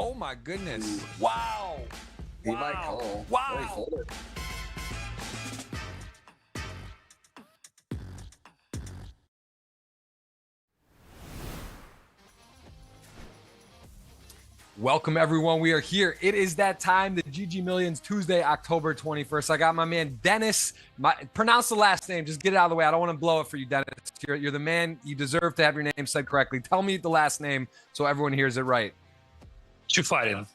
Oh my goodness. Wow. He might call. Wow. Welcome, everyone. We are here. It is that time, the GG Millions, Tuesday, October 21st. I got my man, Dennis. Pronounce the last name. Just get it out of the way. I don't want to blow it for you, Dennis. You're the man. You deserve to have your name said correctly. Tell me the last name so everyone hears it right. Chufarin.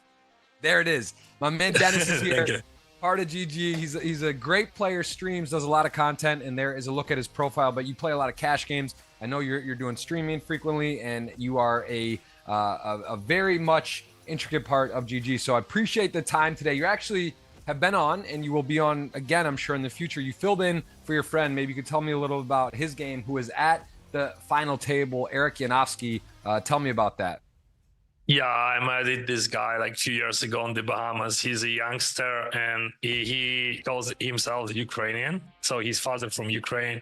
There it is. My man, Dennis, is here. Part of GG. He's a great player, streams, does a lot of content, and there is a look at his profile. But you play a lot of cash games. I know you're doing streaming frequently, and you are a very much intricate part of GG. So I appreciate the time today. You actually have been on, and you will be on again, I'm sure, in the future. You filled in for your friend. Maybe you could tell me a little about his game, who is at the final table, Eric Yanofsky. Tell me about that. Yeah, I met this guy like a few years ago in the Bahamas. He's a youngster, and he calls himself Ukrainian. So he's father from Ukraine,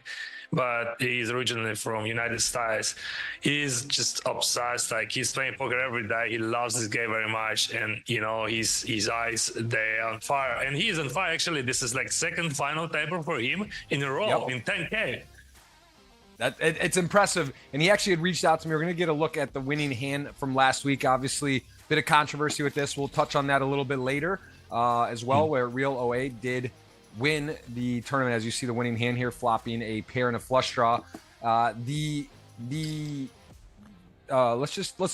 but he's originally from United States. He's just obsessed. Like, he's playing poker every day. He loves this game very much, and you know, his eyes, they're on fire. And he's on fire. Actually, this is like second final table for him in a row in 10K. It's impressive. And he actually had reached out to me. We're going to get a look at the winning hand from last week. Obviously, bit of controversy with this. We'll touch on that a little bit later as well, where Real OA did win the tournament. As you see the winning hand here, flopping a pair and a flush draw. Let's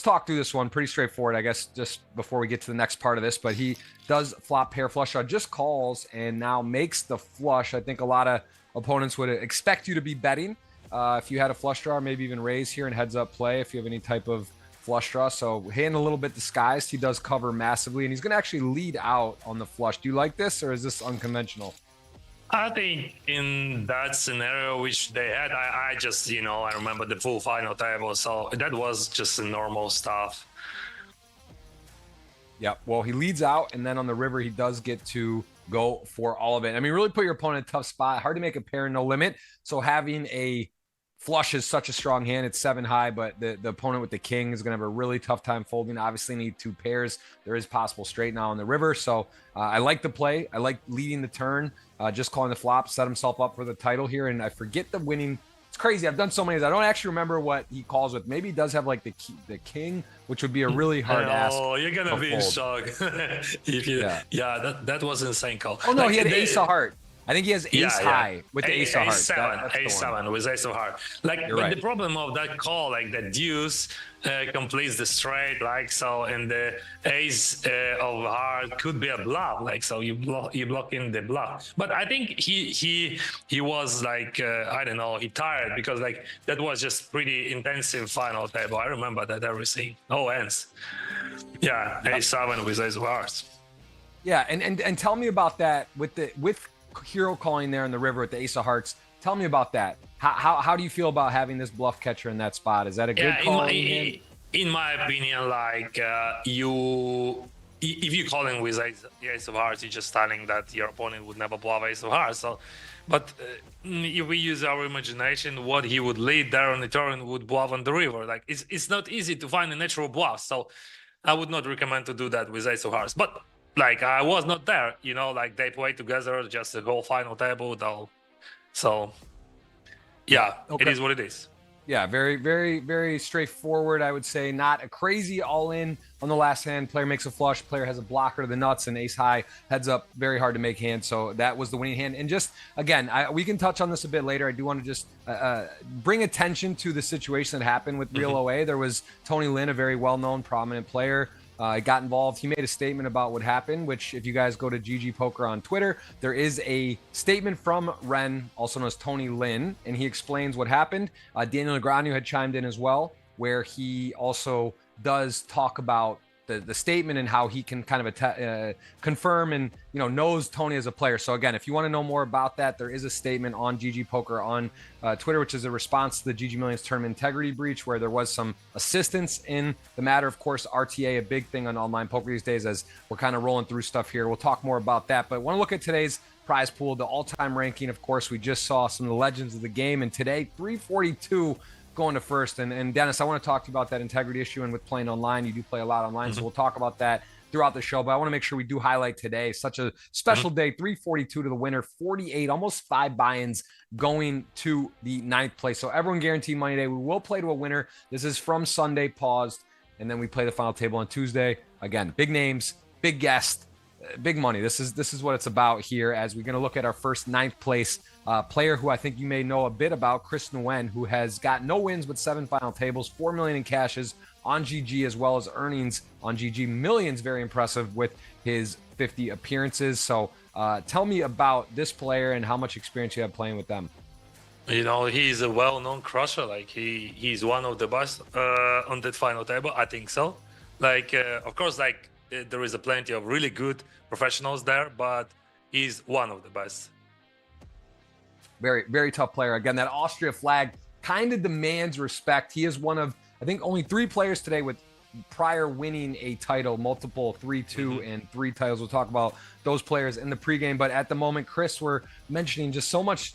talk through this one. Pretty straightforward, I guess, just before we get to the next part of this. But he does flop pair flush draw, just calls and now makes the flush. I think a lot of opponents would expect you to be betting. If you had a flush draw, maybe even raise here and heads up play if you have any type of flush draw. So hand a little bit disguised. He does cover massively, and he's going to actually lead out on the flush. Do you like this, or is this unconventional? I think in that scenario which they had, I just, you know, I remember the full final table. So that was just normal stuff. Yeah, well, he leads out, and then on the river, he does get to go for all of it. I mean, really put your opponent in a tough spot. Hard to make a pair, no limit. So having a flush is such a strong hand. It's 7 high, but the opponent with the king is going to have a really tough time folding. Obviously need 2 pairs. There is possible straight now on the river. So I like the play. I like leading the turn, just calling the flop, set himself up for the title here. And I forget the winning. It's crazy. I've done so many. I don't actually remember what he calls with. Maybe he does have like the king, which would be a really hard ask. Oh, you're going to be in shock. If you, yeah, that was an insane call. Oh, no, like, he had ace of heart. I think he has ace high with the ace of heart. Ace7 with ace of heart. Like, but the problem of that call, like the deuce completes the straight, like so, and the ace of heart could be a bluff, like so. You block in the bluff. But I think he was like I don't know, he tired because like that was just pretty intensive final table. I remember that everything. No ends. Yeah, ace7 with ace of hearts. Yeah, and tell me about that with hero calling there in the river with the ace of hearts. Tell me about that. How do you feel about having this bluff catcher in that spot? Is that a good call? In my opinion, like if you call in with the ace of hearts, you're just telling that your opponent would never bluff ace of hearts. So, but if we use our imagination, what he would lead there on the turn would bluff on the river. Like it's not easy to find a natural bluff. So I would not recommend to do that with ace of hearts. But like I was not there, you know, like they played together, just the whole final table though. So yeah, It is what it is. Yeah, very, very, very straightforward, I would say. Not a crazy all-in on the last hand. Player makes a flush, player has a blocker to the nuts, and ace high, heads up, very hard to make hand. So that was the winning hand. And just, again, we can touch on this a bit later. I do want to just bring attention to the situation that happened with Real OA. There was Tony Lin, a very well-known, prominent player, got involved. He made a statement about what happened, which if you guys go to GGPoker on Twitter, there is a statement from Ren, also known as Tony Lin, and he explains what happened. Daniel Negreanu had chimed in as well, where he also does talk about the statement and how he can kind of confirm and, you know, knows Tony as a player. So again, if you want to know more about that, there is a statement on GGPoker on Twitter, which is a response to the GG Millions tournament integrity breach, where there was some assistance in the matter. Of course, RTA, a big thing on online poker these days, as we're kind of rolling through stuff here. We'll talk more about that, but I want to look at today's prize pool, the all-time ranking. Of course, we just saw some of the legends of the game, and today 342 going to first. And Dennis, I want to talk to you about that integrity issue. And with playing online, you do play a lot online. So we'll talk about that throughout the show. But I want to make sure we do highlight today. Such a special day, 342 to the winner, 48, almost 5 buy-ins going to the 9th place. So everyone guaranteed money day. We will play to a winner. This is from Sunday, paused. And then we play the final table on Tuesday. Again, big names, big guest, big money. This is what it's about here, as we're going to look at our first 9th place player who I think you may know a bit about, Chris Nguyen, who has got no wins but 7 final tables, $4 million in cashes on GG, as well as earnings on GGMillions. Very impressive with his 50 appearances. So tell me about this player and how much experience you have playing with them. You know, he's a well-known crusher. Like he's one of the best on that final table. I think so. Like of course, like there is a plenty of really good professionals there, but he's one of the best. Very, very tough player. Again, that Austria flag kind of demands respect. He is one of, I think, only 3 players today with prior winning a title, multiple 3-2 and 3 titles. We'll talk about those players in the pregame. But at the moment, Chris, we're mentioning just so much.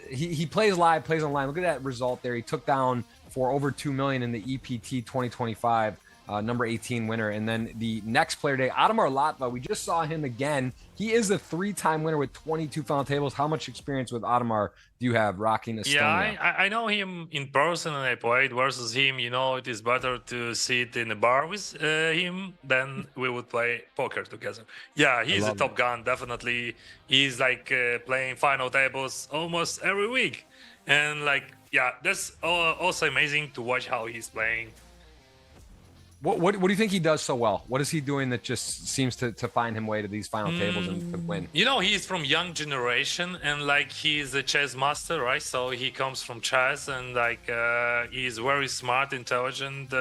He plays live, plays online. Look at that result there. He took down for over 2 million in the EPT 2025 number 18 winner. And then the next player today, Adamar Latva, we just saw him again. He is a 3-time winner with 22 final tables. How much experience with Adamar do you have rocking Estonia? Yeah, I know him in person, and I played versus him. You know, it is better to sit in a bar with him than we would play poker together. Yeah, he's a top gun, definitely. He's like playing final tables almost every week. And like, yeah, that's also amazing to watch how he's playing. What do you think he does so well? What is he doing that just seems to find him way to these final tables and to win? You know, he's from young generation, and like he's a chess master, right? So he comes from chess, and like he's very smart, intelligent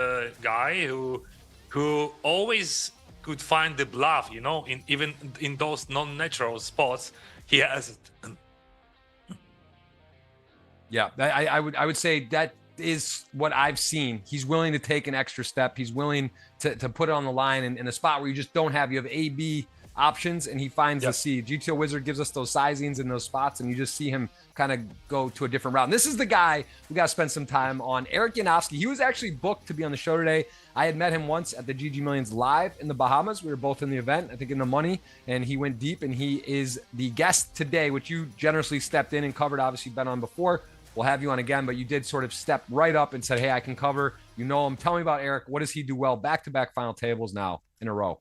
guy who always could find the bluff. You know, even in those non-natural spots, he has it. Yeah, I would say that is what I've seen. He's willing to take an extra step. He's willing to put it on the line in a spot where you just don't have. You have A, B options, and he finds the C. GTO Wizard gives us those sizings in those spots, and you just see him kind of go to a different route. And this is the guy we got to spend some time on, Eric Yanofsky. He was actually booked to be on the show today. I had met him once at the GG Millions live in the Bahamas. We were both in the event, I think in the money, and he went deep, and he is the guest today, which you generously stepped in and covered. Obviously been on before. We'll have you on again, but you did sort of step right up and said, hey, I can cover. You know him. Tell me about Eric. What does he do well? Back-to-back final tables now in a row.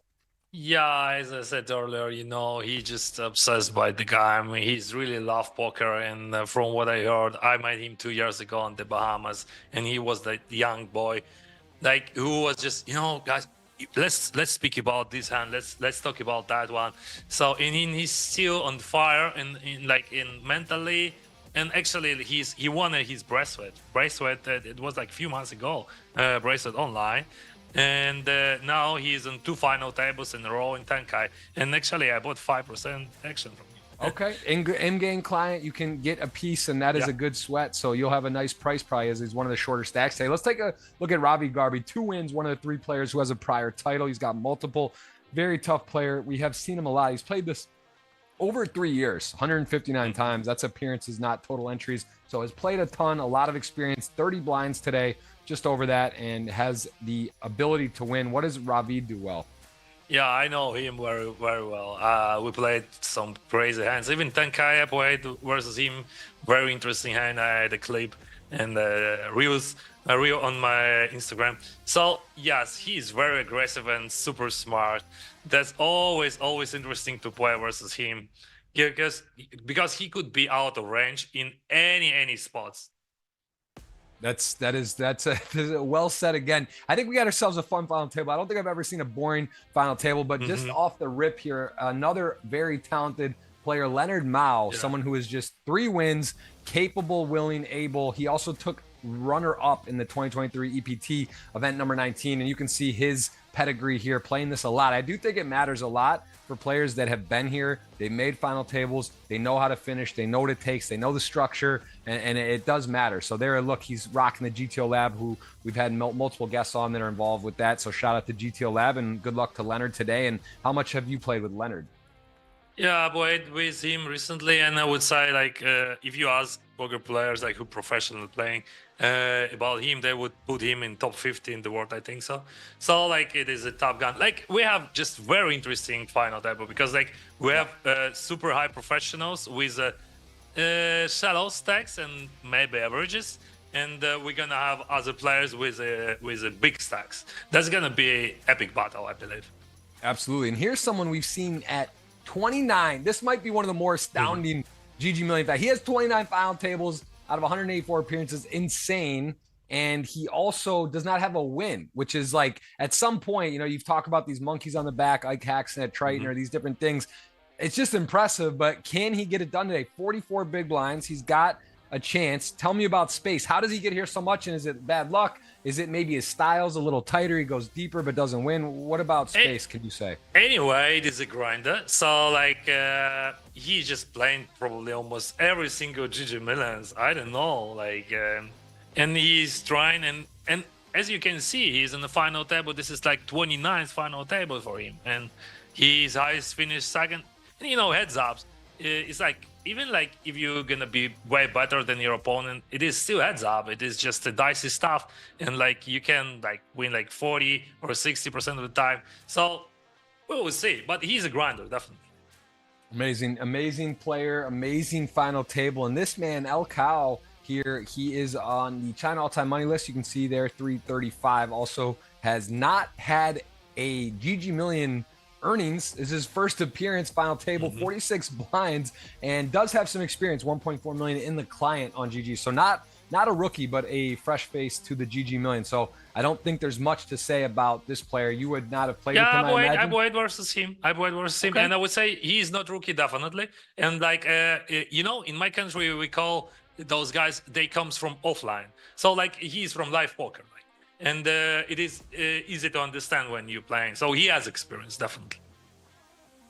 Yeah, as I said earlier, you know, he's just obsessed by the game. I mean, he's really love poker. And from what I heard, I met him 2 years ago in the Bahamas, and he was the young boy, like, who was just, you know, guys, let's speak about this hand. Let's talk about that one. So, and he's still on fire and in mentally. And actually, he won his bracelet. It was like a few months ago. Bracelet online, and now he's on 2 final tables in a row in Tenkai. And actually, I bought 5% action from him. Okay, in-game client, you can get a piece, and that is a good sweat. So you'll have a nice price probably, as he's one of the shorter stacks today. Let's take a look at Ravi Garby. 2 wins, one of the 3 players who has a prior title. He's got multiple. Very tough player. We have seen him a lot. He's played this over 3 years, 159 times. That's appearances, not total entries. So has played a ton, a lot of experience, 30 blinds today, just over that, and has the ability to win. What does Ravi do well? Yeah, I know him very, very well. We played some crazy hands. Even Tenkai I played versus him. Very interesting hand. I had a clip and reels on my Instagram. So yes, he's very aggressive and super smart. That's always interesting to play versus him, because he could be out of range in any spots. That's well said again. I think we got ourselves a fun final table. I don't think I've ever seen a boring final table, but just off the rip here, another very talented player, Leonard Mao, someone who is just 3 wins, capable, willing, able. He also took runner-up in the 2023 EPT event number 19, and you can see his pedigree here, playing this a lot. I do think it matters a lot for players that have been here. They made final tables. They know how to finish. They know what it takes. They know the structure, and it does matter. So there, look, he's rocking the GTO Lab, who we've had multiple guests on that are involved with that. So shout out to GTO Lab, and good luck to Leonard today. And how much have you played with Leonard? Yeah, I played with him recently, and I would say like if you ask poker players like who professionally playing about him, they would put him in top 50 in the world. I think so. So like it is a top gun. Like we have just very interesting final table because like we have super high professionals with shallow stacks and maybe averages, and we're gonna have other players with big stacks. That's gonna be an epic battle, I believe. Absolutely. And here's someone we've seen at 29. This might be one of the more astounding GG Million facts. He has 29 final tables out of 184 appearances. Insane. And he also does not have a win, which is like at some point, you know, you've talked about these monkeys on the back, Ike Haxton at Triton, or these different things. It's just impressive, but can he get it done today? 44 big blinds. He's got a chance. Tell me about space. How does he get here so much? And is it bad luck? Is it maybe his style's a little tighter? He goes deeper but doesn't win. What about space, can you say? Anyway, it is a grinder. So like he's just playing probably almost every single GGMillions. I don't know. Like and he's trying and as you can see, he's in the final table. This is like 29th final table for him. And his highest finished second. And you know, heads up, it's like even like if you're gonna be way better than your opponent, it is still heads up. It is just a dicey stuff, and like you can like win like 40 or 60% of the time. So we will see. But he's a grinder, definitely. Amazing player, amazing final table. And this man, El Cow here, he is on the China all-time money list. You can see there 335. Also has not had a GG Million earnings. Is his first appearance, final table, 46 blinds, and does have some experience, 1.4 million in the client on GG. So not a rookie, but a fresh face to the GG Million. So I don't think there's much to say about this player. You would not have played with him, I played versus him. Okay. And I would say he's not rookie, definitely. And like, you know, in my country, we call those guys, they comes from offline. So like he's from live poker. And it is easy to understand when you're playing. So he has experience, definitely.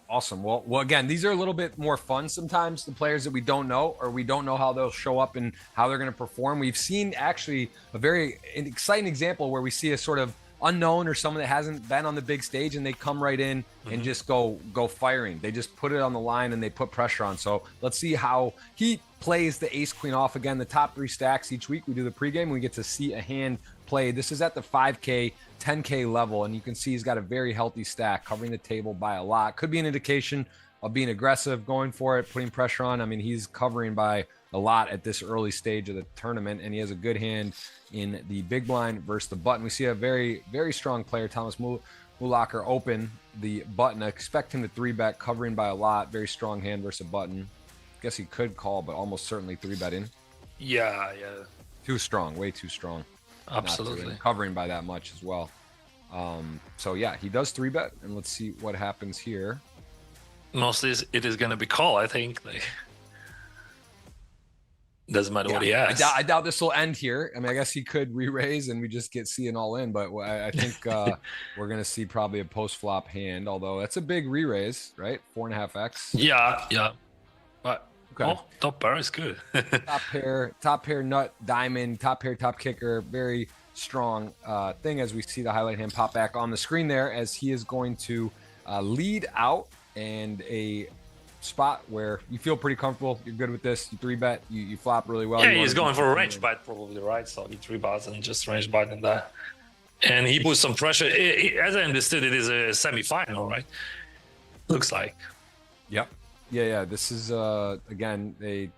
Awesome. Well, again, these are a little bit more fun sometimes, the players that we don't know, or we don't know how they'll show up and how they're going to perform. We've seen actually an exciting example where we see a sort of unknown or someone that hasn't been on the big stage and they come right in and just go firing. They just put it on the line and they put pressure on. So let's see how he plays the ace queen off. Again, the top 3 stacks each week. We do the pregame and we get to see a hand play. This is at the 5K, 10K level, and you can see he's got a very healthy stack, covering the table by a lot. Could be an indication of being aggressive, going for it, putting pressure on. I mean, he's covering by a lot at this early stage of the tournament, and he has a good hand in the big blind versus the button. We see a very, very strong player, Thomas Mulacher, open the button. I expect him to 3-bet, covering by a lot. Very strong hand versus a button. I guess he could call, but almost certainly 3-bet in. Yeah. Too strong, way too strong. Absolutely. Covering by that much as well. So yeah, he does 3-bet, and let's see what happens here. Mostly it is going to be call, I think. Like, doesn't matter what he has. I doubt this will end here. I mean, I guess he could re-raise and we just get C and all in, but I think we're going to see probably a post-flop hand, although that's a big re-raise, right? 4.5x. Yeah. But okay. Oh, top pair is good. top pair, nut, diamond, top pair, top kicker. Very strong thing as we see the highlight hand pop back on the screen there, as he is going to lead out, and a spot where you feel pretty comfortable. You're good with this. You 3-bet. You flop really well. Yeah, he's going for a range bet probably, right? So he 3-bets and just range bet in that. And he puts some pressure. As I understood, it is a semi-final, right? Looks like. Yep. Yeah. This is again a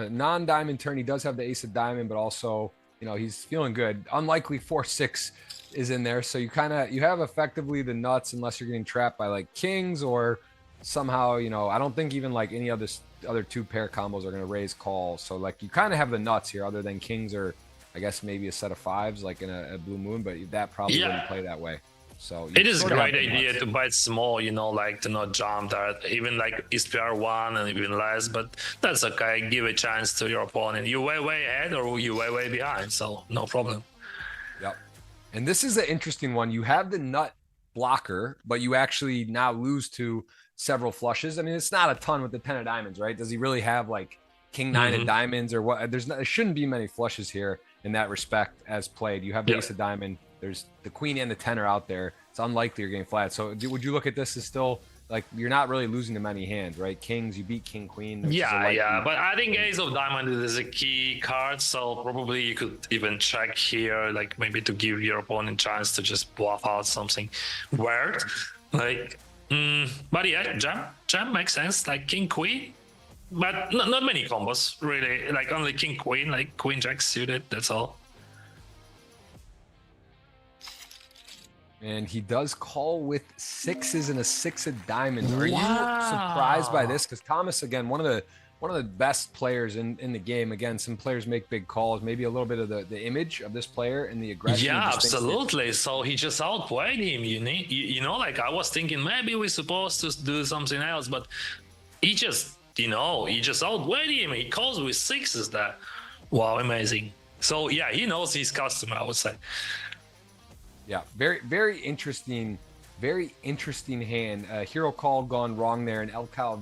non-diamond turn. He does have the ace of diamond, but also, you know, he's feeling good. Unlikely 4-6 is in there, so you have effectively the nuts, unless you're getting trapped by like kings or somehow, you know, I don't think even like any other 2 pair combos are going to raise call. So like you kind of have the nuts here, other than kings or I guess maybe a set of 5s like in a blue moon, but that probably wouldn't play that way. So it is a great idea to bet small, you know, like to not jump that, even like is pair 1 and even less, but that's okay. Give a chance to your opponent. You way ahead or you way behind, so no problem. Yep. And this is an interesting one. You have the nut blocker, but you actually now lose to several flushes. I mean, it's not a ton with the 10 of diamonds, right? Does he really have like king 9 of diamonds or what? There shouldn't be many flushes here in that respect as played. You have the ace of diamond. There's the queen and the 10 are out there. It's unlikely you're getting flat. So would you look at this as still like you're not really losing to many hands, right? Kings, you beat king queen. Yeah, but I think ace of diamond is a key card, so probably you could even check here, like maybe to give your opponent a chance to just bluff out something weird, like. But yeah, jam makes sense, like king queen, but not many combos really, like only king queen, like queen jack suited, that's all. And he does call with sixes and a six of diamonds. Are you surprised by this? Because Thomas, again, one of the best players in the game. Again, some players make big calls, maybe a little bit of the image of this player and the aggression. Yeah, absolutely. So he just outplayed him. You know, like I was thinking maybe we're supposed to do something else, but he just, he just outplayed him. He calls with sixes there. Wow, amazing. So yeah, he knows his customer, I would say. Yeah, very interesting hand. Hero call gone wrong there, and El Cal,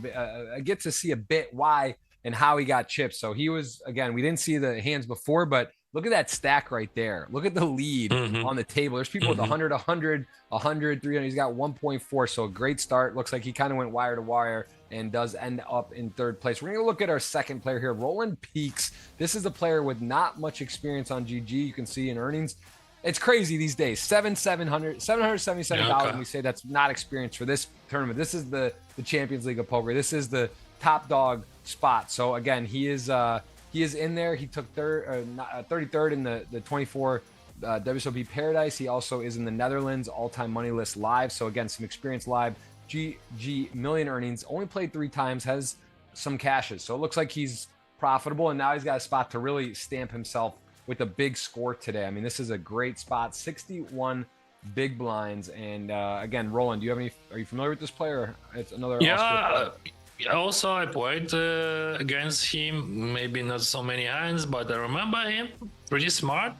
I get to see a bit why and how he got chipped. So he was, again, we didn't see the hands before, but look at that stack right there. Look at the lead on the table. There's people with 100, 100, 100, 300. He's got 1.4, so a great start. Looks like he kind of went wire to wire and does end up in third place. We're going to look at our second player here, Roland Peaks. This is a player with not much experience on GG. You can see in earnings. It's crazy these days. $777. And we say that's not experience for this tournament. This is the Champions League of Poker. This is the top dog spot. So again, he is in there. He took 33rd in the 24 WSOP Paradise. He also is in the Netherlands all-time money list live. So again, some experience live. GGMillion earnings. Only played 3 times. Has some cashes. So it looks like he's profitable, and now he's got a spot to really stamp himself with a big score today. I mean, this is a great spot, 61 big blinds. And again, Roland, are you familiar with this player? It's another also I played against him, maybe not so many hands, but I remember him pretty smart.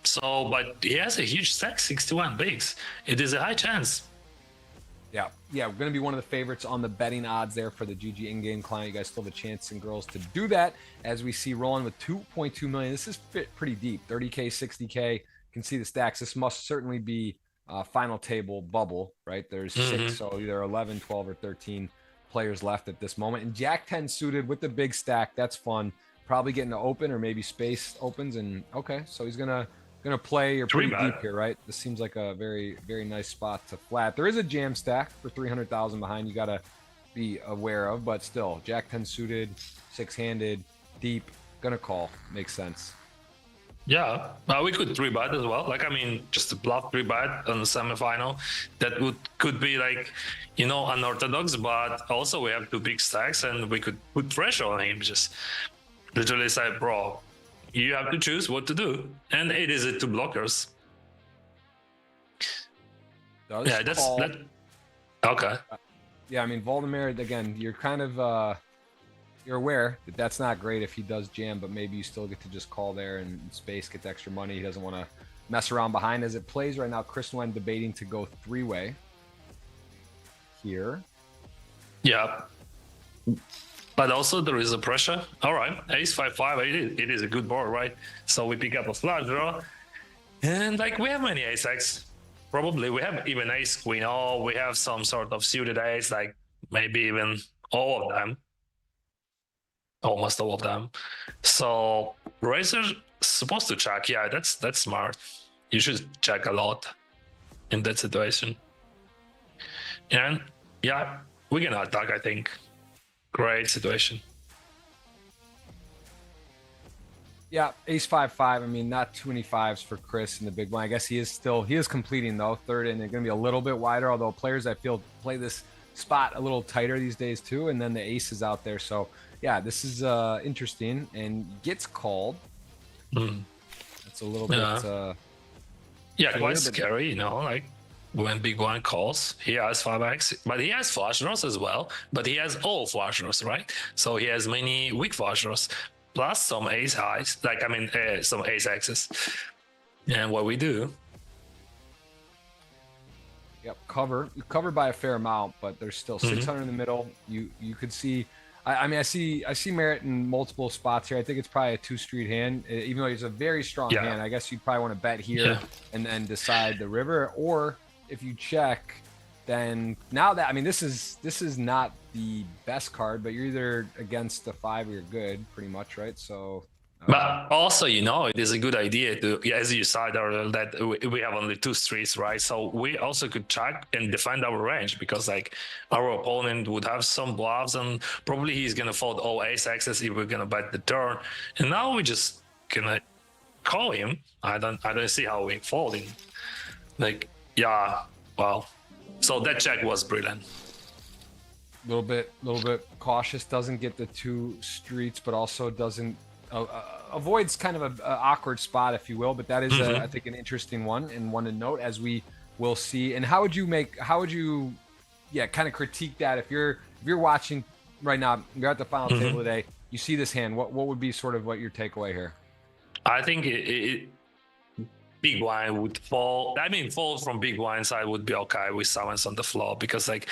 So, but he has a huge stack, 61 bigs. It is a high chance. Yeah, we're going to be one of the favorites on the betting odds there for the GG in-game client. You guys still have a chance, and girls, to do that, as we see Roland with 2.2 million. This is fit pretty deep, 30K, 60K. You can see the stacks. This must certainly be final table bubble, right? There's 6, so either 11, 12, or 13 players left at this moment. And Jack 10 suited with the big stack. That's fun. Probably getting to open, or maybe space opens. And okay, so he's gonna play or pretty deep here, right? This seems like a very, very nice spot to flat. There is a jam stack for 300,000 behind. You got to be aware of, but still, Jack 10 suited, 6-handed, deep, gonna call. Makes sense. Yeah, we could 3-bet as well. Like, I mean, just a bluff 3-bet on the semifinal. That could be like, unorthodox, but also we have 2 big stacks, and we could put pressure on him. Just literally say, bro, you have to choose what to do, and it is 2 blockers. Okay. Yeah, I mean, Voldemir, again, you're kind of you're aware that that's not great if he does jam, but maybe you still get to just call there, and space gets extra money. He doesn't want to mess around behind. As it plays right now, Chris Nguyen debating to go 3-way here. Yeah. But also there is a pressure. All right, ace 5-5. It is a good board, right? So we pick up a flush draw, and like we have many ace-x. Probably we have even ace queen. Oh, we have some sort of suited ace, like maybe even all of them, almost all of them. So Razor's supposed to check. Yeah, that's smart. You should check a lot in that situation. And yeah, we're gonna attack, I think. Great situation. Yeah, ace 5-5. I mean, not too many 5s for Chris in the big blind. I guess he is completing though, third, and they're going to be a little bit wider. Although players I feel play this spot a little tighter these days too. And then the ace is out there, so yeah, this is interesting and gets called. It's a little bit. Quite scary, like. When big blind calls, he has 5x, but he has flush draws as well. But he has all flush draws, right? So he has many weak flush draws, plus some ace highs, some ace x's. And what we do? Yep, covered by a fair amount, but there's still 600 in the middle. You could see. I see Merritt in multiple spots here. I think it's probably a 2-street hand, even though he's a very strong hand. I guess you'd probably want to bet here and then decide the river, or if you check, then now that, I mean, this is not the best card, but you're either against the 5 or you're good, pretty much, right? So. But also, it is a good idea to, as you said earlier, that we have only 2 streets, right? So we also could check and defend our range, because like our opponent would have some bluffs and probably he's gonna fold all ace X's if we're gonna bet the turn. And now we just gonna call him. I don't see how we fold him. Like, yeah, well, so that check was brilliant. Little bit cautious, doesn't get the 2 streets, but also doesn't avoids kind of a awkward spot, if you will. But that is, I think, an interesting one and one to note, as we will see. And how would you kind of critique that if you're watching right now, you're at the final table today, you see this hand, what would be sort of what your takeaway here? I think big blind would fall. I mean, fold from big blind side would be okay with summons on the floor, because like,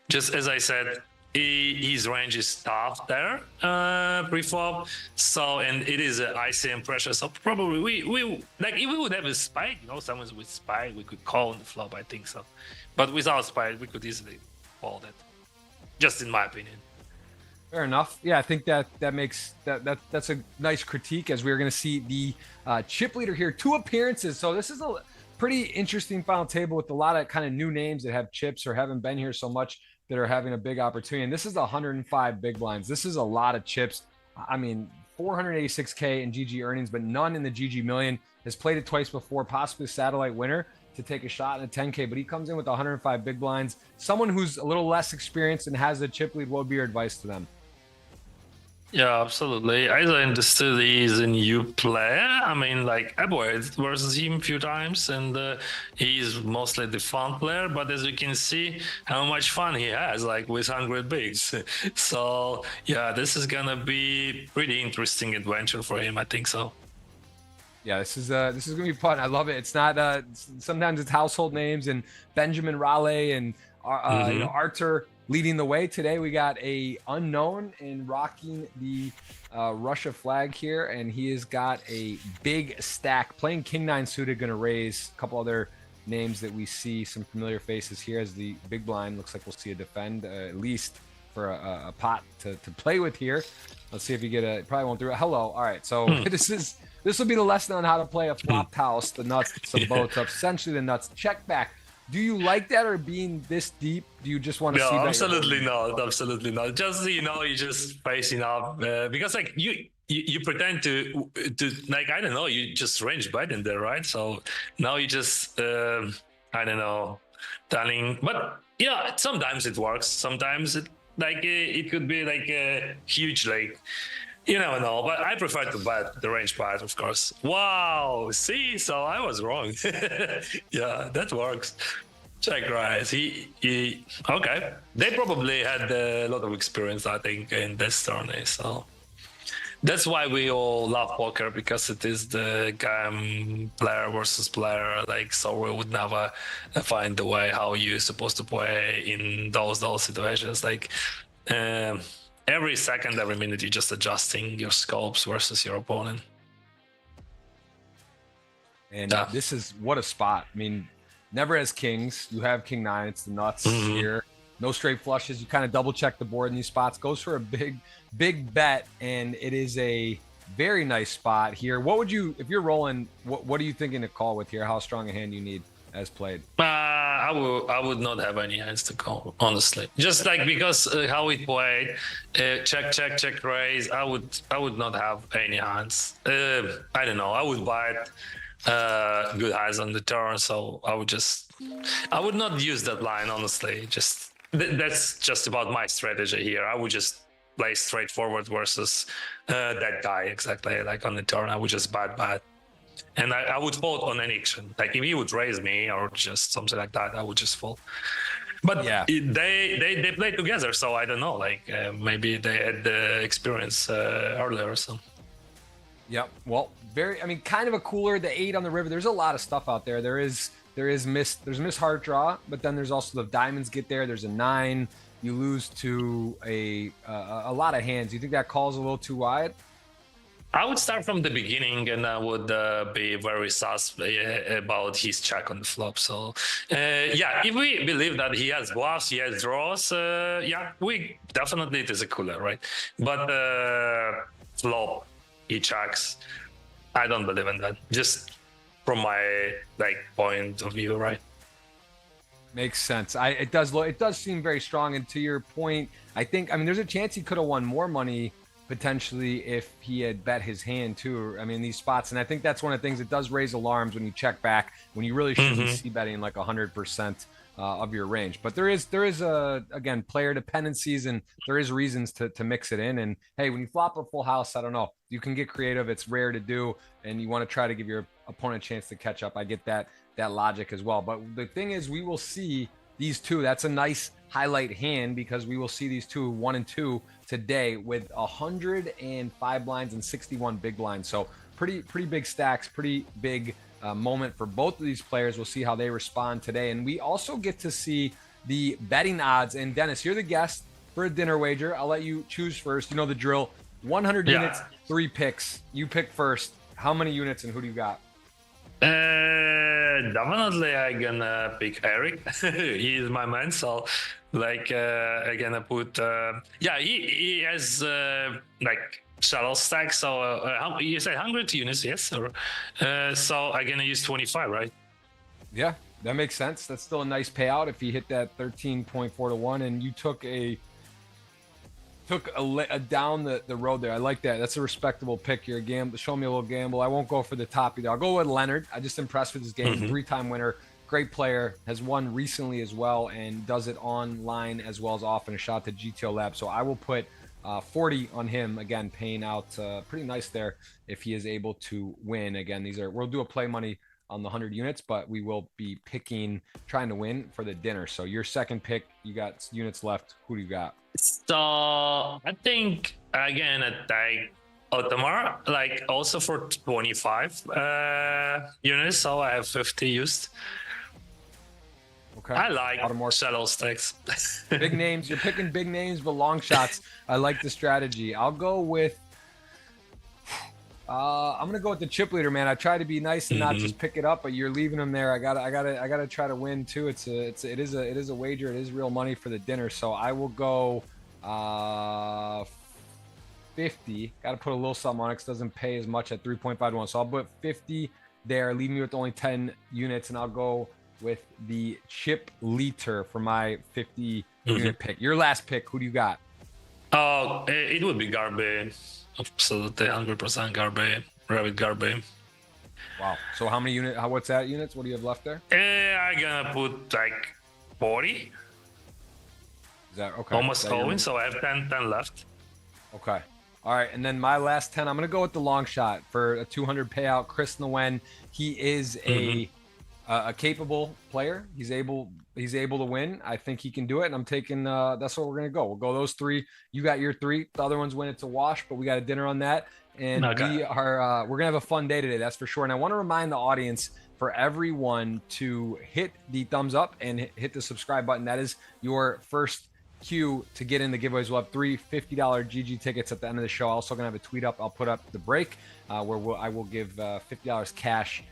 just as I said, his range is tough there pre-flop, so, and it is an ICM pressure, so probably we like, if we would have a spike, someone with spike, we could call on the flop, I think so, but without spike we could easily fold it, just in my opinion. Fair enough. Yeah, I think that makes that's a nice critique, as we're going to see the chip leader here, 2 appearances, so this is a pretty interesting final table with a lot of kind of new names that have chips or haven't been here so much, that are having a big opportunity. And this is 105 big blinds. This is a lot of chips. I mean, 486K in GG earnings, but none in the GG million. Has played it twice before, possibly a satellite winner to take a shot in a 10K, but he comes in with 105 big blinds. Someone who's a little less experienced and has a chip lead, what would be your advice to them? Yeah, absolutely. As I understood, he's a new player. I mean, like, I played versus him a few times, and he's mostly the fun player. But as you can see, how much fun he has, like, with 100 bigs. So, yeah, this is gonna be pretty interesting adventure for him, I think so. Yeah, this is gonna be fun. I love it. It's not sometimes it's household names and Benjamin Raleigh and Artur leading the way. Today we got a unknown and rocking the Russia flag here, and he has got a big stack, playing King 9 suited, going to raise. A couple other names that we see, some familiar faces here, as the big blind looks like we'll see a defend, at least for a pot to play with here. Let's see if you get probably won't do it. Hello. All right, so this will be the lesson on how to play a flopped house, the nuts, some boats, essentially the nuts. Check back. Do you like that, or being this deep, do you just want to see that? Absolutely not. Absolutely not. Just, you're just facing up, because like you pretend to like, I don't know, you just range bet in there, right? So now you just, I don't know, telling, but yeah, sometimes it works. Sometimes it could be like a huge, like, you never know, but I prefer to bet the range part, of course. Wow, see, so I was wrong. Yeah, that works. Check rise. He okay. They probably had a lot of experience, I think, in this tourney. So that's why we all love poker, because it is the game player versus player. Like, so we would never find the way how you're supposed to play in those situations. Like, every second, every minute, you're just adjusting your scopes versus your opponent. And this is, what a spot. I mean, never has kings. You have King 9. It's the nuts here. No straight flushes. You kind of double check the board in these spots. Goes for a big bet, and it is a very nice spot here. What would you, if you're rolling, what are you thinking to call with here? How strong a hand you need as played? I would not have any hands to call, honestly. Just like, because how we played, check raise, I would not have any hands. I don't know. I would buy it good highs on the turn, so I would not use that line, honestly. Just that's just about my strategy here. I would just play straightforward versus that guy, exactly. Like on the turn, I would just bad. And I would fold on any action. Like if he would raise me or just something like that, I would just fold. But yeah, they play together, so I don't know. Like maybe they had the experience earlier or something. Yep. Well, kind of a cooler. The 8 on the river. There's a lot of stuff out there. There's miss heart draw, but then there's also the diamonds get there. There's a 9. You lose to a lot of hands. You think that call's a little too wide? I would start from the beginning, and I would be very sus about his check on the flop. So, yeah, if we believe that he has bluffs, he has draws, yeah, we definitely it is a cooler, right? But flop, he checks. I don't believe in that. Just from my point of view, right? Makes sense. It does seem very strong. And to your point, I mean, there's a chance he could have won more money potentially if he had bet his hand too. I mean, these spots, and I think that's one of the things that does raise alarms when you check back, when you really should be c-betting like 100% of your range. But there is again, player dependencies, and there is reasons to mix it in. And hey, when you flop a full house, I don't know, you can get creative. It's rare to do, and you want to try to give your opponent a chance to catch up. I get that logic as well. But the thing is, we will see these two. That's a nice highlight hand, because we will see these two 1 and 2 today with 105 blinds and 61 big blinds. So pretty big stacks, pretty big moment for both of these players. We'll see how they respond today. And we also get to see the betting odds. And Dennis, you're the guest for a dinner wager. I'll let you choose first. You know the drill. 100 units, 3 picks. You pick first. How many units and who do you got? Definitely I'm gonna pick Eric. He is my man, so I'm gonna put he has shuttle stack, so you said 100 units, yes, or so I'm gonna use 25, right? Yeah, that makes sense. That's still a nice payout if he hit that 13.4 to 1, and you took a down the road there. I like that. That's a respectable pick. You're a gamble. Show me a little gamble. I won't go for the top either. I'll go with Leonard. I just impressed with his game. 3-time winner, great player, has won recently as well, and does it online as well as often. A shot to GTO Lab. So I will put 40 on him, again, paying out pretty nice there if he is able to win. Again, we'll do a play money on the 100 units, but we will be trying to win for the dinner. So your second pick, you got units left. Who do you got? So I think again attack Ottomar, also for 25 units, so I have 50 used. Okay. I like more shuttle stacks. Big names. You're picking big names, but long shots. I like the strategy. I'll go with I'm gonna go with the chip leader, man. I try to be nice and not just pick it up, but you're leaving him there. I gotta try to win too. It is a wager. It is real money for the dinner. So I will go 50. Got to put a little something on it, 'cause it doesn't pay as much at 3.5 to 1. So I'll put 50 there. Leave me with only 10 units, and I'll go with the chip leader for my 50 unit pick. Your last pick. Who do you got? Oh, it would be Garbe. Absolutely 100% Garbe. Rabbit Garbe. Wow. So how many units? What's that units? What do you have left there? I'm gonna put 40. Is that okay? Almost going, so I have 10 left. Okay. All right. And then my last 10, I'm going to go with the long shot for a 200 payout. Chris Nguyen. He is a capable player. He's able to win. I think he can do it. And I'm taking, that's what we're going to go. We'll go those 3. You got your 3. The other ones win it to wash, but we got a dinner on that. And we're going to have a fun day today. That's for sure. And I want to remind the audience, for everyone, to hit the thumbs up and hit the subscribe button. That is your first cue to get in the giveaways. We'll have 3 $50 GG tickets at the end of the show. Also gonna have a tweet up. I'll put up the break where I will give $50 cash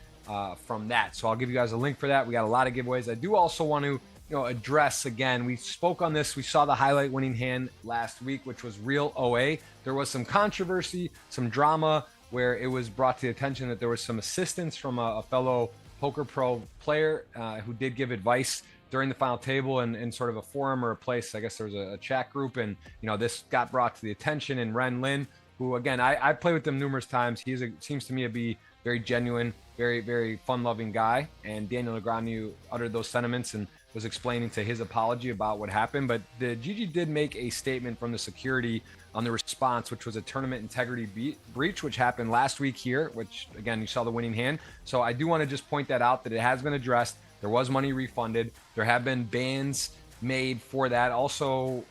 from that. So I'll give you guys a link for that. We got a lot of giveaways. I do also want to address again. We spoke on this. We saw the highlight winning hand last week, which was real OA. There was some controversy, some drama, where it was brought to the attention that there was some assistance from a fellow Poker Pro player who did give advice during the final table and sort of a forum or a place. I guess there was a chat group, and this got brought to the attention. And Ren Lin, who again I played with him numerous times, seems to me to be very genuine, very very fun-loving guy. And Daniel Negreanu uttered those sentiments and was explaining to his apology about what happened. But the GG did make a statement from the security on the response, which was a tournament integrity breach, which happened last week here, which again you saw the winning hand. So I do want to just point that out, that it has been addressed. There was money refunded. There have been bans made for that. Also,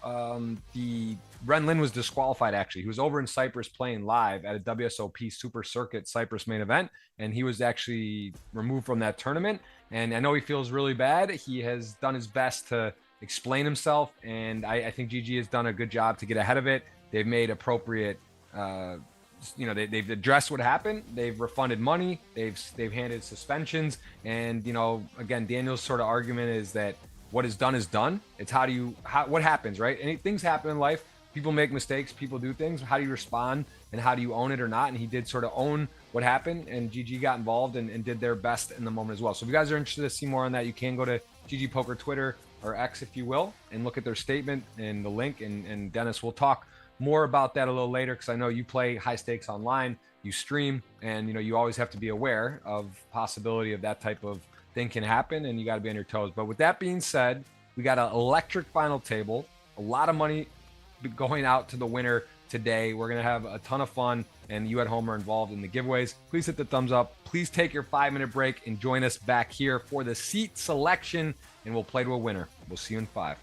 the Ren Lin was disqualified, actually. He was over in Cyprus playing live at a WSOP Super Circuit Cyprus main event, and he was actually removed from that tournament. And I know he feels really bad. He has done his best to explain himself, and I think GG has done a good job to get ahead of it. They've made appropriate they've addressed what happened. They've refunded money. They've handed suspensions. And again, Daniel's sort of argument is that what is done is done. It's what happens, right? And things happen in life. People make mistakes. People do things. How do you respond, and how do you own it or not? And he did sort of own what happened, and GG got involved and did their best in the moment as well. So if you guys are interested to see more on that, you can go to GGPoker Twitter, or X, if you will, and look at their statement and the link. And Dennis, we'll talk more about that a little later, because I know you play high stakes online, you stream, and you always have to be aware of possibility of that type of thing can happen, and you got to be on your toes. But with that being said, we got an electric final table, a lot of money going out to the winner today. We're going to have a ton of fun, and you at home are involved in the giveaways. Please hit the thumbs up. Please take your 5-minute break and join us back here for the seat selection, and we'll play to a winner. We'll see you in 5.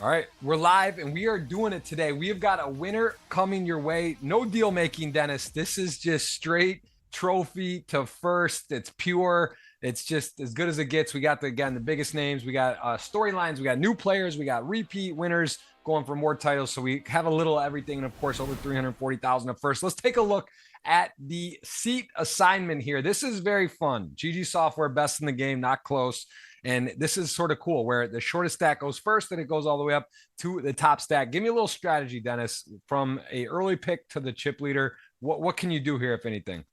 All right, we're live and we are doing it today. We have got a winner coming your way. No deal making, Dennis. This is just straight trophy to first. It's pure. It's just as good as it gets. We got the biggest names. We got storylines. We got new players. We got repeat winners going for more titles. So we have a little everything, and of course over 340,000 at first. Let's take a look at the seat assignment here. This is very fun. GG software, best in the game, not close. And this is sort of cool where the shortest stack goes first and it goes all the way up to the top stack. Give me a little strategy, Dennis, from a early pick to the chip leader. What can you do here, if anything?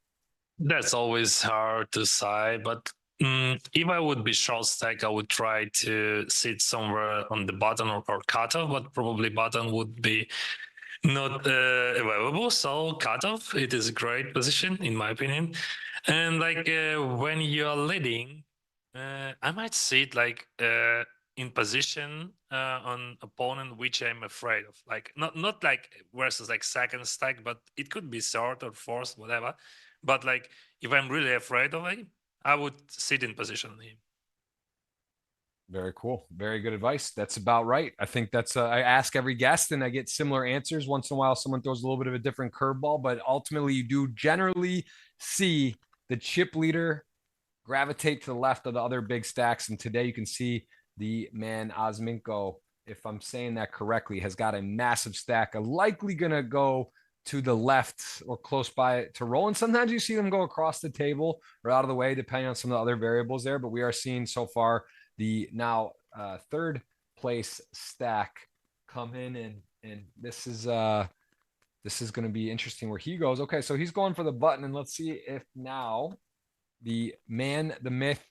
That's always hard to say, but if I would be short stack, I would try to sit somewhere on the button or cutoff, but probably button would be not available. So cutoff, it is a great position in my opinion. And like when you're leading, I might sit like in position on opponent which I'm afraid of. Like not like versus like second stack, but it could be third or fourth, whatever. But like if I'm really afraid of him, I would sit in position on him. Very cool. Very good advice. That's about right. I think that's, I ask every guest and I get similar answers. Once in a while, someone throws a little bit of a different curveball, but ultimately you do generally see the chip leader gravitate to the left of the other big stacks. And today you can see the man Osminko, if I'm saying that correctly, has got a massive stack, likely going to go to the left or close by to roll. And sometimes you see them go across the table or out of the way, depending on some of the other variables there. But we are seeing so far the now third place stack come in, and this is going to be interesting where he goes. Okay, so he's going for the button, and let's see if now the man, the myth,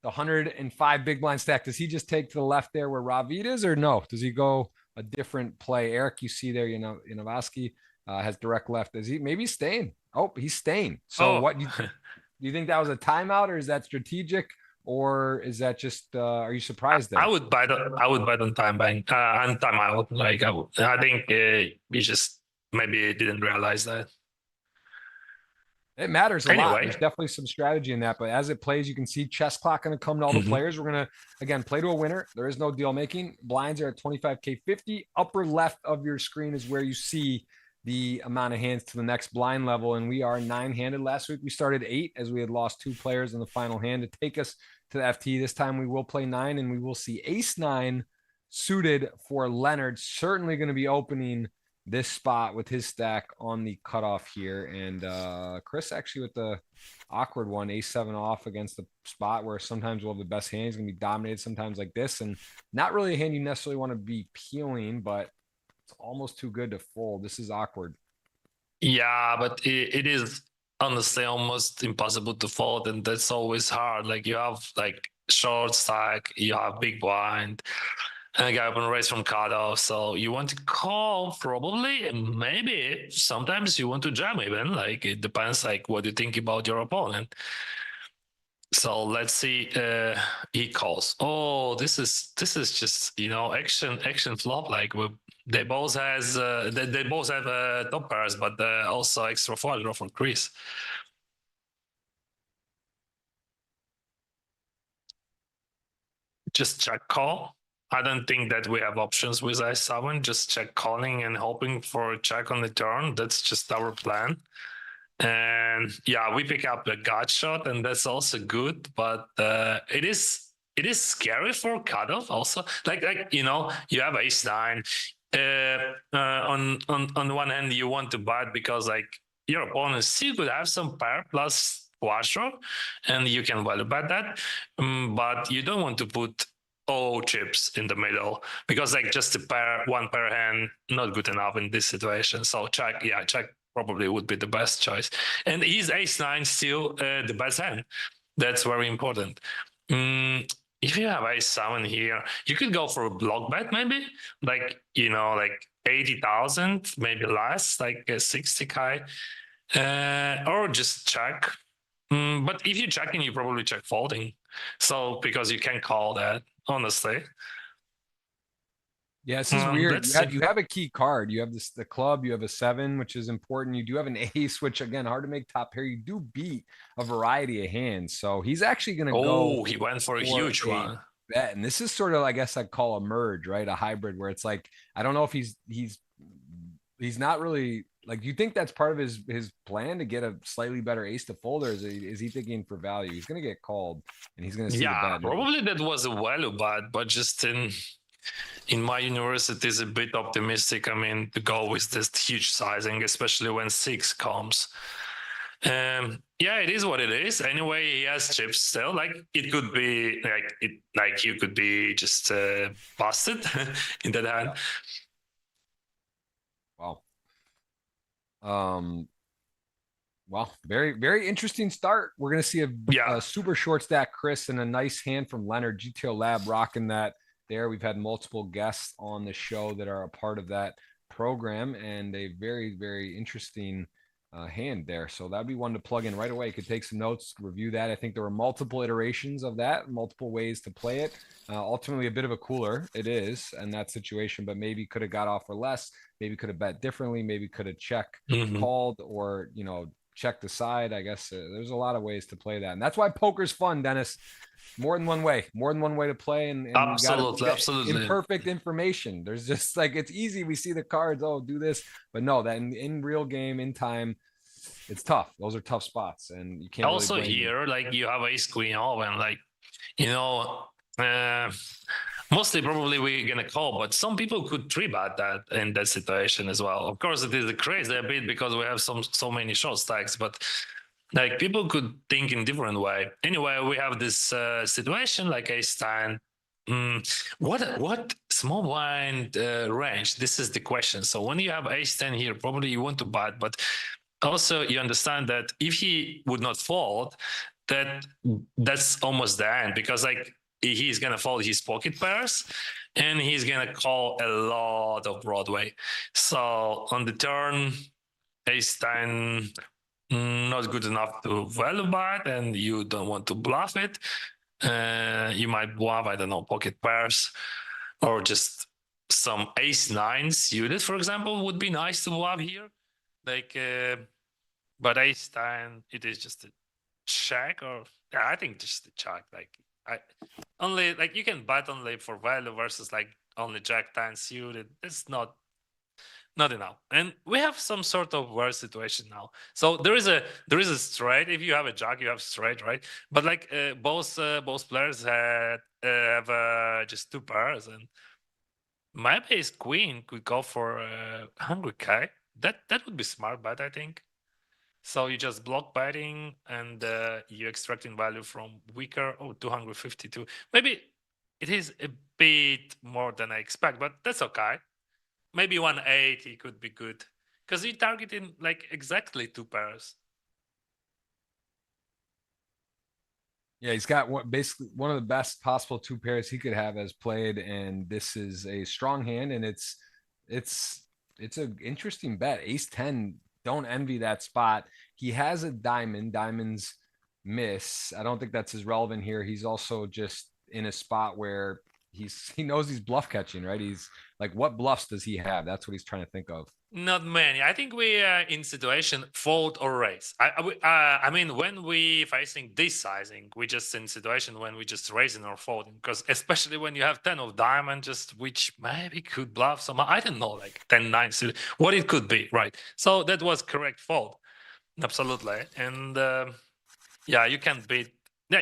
the 105 big blind stack, does he just take to the left there where Ravid is, or no? Does he go a different play? Eric, you see there, Yanovaski has direct left. Is he maybe staying? Oh, he's staying. So what do you think that was a timeout, or is that strategic, or is that just are you surprised there? I would bet on time bank and timeout. Like I think he just maybe didn't realize that. It matters a lot. Anyway. There's definitely some strategy in that, but as it plays, you can see chess clock going to come to all the players. We're going to, again, play to a winner. There is no deal making. Blinds are at 25K 50. Upper left of your screen is where you see the amount of hands to the next blind level, and we are 9-handed. Last week we started 8 as we had lost 2 players in the final hand to take us to the FT. This time we will play 9, and we will see ace-9 suited for Leonard. Certainly going to be opening this spot with his stack on the cutoff here. And Chris actually with the awkward one, ace-7 off against the spot where sometimes we'll have the best hand. He's going to be dominated sometimes like this, and not really a hand you necessarily want to be peeling, but it's almost too good to fold. This is awkward. Yeah, but it is honestly almost impossible to fold, and that's always hard. Like you have like short stack, you have big blind, and a guy open raise from cutoff, so you want to call probably, and maybe sometimes you want to jam even. Like it depends, like what you think about your opponent. So let's see. He calls. Oh, this is just action flop. Like they both has they both have top pairs, but also extra flush draw for Chris. Just check call. I don't think that we have options with i7. Just check calling and hoping for a check on the turn. That's just our plan. And yeah, we pick up a gut shot, and that's also good. But it is scary for cutoff also. Like you have ace-9. On the one hand, you want to bet because like your opponent still could have some pair plus flush draw, and you can value bet that. But you don't want to put all chips in the middle because like just one pair hand not good enough in this situation. So check probably would be the best choice. And is ace-9 still the best hand? That's very important. If you have ace-7 here, you could go for a block bet maybe, like 80,000, maybe less, like 60K, or just check. But if you're checking, you probably check folding. So because you can call that, honestly. Yeah, this is weird. You have a key card. You have the club. You have a 7, which is important. You do have an ace, which again hard to make top pair. You do beat a variety of hands, so he's actually going to go. Oh, he went for a huge one. bet. And this is sort of, I guess I'd call a merge, right? A hybrid where it's like, I don't know if he's not really like, do you think that's part of his plan to get a slightly better ace to fold, or is he thinking for value? He's going to get called and he's going to see the Yeah, bad news. probably that was a value bet, but just in my university is a bit optimistic. I mean, to go with this huge sizing, especially when 6 comes. Yeah, it is what it is. Anyway, he has chips still. Like it could be like you could be just busted in that hand. Wow. Well, very, very interesting start. We're going to see a super short stack Chris and a nice hand from Leonard. GTO Lab rocking that there. We've had multiple guests on the show that are a part of that program, and a very, very interesting hand there. So that'd be one to plug in right away. You could take some notes, review that. I think there were multiple iterations of that, multiple ways to play it. Ultimately, a bit of a cooler it is in that situation, but maybe could have got off for less. Maybe could have bet differently. Maybe could have called, or check the side. I guess there's a lot of ways to play that, and that's why poker's fun, Dennis. More than one way to play, and absolutely, absolutely imperfect information. There's just like, it's easy. We see the cards, oh, do this, but no, that in real game, in time, it's tough. Those are tough spots, and you can't also really here like you have ace queen open, like mostly probably we're gonna call, but some people could 3-bet that in that situation as well. Of course, it is crazy a bit because we have so many short stacks, but like people could think in different way. Anyway, we have this situation like ace 10. What small blind range? This is the question. So when you have ace 10 here, probably you want to bet, but also you understand that if he would not fold, that's almost the end, because like he's gonna fold his pocket pairs and he's gonna call a lot of Broadway. So on the turn, ace 10 not good enough to value bet, and you don't want to bluff it. You might bluff, I don't know, pocket pairs, or just some ace 9 suited, for example, would be nice to bluff here. Like, but ace 10, it is just a check, or yeah, I think just a check. Like only like you can bet only for value versus like only jack 10 suited. It's not enough, and we have some sort of worse situation now. So there is a straight. If you have a jack, you have straight, right? But like both players have just 2 pairs, and my ace queen could go for 100k. That would be smart bet, I think. So you just block betting, and you extracting value from weaker. Oh, 252. Maybe it is a bit more than I expect, but that's okay. Maybe 180 could be good, because you're targeting like exactly 2 pairs. Yeah, he's got basically one of the best possible 2 pairs he could have as played, and this is a strong hand, and it's an interesting bet. Ace 10, don't envy that spot. He has a diamond. Diamonds miss. I don't think that's as relevant here. He's also just in a spot where he knows he's bluff catching, right? He's like, what bluffs does he have? That's what he's trying to think of. Not many. I think we are in situation fold or raise. I mean, when we facing this sizing, we just in situation when we just raising or folding, because especially when you have 10 of diamond, just which maybe could bluff some. I don't know, like 10-9, what it could be, right? So that was correct fold, absolutely. And yeah, you can beat.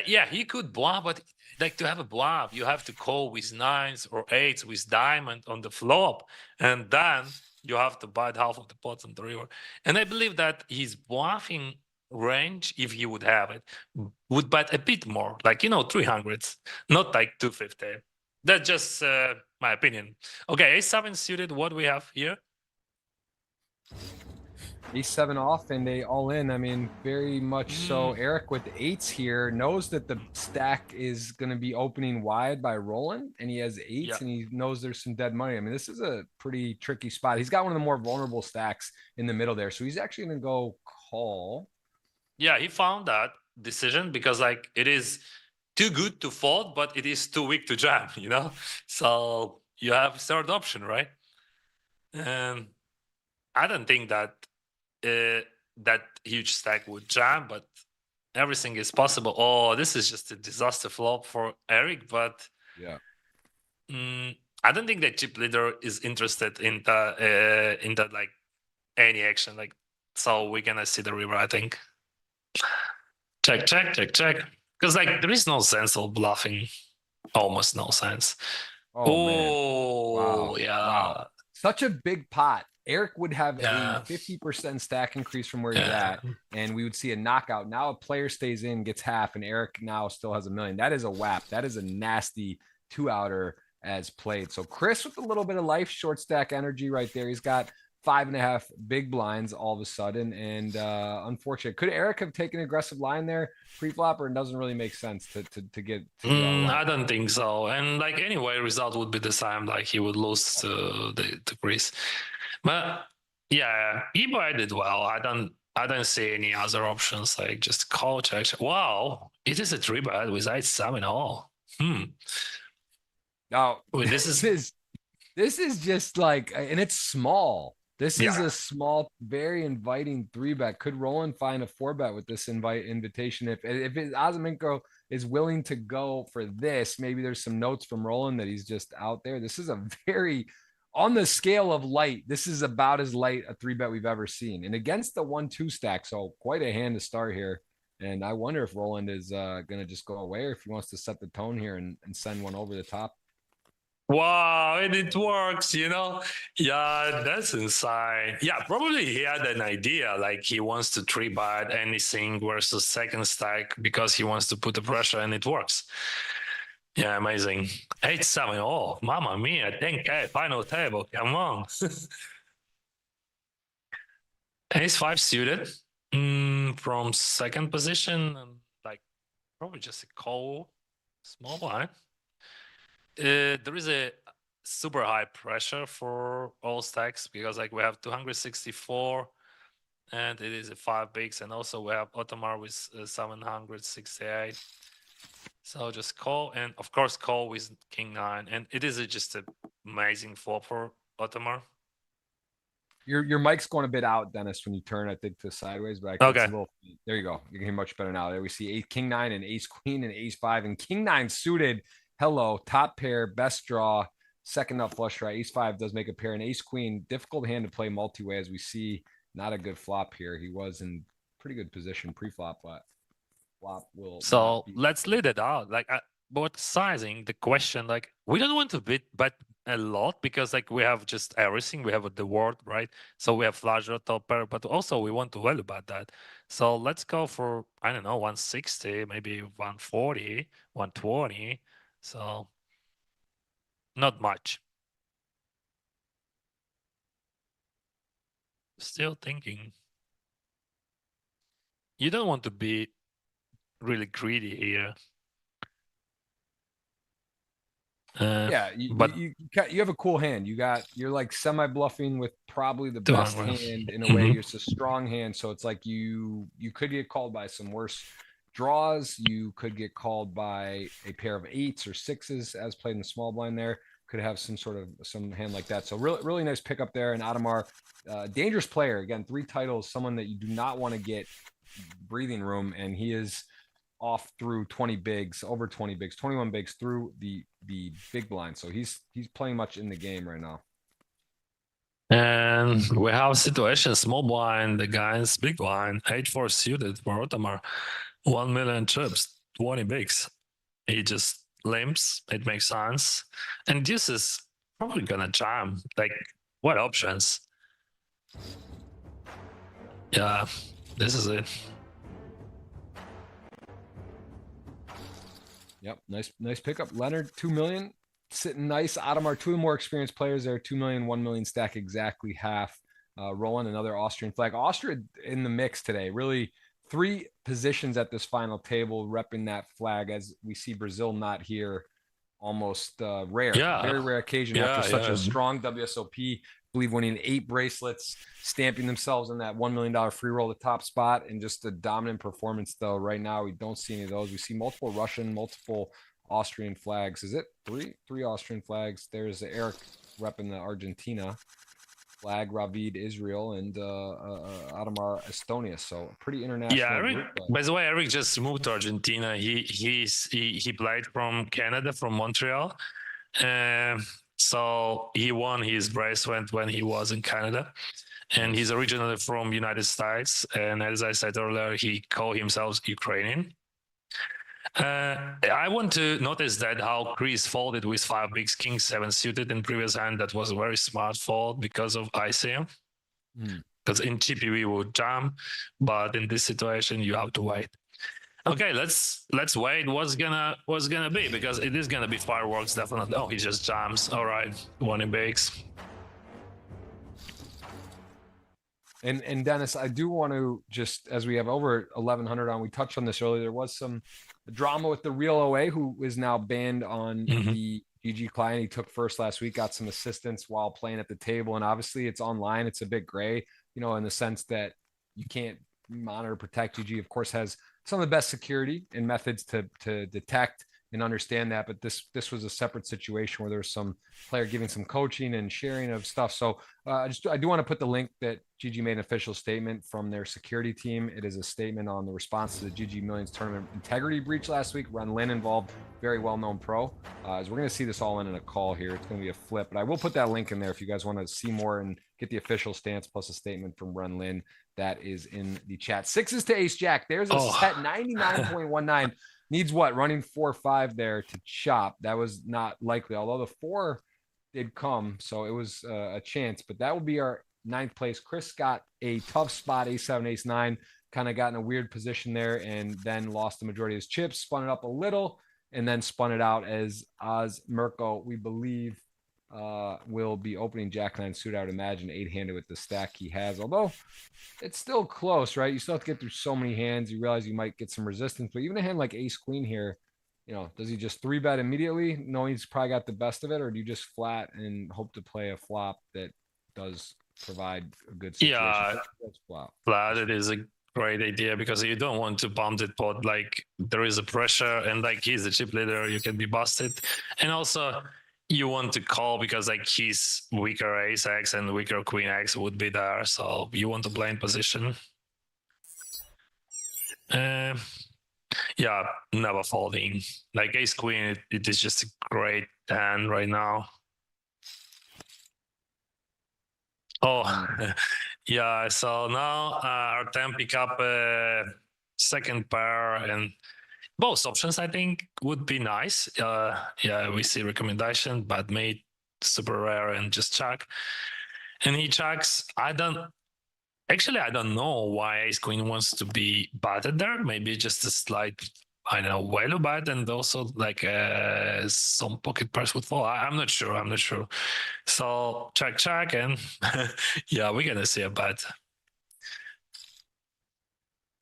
Yeah, he could bluff, but like to have a bluff, you have to call with 9s or 8s with diamond on the flop, and then you have to bite half of the pots on the river. And I believe that his bluffing range, if he would have it, would bet a bit more, like 300s, not like 250. That's just my opinion. Okay, ace 7 suited. What we have here? Ace 7 off and they all in. I mean, very much so. Eric with the 8s here knows that the stack is going to be opening wide by rolling, and he has 8s, and he knows there's some dead money. I mean, this is a pretty tricky spot. He's got one of the more vulnerable stacks in the middle there, so he's actually going to go call. Yeah, he found that decision because like it is too good to fold, but it is too weak to jam, So you have third option, right? I don't think that that huge stack would jam, but everything is possible. Oh, this is just a disaster flop for Eric, but Yeah. I don't think that chip leader is interested in the like any action. Like, so we're gonna see the river, I think. Check, check, check, check. Because like there is no sense of bluffing. Almost no sense. Oh man. Oh Wow. Wow. yeah. Such a big pot. Eric would have a Yeah. 50% stack increase from where he's Yeah. at, and we would see a knockout. Now a player stays in, gets half, and Eric now still has 1 million. That is a whap. That is a nasty 2-outer as played. So Chris with a little bit of life, short stack energy right there. He's got 5.5 big blinds all of a sudden, and unfortunate. Could Eric have taken an aggressive line there pre-flop, or it doesn't really make sense to get to line? I don't think so. And like anyway, result would be the same. Like he would lose to the Greece. But yeah, Ibai did well. I don't see any other options. Like just call check. Wow, it is a 3-bet with 8-7 all. Now Wait, this is just like, and it's small. This is yeah. a small, very inviting 3-bet. Could Roland find a 4-bet with this invitation? If Azaminko is willing to go for this, maybe there's some notes from Roland that he's just out there. This is a very on the scale of light. This is about as light a 3-bet we've ever seen, and against the 1-2 stack. So quite a hand to start here. And I wonder if Roland is going to just go away, or if he wants to set the tone here and send one over the top. Wow, and it works, you know? Yeah, that's insane. Yeah, probably he had an idea, like he wants to 3-bet anything versus second stack because he wants to put the pressure, and it works. Yeah, amazing. 8-7. Oh, mamma mia, 10K final table. Come on. Ace-5 suited from second position, and like probably just a call small blind. There is a super high pressure for all stacks because like we have 264 and it is a 5 bigs, and also we have Ottomar with 768. So just call, and of course call with King 9, and it is just an amazing flop for Ottomar. Your mic's going a bit out, Dennis, when you turn, I think, to sideways, but Okay. There you go. You can hear much better now. There we see King 9 and Ace Queen and Ace 5 and King 9 suited. Hello, top pair, best draw, second up flush draw. Ace 5 does make a pair, and Ace Queen, difficult hand to play multi-way, as we see. Not a good flop here. He was in pretty good position pre-flop, but flop will. So let's lead it out. Like, but sizing the question, like we don't want to bet a lot because like we have just everything. We have the word, right? So we have flush draw, top pair, but also we want to value bet that. So let's go for, I don't know, 160, maybe 140, 120. So not much. Still thinking. You don't want to be really greedy here. Yeah, but you have a cool hand. You're like semi bluffing with probably the best hand in a way. It's a strong hand, so it's like you could get called by some worse draws. You could get called by a pair of 8s or 6s as played in the small blind. There could have some hand like that. So really nice pickup there. And Adamar, dangerous player again, 3 titles, someone that you do not want to get breathing room, and he is off through 20 bigs, over 20 bigs, 21 bigs through the big blind. So he's playing much in the game right now. And we have a situation, small blind against big blind, 8-4 suited for Ottomar, 1 million chips, 20 bigs. He just limps, it makes sense. And this is probably gonna jam. Like, what options? Yeah, this is it. Yep, nice pickup. Leonard, 2 million, sitting nice. Adamar, 2 more experienced players there, 2 million, 1 million stack, exactly half. Roland, another Austrian flag. Austria in the mix today. Really 3 positions at this final table, repping that flag, as we see Brazil not here. Almost rare, very rare occasion after such a strong WSOP. I believe winning 8 bracelets, stamping themselves in that $1 million free roll, the top spot, and just a dominant performance. Though right now we don't see any of those. We see multiple Russian, multiple Austrian flags. Is it three Austrian flags? There's Eric repping the Argentina. Flag, Ravid, Israel, and Adamar, Estonia. So a pretty international Eric. group. But... By the way, Eric just moved to Argentina. He played from Canada, from Montreal. So he won his bracelet when he was in Canada. And he's originally from United States. And as I said earlier, he called himself Ukrainian. I want to notice that how Chris folded with 5 bigs, king 7 suited in previous hand. That was a very smart fold because of ICM. Because in GP we would jam, but in this situation you have to wait. Okay, let's wait what's gonna be, because it is gonna be fireworks definitely. Oh, he just jams. All right, 1 in bigs. And Dennis, I do want to just, as we have over 1,100 on, we touched on this earlier. There was some drama with the real OA, who is now banned on the GG client. He took first last week, got some assistance while playing at the table, and obviously it's online. It's a bit gray, you know, in the sense that you can't monitor, protect. GG, of course, has some of the best security and methods to detect and understand that, but this was a separate situation where there was some player giving some coaching and sharing of stuff. So I do want to put the link that GG made an official statement from their security team. It is a statement on the response to the GG Millions tournament integrity breach last week. Ren Lin involved, very well-known pro. As we're going to see this all in a call here. It's going to be a flip, but I will put that link in there if you guys want to see more and get the official stance plus a statement from Ren Lin. That is in the chat. 6s to ace jack. There's a set 99.19. Needs what? Running 4-5 there to chop. That was not likely, although the 4 did come, so it was a chance. But that will be our 9th place. Chris got a tough spot, ace-7, ace-9, kind of got in a weird position there, and then lost the majority of his chips, spun it up a little, and then spun it out as Oz Mirko, we believe, will be opening Jack-9 suit. I would imagine 8-handed with the stack he has, although it's still close, right? You still have to get through so many hands. You realize you might get some resistance, but even a hand like ace-queen here, you know, does he just 3-bet immediately, knowing he's probably got the best of it, or do you just flat and hope to play a flop that does provide a good situation? Yeah, flat, it is a great idea, because you don't want to bump the pot. Like, there is a pressure, and like, he's the chip leader, you can be busted. And also, you want to call because like his weaker ace X and weaker queen X would be there, so you want to play in position. Yeah, never folding. Like ace queen, it is just a great hand right now. Oh, yeah. So now our 10 pick up a second pair, and both options I think would be nice. Yeah, we see recommendation, but made super rare and just check. And he checks. I don't know why ace queen wants to be batted there. Maybe just a slight, I don't know, value bet, and also like some pocket pairs would fall. I'm not sure. So check, and yeah, we're gonna see a bet.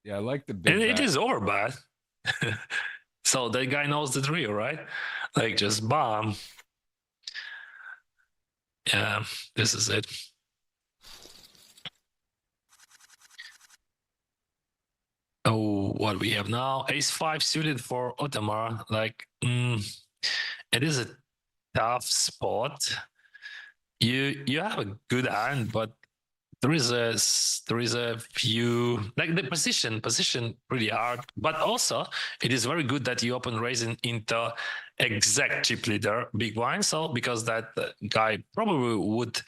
Yeah, I like the big and bet. It is over bet. So that guy knows the drill, right? Like, just bomb. Yeah, this is it. Oh, what we have now? Ace-5 suited for Ottomar. Like, it is a tough spot. You have a good hand, but there is a few, like, the position pretty hard, but also it is very good that you open raising into exact chip leader big blind. So because that guy probably would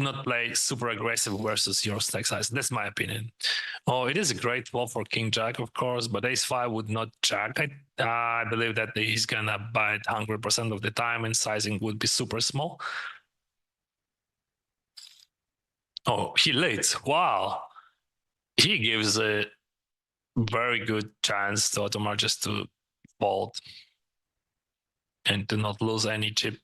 not play super aggressive versus your stack size. That's my opinion. Oh, it is a great flop for king jack, of course, but ace-5 would not jack. I believe that he's gonna buy it 100% of the time, and sizing would be super small. Oh, he leads. Wow. He gives a very good chance to Ottomar just to fold and to not lose any chip.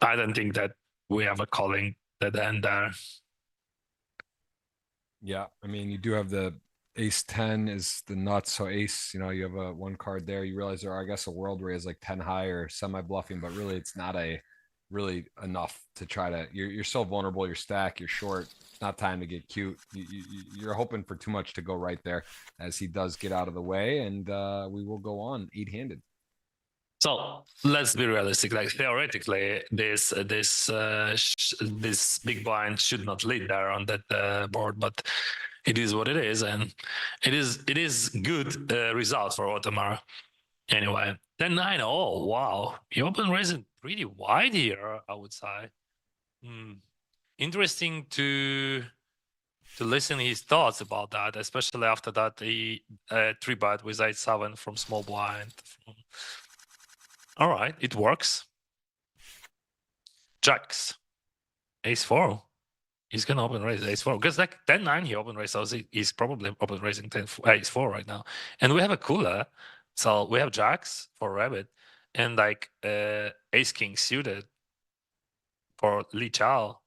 I don't think that we have a calling that end there. Yeah, I mean, you do have the ace-10 is the nuts. So ace, you know, you have a 1 card there. You realize there are, I guess, a world where it's like 10 high or semi-bluffing, but really it's not really enough to try to, you're so vulnerable, you're stack, you're short, it's not time to get cute. You're hoping for too much to go right there, as he does get out of the way, and we will go on 8-handed. So let's be realistic. Like theoretically, this big blind should not lead there on that board, but it is what it is, and it is good result for Ottomar. Anyway, then 9. Oh wow, he open raising pretty wide here, I would say. Interesting to listen his thoughts about that, especially after that he 3-bet with 8-7 from small blind. All right, it works. Jacks, Ace-4. He's gonna open raise Ace-4 because like 10-9 he open raise, so he's probably open raising Ace-4 right now. And we have a cooler, so we have Jacks for Rabbit and like Ace-King suited for Li Chao.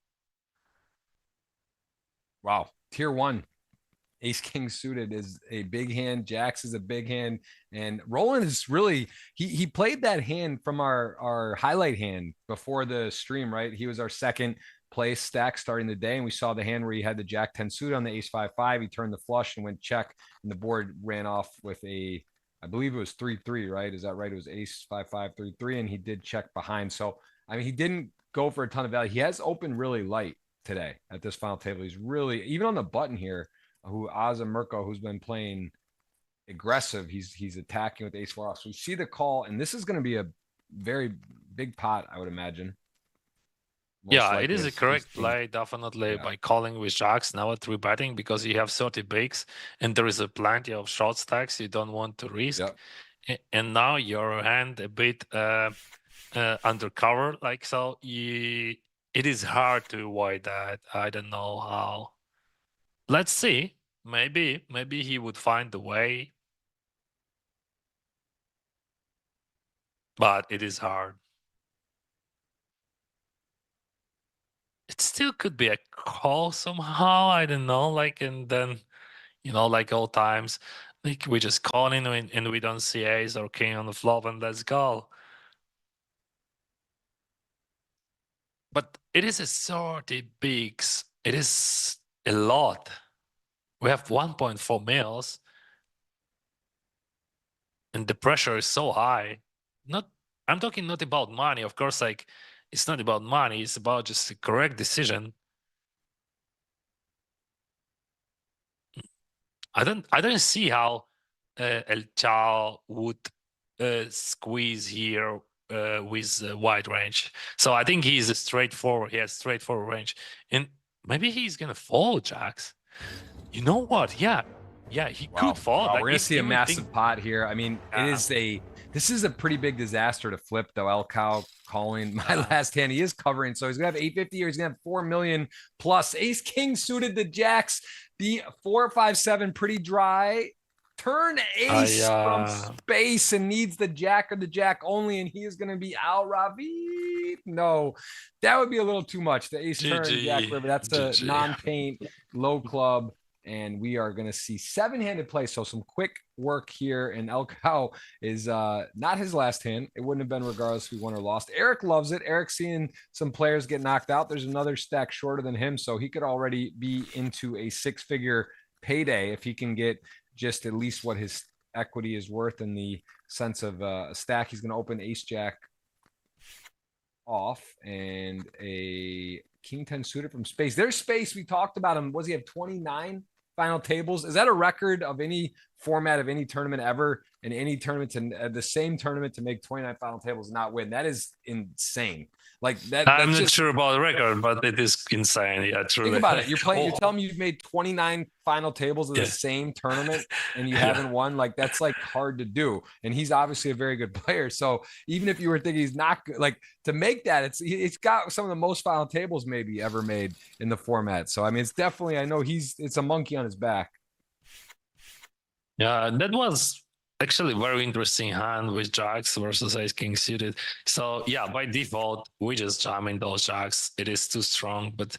Wow, tier 1. Ace King suited is a big hand. Jacks is a big hand, and Roland is really he played that hand from our highlight hand before the stream, right? He was our second place stack starting the day, and we saw the hand where he had the Jack 10 suited on the Ace 5-5. He turned the flush and went check, and the board ran off with a, I believe it was 3-3, right? Is that right? It was Ace 5-5 3-3, and he did check behind. So I mean, he didn't go for a ton of value. He has opened really light today at this final table. He's really even on the button here. Who Aza Mirko, who's been playing aggressive, he's attacking with Ace-4 off. So we see the call, and this is going to be a very big pot, I would imagine. Yeah, it is a correct play, definitely, by calling with Jacks now at 3-betting because you have 30 bigs and there is a plenty of short stacks you don't want to risk. And now your hand a bit undercover, like so. It is hard to avoid that. I don't know how. Let's see. Maybe he would find the way. But it is hard. It still could be a call somehow. I don't know. Like, and then, like all times, like we just call in and we don't see ace or king on the flop and let's go. But it is a 30 bigs. It is a lot. We have 1.4 mils. And the pressure is so high. I'm talking not about money. Of course, like it's not about money. It's about just the correct decision. I don't see how El Chao would squeeze here with wide range. So I think he's straightforward. He has straightforward range, and maybe he's gonna fold Jacks. You know what? Yeah, he could fold. Like, we're gonna see a massive pot here. I mean, this is a pretty big disaster to flip though. El Cow calling my last hand. He is covering, so he's gonna have 850 here. He's gonna have 4 million plus. Ace King suited the Jacks. The 4-5-7 pretty dry. Turn ace from space and needs the Jack or the Jack only, and he is going to be out. Ravi. No, that would be a little too much. The ace turn Jack River. That's a non-paint low club, and we are going to see 7-handed play. So some quick work here, and El Cow is not his last hand. It wouldn't have been regardless if we won or lost. Eric loves it. Eric's seeing some players get knocked out. There's another stack shorter than him, so he could already be into a 6-figure payday if he can get just at least what his equity is worth in the sense of a stack. He's going to open ace jack off and a king 10 suited from space. There's space. We talked about him. Was he have 29 final tables? Is that a record of any format of any tournament ever? In any tournament, to the same tournament to make 29 final tables and not win? That is insane. Like that. I'm not sure about the record, but it is insane. Yeah, truly. Think about it. You're playing. You're telling me you've made 29 final tables of the same tournament and you haven't won. Like that's like hard to do. And he's obviously a very good player. So even if you were thinking he's not good, like to make that, it's got some of the most final tables maybe ever made in the format. So I mean, it's definitely. I know it's a monkey on his back. Yeah, that was actually very interesting hand with Jacks versus Ace King suited. So yeah, by default, we just jam in those Jacks. It is too strong, but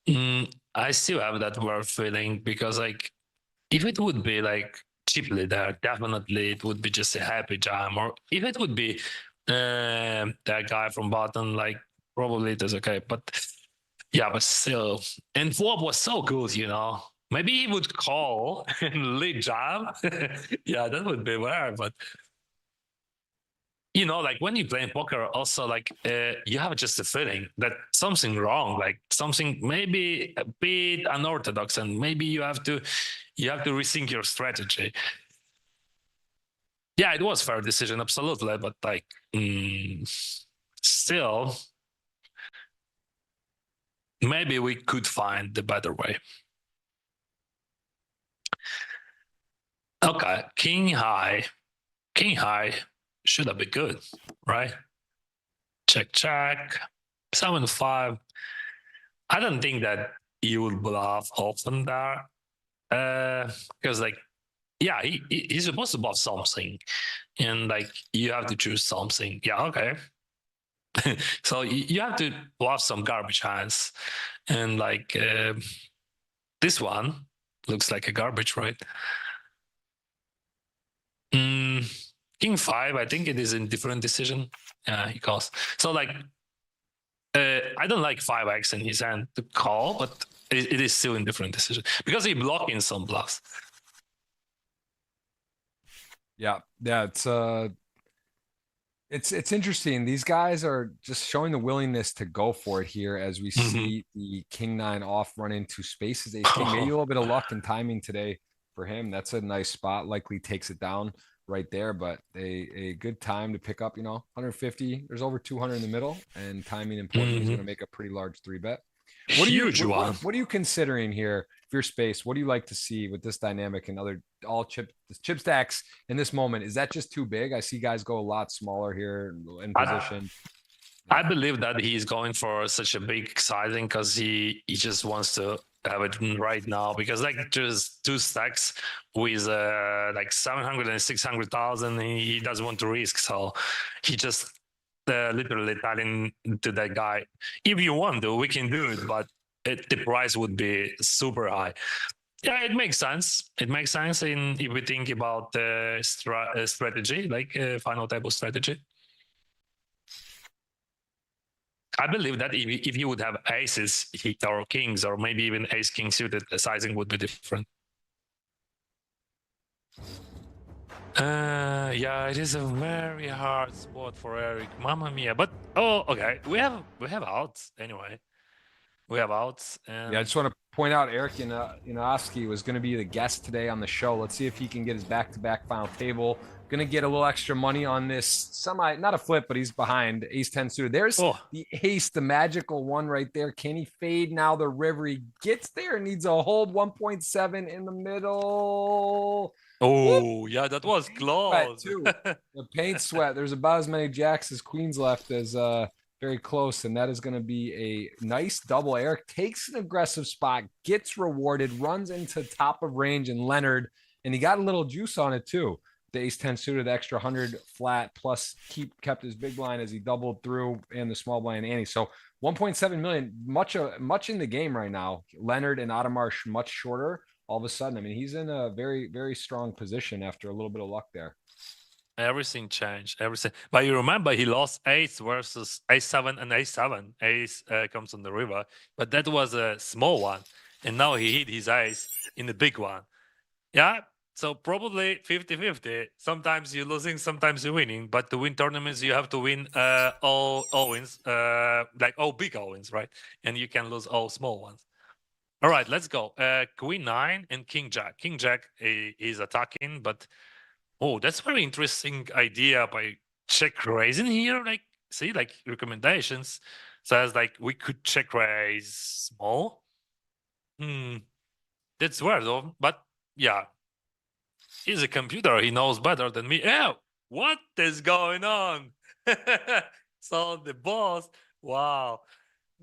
I still have that weird feeling because like if it would be like cheaply there, definitely it would be just a happy jam. Or if it would be that guy from bottom, like probably it is okay. But yeah, but still, and flop was so good, Maybe he would call and lead jam. Yeah, that would be weird, but you know, like when you play in poker, also like you have just a feeling that something wrong, like something maybe a bit unorthodox, and maybe you have to rethink your strategy. Yeah, it was fair decision, absolutely, but like still, maybe we could find the better way. Okay, king high should have been good, right? Check, check. 7-5. I don't think that you will bluff often there. Because like, yeah, he's supposed to bluff something, and like you have to choose something. Yeah, okay. So you have to bluff some garbage hands, and like this one looks like a garbage, right? King 5, I think it is a different decision. Yeah, he calls. So like, I don't like 5x in his hand to call, but it is still a different decision because he blocking some bluffs. Yeah, it's interesting. These guys are just showing the willingness to go for it here as we see the king 9 off run into spaces ace king. Maybe a little bit of luck and timing today for him. That's a nice spot. Likely takes it down right there, but a good time to pick up, 150. There's over 200 in the middle, and timing important. He's going to make a pretty large 3-bet. Huge one. What are you considering here for your space? What do you like to see with this dynamic and other chip stacks in this moment? Is that just too big? I see guys go a lot smaller here in position. I believe that he's going for such a big sizing because he just wants to have it right now, because like just 2 stacks with like 700 and 600,000, he doesn't want to risk, so he just literally telling to that guy, if you want to, we can do it, but the price would be super high. Yeah, it makes sense. It makes sense if we think about strategy, like final table strategy. I believe that if you would have aces or kings, or maybe even ace king suited, the sizing would be different. Yeah, it is a very hard spot for Eric. Mamma mia! But okay, we have outs anyway. We have outs. And... yeah, I just want to point out Eric Yanowski was going to be the guest today on the show. Let's see if he can get his back-to-back final table. Going to get a little extra money on this not a flip, but he's behind ace 10 suited. There's the ace, the magical one right there. Can he fade now the river? He gets there and needs a hold. 1.7 in the middle. Oh, yeah, that was close. The paint sweat. There's about as many jacks as queens left as very close, and that is going to be a nice double. Eric takes an aggressive spot, gets rewarded, runs into top of range, and Leonard, and he got a little juice on it too. The ace 10 suited, the extra 100 flat, plus kept his big blind as he doubled through, and the small blind ante. So 1.7 million, much in the game right now. Leonard and Ottomarsh much shorter. All of a sudden, I mean, he's in a very, very strong position after a little bit of luck there. Everything changed, everything. But you remember, he lost ace versus a7 and a7. Ace comes on the river, but that was a small one, and now he hit his ace in the big one. Yeah, so probably 50-50. Sometimes you're losing, sometimes you're winning. But to win tournaments, you have to win all wins, like all big all wins, right? And you can lose all small ones. All right, let's go. Queen 9 and King Jack. King Jack is attacking, but that's very interesting idea by check raising here. Like, see, like recommendations says like we could check raise small. That's weird though, but yeah, he's a computer. He knows better than me. Yeah, what is going on? So the boss, wow.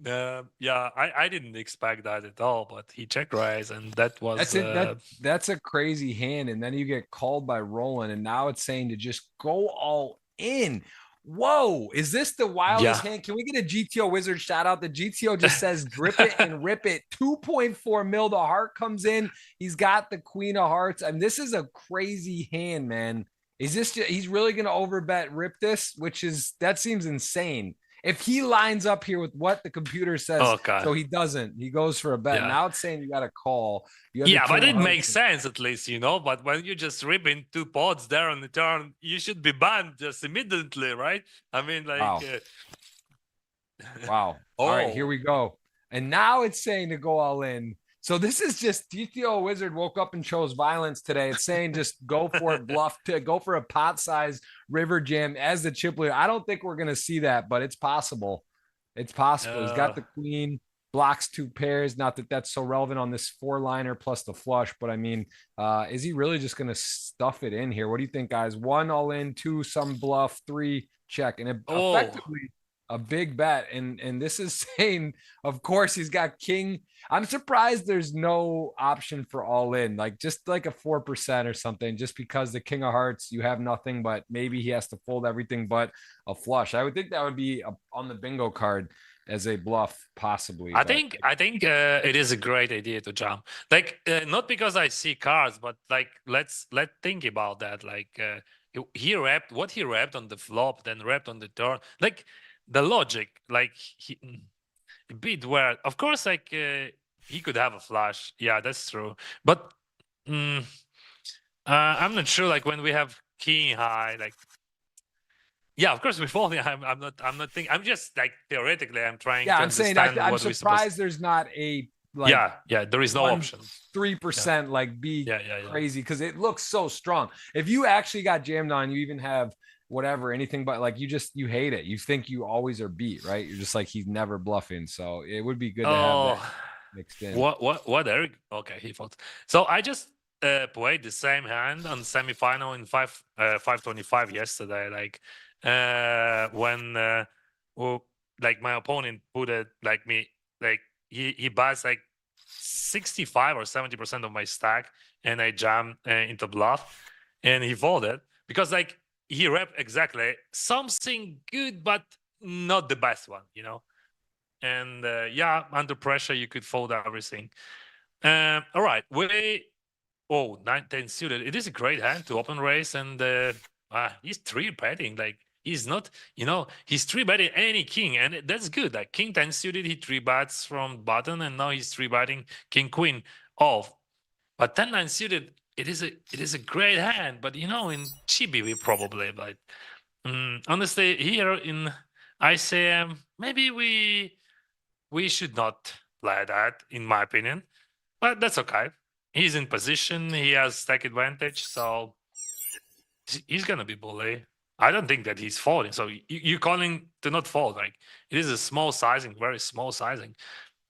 Yeah, I didn't expect that at all, but he check raise, and that was that's a crazy hand, and then you get called by Roland, and now it's saying to just go all in. Whoa, is this the wildest hand? Can we get a GTO wizard shout out? The GTO just says drip it and rip it. 2.4 mil. The heart comes in. He's got the queen of hearts. I mean, this is a crazy hand, man. Is this he's really gonna overbet rip this? That seems insane. if he lines up here with what the computer says, Okay. so he doesn't, he goes for a bet. Yeah. Now it's saying you got to call. You have Yeah, the king but of it hearts. makes sense at least, you know. But when you just ripping 2 pots there on the turn, you should be banned just immediately, right? I mean, like, Wow. Wow. All right, here oh, we go. And now it's saying to go all in. So this is just GTO Wizard woke up and chose violence today. It's saying just go for it, bluff to go for a pot size river jam as the chip leader. I don't think we're gonna see that, but it's possible. It's possible. He's got the queen, blocks 2 pairs. Not that that's so relevant on this 4-liner plus the flush, but I mean, is he really just gonna stuff it in here? What do you think, guys? 1 all in, 2 some bluff, 3 check, and it effectively a big bet. And this is saying, of course, he's got king. I'm surprised there's no option for all in, like just like a 4% or something, just because the king of hearts, you have nothing, but maybe he has to fold everything but a flush. I would think that would be on the bingo card as a bluff, possibly. I think it is a great idea to jump. Like, not because I see cards, but like let's think about that. Like, he wrapped what he wrapped on the flop, then wrapped on the turn. Like the logic, like he bit where, of course, like he could have a flush. Yeah, that's true. But I'm not sure. Like when we have king high, like. Yeah, of course, before I'm not thinking. I'm just like theoretically, I'm trying to understand I'm what we surprised there's not a like yeah, there is no option. 3% like be yeah. crazy because it looks so strong. If you actually got jammed on, you even have whatever anything but like you hate it. You think you always are beat, right? You're just like he's never bluffing. So it would be good to have that mixed in. What Eric? Okay, he thought. So I just played the same hand on semifinal in 525 yesterday. Like when well, like my opponent put it like me, like he buys like 65 or 70% of my stack, and I jam into bluff, and he folded because like he rep exactly something good, but not the best one, you know. And yeah, under pressure you could fold everything. All right, we 9-10 suited. It is a great hand to open raise, and he's 3-betting. Like he's not, you know, he's 3-betting any king, and that's good. Like king 10 suited, he 3-bets from button, and now he's 3-betting king queen off. But 10-9 suited, it is a great hand. But you know, in chibi we probably, but honestly, here in ICM, maybe we should not play that, in my opinion. But that's okay. He's in position. He has stack advantage, so he's gonna be bully. I don't think that he's folding. So you're calling to not fold. Like it is a small sizing, very small sizing.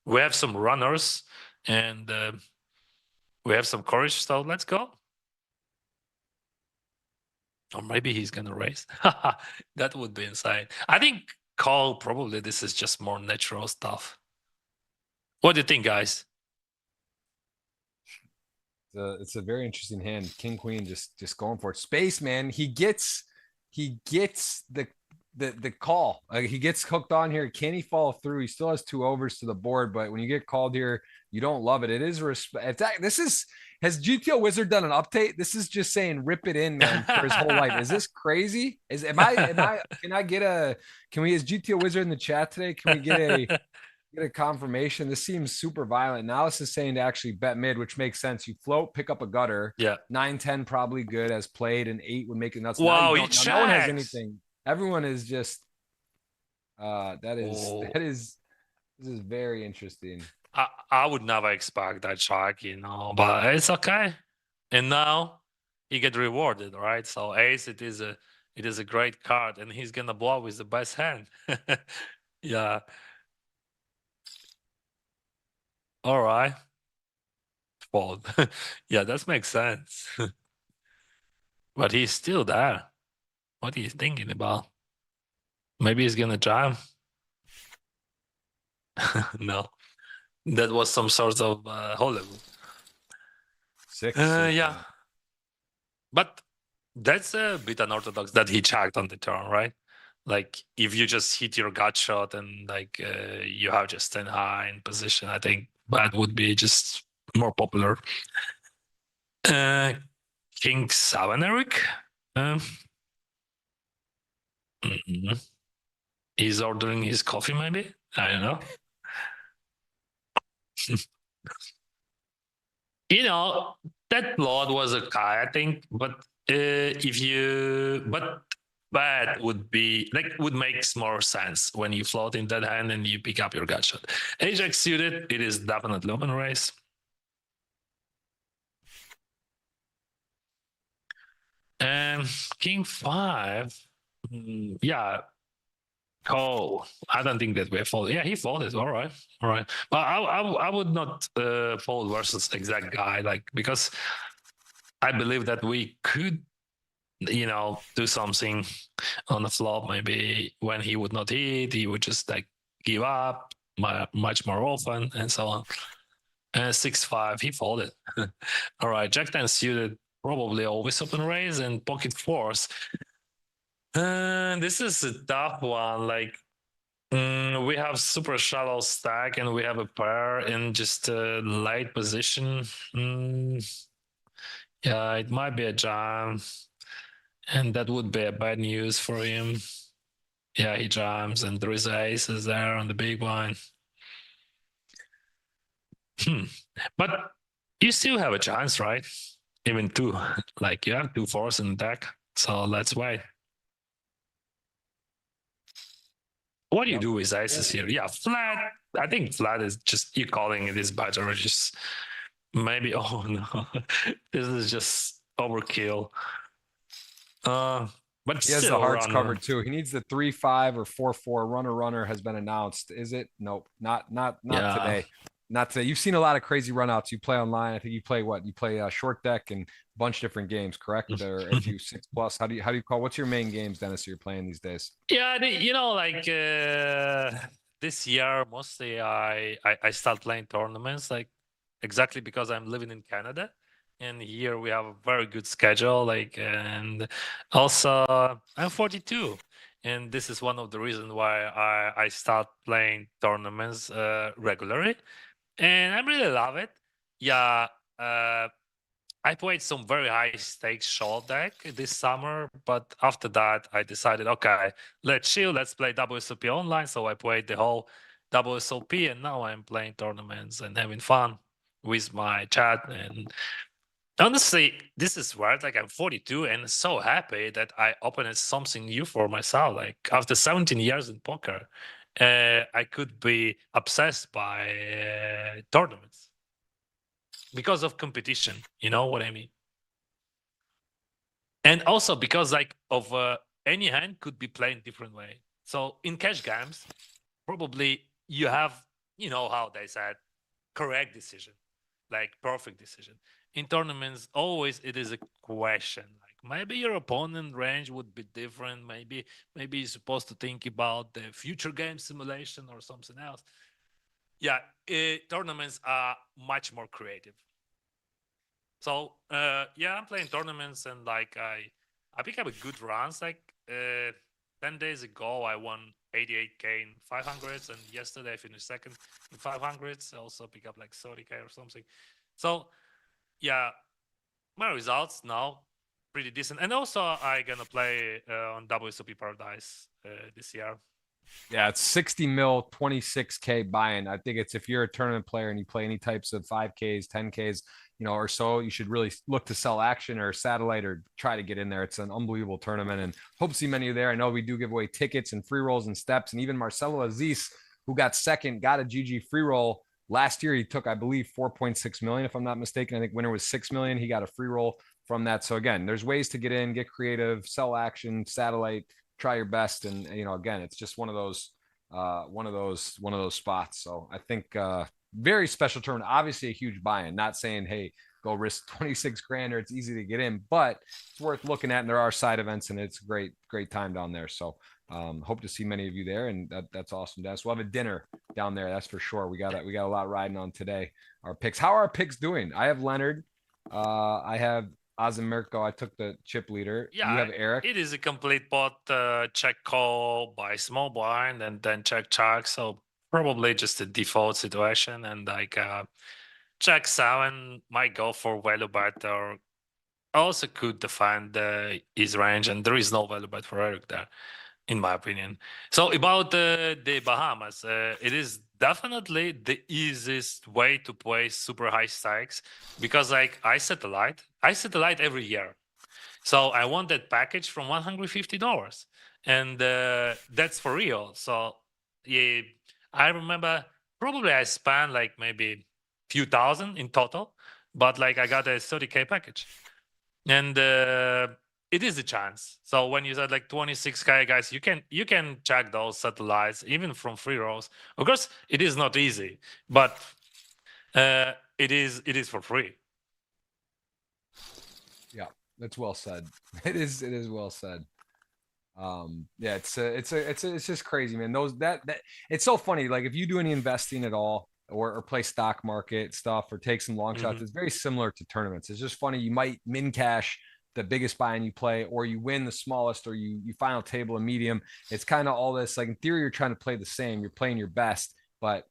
We have some runners and we have some courage. So let's go. Or maybe he's gonna raise. That would be insane. I think call probably this is just more natural stuff. What do you think, guys? It's a very interesting hand. King Queen just going for it. Space, man. He gets the call. He gets hooked on here. Can he follow through? He still has 2 overs to the board, but when you get called here, you don't love it. It is respect. This is has GTO Wizard done an update? This is just saying rip it in, man, for his whole life. Is this crazy? Is can I get a is GTO Wizard in the chat today? Can we get a confirmation? This seems super violent. Now this is saying to actually bet mid, which makes sense. You float, pick up a gutter. Yeah. 9-10 probably good as played, and 8 would make it nuts. Wow, no one has anything. Everyone is just this is very interesting. I would never expect that shark, you know, but it's okay. And now he get rewarded, right? So ace, it is a great card, and he's gonna blow with the best hand. Yeah. All right. Fold. Yeah, that makes sense. But he's still there. What are you thinking about? Maybe he's gonna jam. No, that was some sort of Hollywood. 6. Yeah, but that's a bit unorthodox that he checked on the turn, right? Like if you just hit your gut shot and like you have just 10 high in position, I think that would be just more popular. King 7, Eric. Mm-hmm. He's ordering his coffee, maybe. I don't know. You know, that lot was a guy, I think, but if you, but that would be like would make more sense when you float in that hand and you pick up your gut shot. Ajax suited, it is definitely open race. And King 5, yeah. Oh, I don't think that we folded. Yeah, he folded. All right, all right. But I would not fold versus exact guy, like, because I believe that we could, do something on the flop. Maybe when he would not hit, he would just like give up much more often and so on. And 6-5, he folded. All right, Jack 10 suited, probably always open raise and pocket fours. This is a tough one. Like, we have super shallow stack and we have a pair in just a late position. Yeah, it might be a jam, and that would be a bad news for him. Yeah, he jams, and there is aces there on the big one. But you still have a chance, right? Even two. Like, you have 2 fours in the deck, so let's wait. What do you do with aces here? Yeah, flat. I think flat is just you calling it is bad, or just maybe. Oh no, this is just overkill. But He has still the hearts run. covered too. He needs the 3-5 or 4-4. Runner has been announced. Is it? Nope. Not Yeah. today. Not today. You've seen a lot of crazy runouts. You play online. I think you play what? You play short deck and a bunch of different games, correct? Or a few 6+. How do you call? What's your main games, Dennis? You're playing these days? Yeah, like this year mostly I start playing tournaments like exactly because I'm living in Canada, and here we have a very good schedule. Like, and also I'm 42, and this is one of the reasons why I start playing tournaments regularly, and I really love it. Yeah. I played some very high stakes short deck this summer, but after that I decided, okay, let's chill, let's play WSOP online. So I played the whole WSOP, and now I'm playing tournaments and having fun with my chat. And honestly, this is weird. Like, I'm 42 and so happy that I opened something new for myself. Like, after 17 years in poker, I could be obsessed by tournaments because of competition. You know what I mean? And also because like of any hand could be played different way. So in cash games, probably you have, how they said, correct decision, like perfect decision. In tournaments, always it is a question. Like, maybe your opponent range would be different. Maybe you're supposed to think about the future game simulation or something else. Yeah, tournaments are much more creative. So yeah, I'm playing tournaments, and like I pick up a good runs. Like 10 days ago, I won 88K in 500s, and yesterday I finished second in 500s. I also pick up like 30K or something. So yeah, my results now pretty decent. And also I gonna play on WSOP Paradise this year. Yeah, it's 60 mil, 26K buy-in. I think it's if you're a tournament player and you play any types of 5Ks, 10Ks, or so, you should really look to sell action or satellite or try to get in there. It's an unbelievable tournament, and hope to see many of you there. I know we do give away tickets and free rolls and steps, and even Marcelo Aziz, who got second, got a GG free roll. Last year, he took, I believe, 4.6 million, if I'm not mistaken. I think winner was 6 million. He got a free roll from that. So again, there's ways to get in, get creative, sell action, satellite, try your best. And again, it's just one of those spots. So I think very special tournament. Obviously a huge buy-in. Not saying, hey, go risk 26 grand or it's easy to get in, but it's worth looking at. And there are side events, and it's great time down there. So hope to see many of you there, and that's awesome, Dennis. We'll have a dinner down there, that's for sure. We got a lot riding on today. Our picks. How are our picks doing? I have Leonard. I have Azimirko. I took the chip leader. Yeah, you have Eric. It is a complete pot. Check call by small blind and then check. So probably just a default situation, and like check 7 might go for value bet, or also could defend his range, and there is no value bet for Eric there. in my opinion. So about the Bahamas, it is definitely the easiest way to play super high stakes because like I set a light every year. So I want that package from $150, and that's for real. So yeah, I remember probably I spent like maybe few thousand in total, but like I got a 30K package, and it is a chance. So when you said like 26K, guys, you can check those satellites even from free rolls. Of course, it is not easy, but it is for free. Yeah, that's well said. It is well said. Yeah, it's just crazy, man. Those that it's so funny. Like if you do any investing at all or play stock market stuff or take some long shots, it's very similar to tournaments. It's just funny. You might min cash the biggest buy-in you play, or you win the smallest, or you final table a medium. It's kind of all this. Like in theory, you're trying to play the same. You're playing your best, but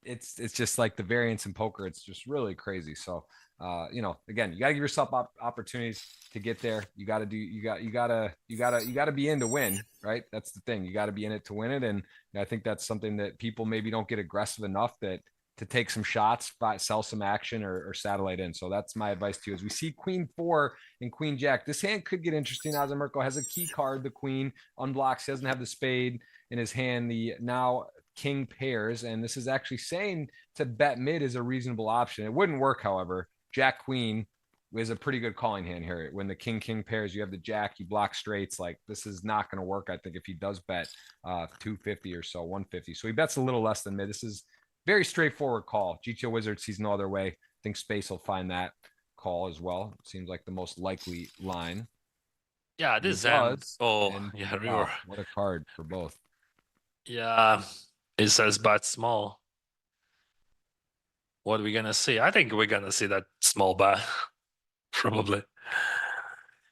it's just like the variance in poker. It's just really crazy. So again, you got to give yourself opportunities to get there. You got to be in to win, right? That's the thing. You got to be in it to win it. And I think that's something that people maybe don't get aggressive enough that to take some shots, sell some action or satellite in. So that's my advice to you. As we see Queen 4 and Queen Jack, this hand could get interesting. Azamirko has a key card, the Queen unblocks. He doesn't have the spade in his hand. The now King pairs, and this is actually saying to bet mid is a reasonable option. It wouldn't work, however. Jack Queen is a pretty good calling hand here. When the King pairs, you have the Jack, you block straights. Like this is not going to work. I think if he does bet 250 or so, 150, so he bets a little less than mid. This is very straightforward call. GTO Wizard sees no other way. I think Space will find that call as well. It seems like the most likely line. Yeah, this does. Yeah, wow, what a card for both. Yeah, it says bet small. What are we gonna see? I think we're gonna see that small bet, probably.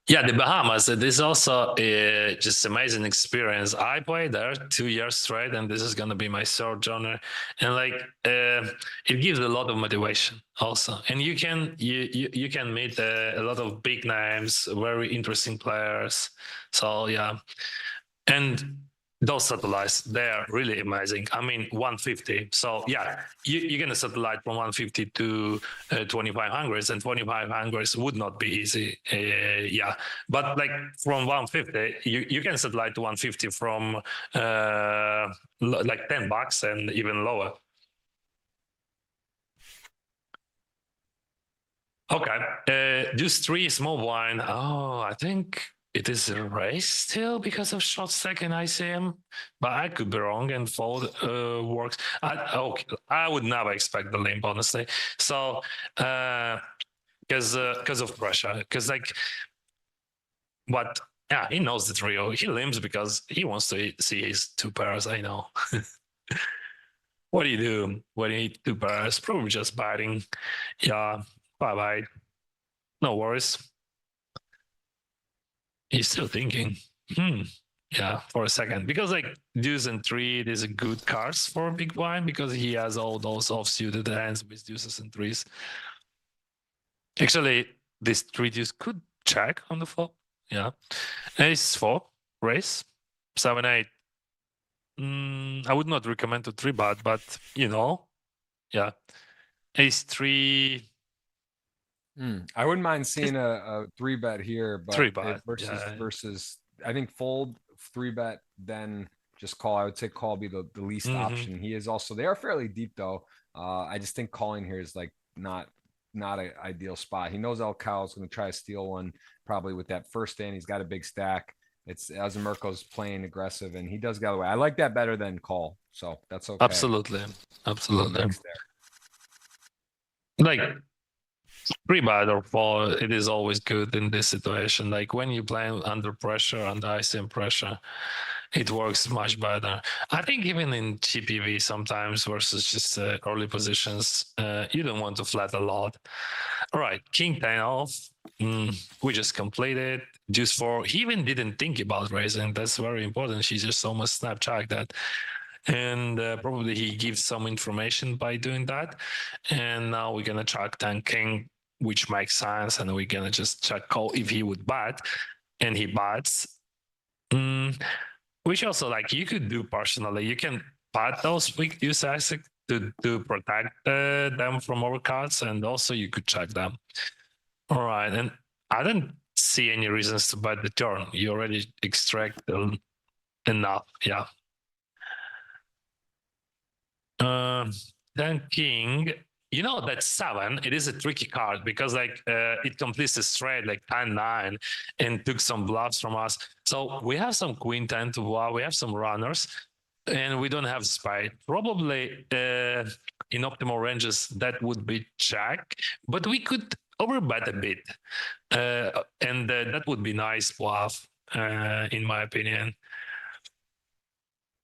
Yeah, the Bahamas. It is also just amazing experience. I played there 2 years straight, and this is gonna be my third genre. And like, it gives a lot of motivation also. And you can meet a lot of big names, very interesting players. So yeah, and those satellites, they're really amazing. I mean, 150. So yeah, you're gonna satellite from 150 to 2500s, and 2500s would not be easy. Yeah, but like from 150, you can satellite to 150 from like $10 and even lower. Okay, just 3 small blind. Oh, I think it is a race still because of short stack and ICM, but I could be wrong and fold works. I would never expect the limp, honestly. So, because of pressure, because like, but yeah, he knows the trio. He limps because he wants to see his 2 pairs. I know. What do you do when you need 2 pairs? Probably just biting. Yeah, bye. No worries. He's still thinking. Yeah, for a second. Because like deuce and 3, it is a good cards for big blind because he has all those offsuited hands with deuces and 3s. Actually, this 3 deuce could check on the flop. Yeah. Ace 4, raise. 7, 8. I would not recommend to 3-bet, but yeah. Ace 3. I wouldn't mind seeing a 3-bet here, but 3-bet versus I think fold 3-bet, then just call. I would say call be the least option. He is also, they are fairly deep though. I just think calling here is like not an ideal spot. He knows El Cal is going to try to steal one probably with that first hand. He's got a big stack. It's Azamirko's playing aggressive, and he does get away. I like that better than call, so that's okay. Absolutely. Like 3-bet or 4, it is always good in this situation. Like when you play under pressure, under ICM pressure, it works much better. I think even in GPV sometimes versus just early positions, you don't want to flat a lot. All right, King 10 off. We just completed. Deuce 4. He even didn't think about raising. That's very important. She just almost snap-checked that. And probably he gives some information by doing that. And now we're gonna check 10 King, which makes sense, and we're gonna just check call if he would bet, and he bets. which also like you could do personally. You can pat those weak use ASIC to protect them from overcards, and also you could check them. All right, and I don't see any reasons to bet the turn. You already extract enough, yeah. Then king, you know that 7, it is a tricky card because like it completes the straight like 10-9 and took some bluffs from us. So we have some queen 10 to bluff, we have some runners, and we don't have spade. Probably in optimal ranges that would be check, but we could overbet a bit, and that would be nice bluff, in my opinion.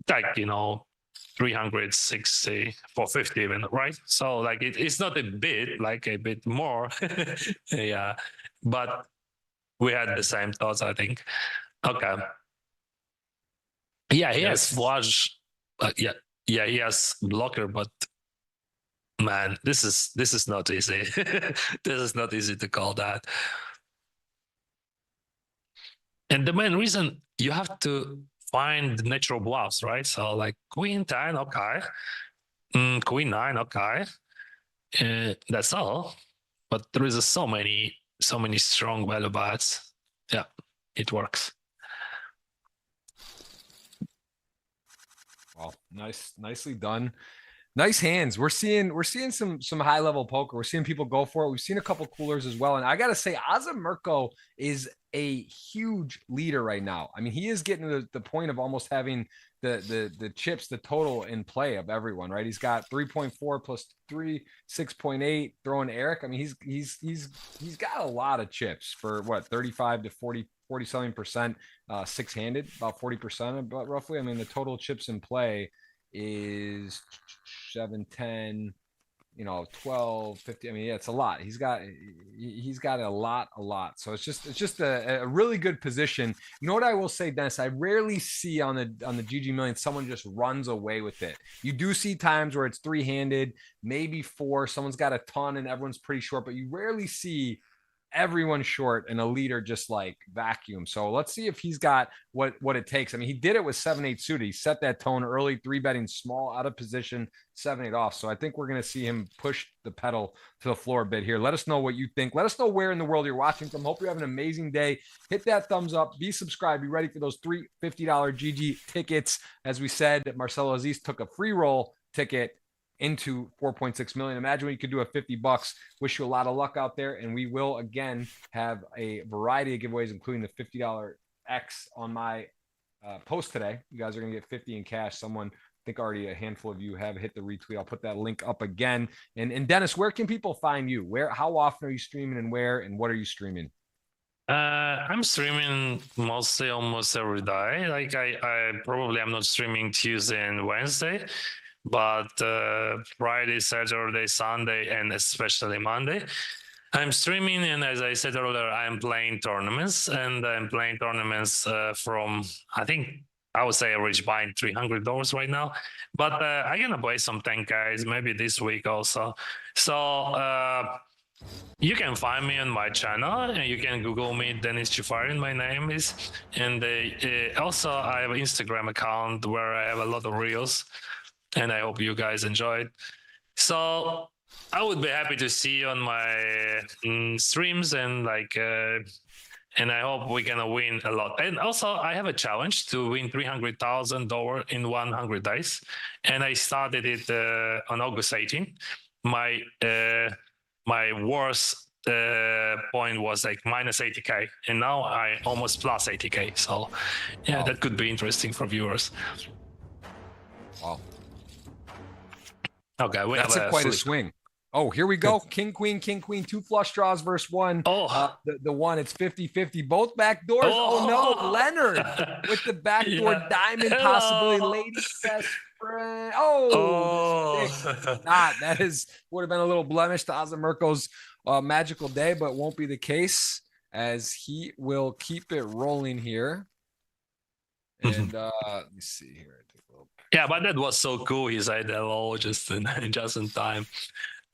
Like 360 for 50 even, right? So like it's not a bit, like a bit more. Yeah, but we had the same thoughts, I think. Okay. Yeah, he has flush. Yeah, he has blocker, but man, this is not easy. This is not easy to call that. And the main reason, you have to find natural bluffs, right? So like queen 10, okay. Queen 9, okay. That's all. But there is so many strong value bets. Yeah, it works. Well, nicely done. Nice hands. We're seeing some high level poker. We're seeing people go for it. We've seen a couple coolers as well. And I gotta say, Mirko is a huge leader right now. I mean, he is getting to the point of almost having the chips, the total in play of everyone, right? He's got 3.4 plus 3, 6.8, throwing Eric. I mean, he's got a lot of chips for what, 35 to 40 something percent, six-handed, about 40%, but roughly. I mean, the total chips in play is 7, 10, 12, 50. I mean, yeah, it's a lot. He's got a lot. So it's just a really good position. You know what I will say, Dennis? I rarely see on the GGMillion someone just runs away with it. You do see times where it's three-handed, maybe 4. Someone's got a ton and everyone's pretty short, but you rarely see everyone short and a leader just like vacuum. So let's see if he's got what it takes. I mean, he did it with 7-8 suited. He set that tone early, 3-betting small out of position, 7-8 off. So I think we're going to see him push the pedal to the floor a bit here. Let us know what you think. Let us know where in the world you're watching from. Hope you have an amazing day. Hit that thumbs up. Be subscribed. Be ready for those $3 $50 GG tickets. As we said, Marcelo Aziz took a free roll ticket into 4.6 million. Imagine what you could do at $50. Wish you a lot of luck out there. And we will again have a variety of giveaways, including the $50 X on my post today. You guys are going to get 50 in cash. Someone, I think already a handful of you have hit the retweet. I'll put that link up again. And Dennis, where can people find you? How often are you streaming and where, and what are you streaming? I'm streaming mostly almost every day. Like I probably am not streaming Tuesday and Wednesday, but Friday, Saturday, Sunday, and especially Monday, I'm streaming. And as I said earlier, I'm playing tournaments, and I'm playing tournaments from, I think I would say average buying $300 right now, but I'm gonna buy some 10Ks maybe this week also. So you can find me on my channel, and you can Google me, Dennis Chufarin, my name is. And also I have an Instagram account where I have a lot of reels, and I hope you guys enjoyed. So I would be happy to see you on my streams, and and I hope we're gonna win a lot. And also I have a challenge to win $300,000 in 100 days, and I started it on August 18th. My worst point was like minus 80K, and now I almost plus 80K. So yeah, that could be interesting for viewers. Wow. Okay, that's quite a swing. Oh, here we go. King, queen, 2 flush draws versus 1. Oh, the 1, it's 50-50. Both back doors. Oh no, Leonard with the backdoor diamond possibility. Ladies best friend. Oh. That would have been a little blemish to Mirko's magical day, but won't be the case, as he will keep it rolling here. And let me see here. Yeah, but that was so cool. He said hello just in time.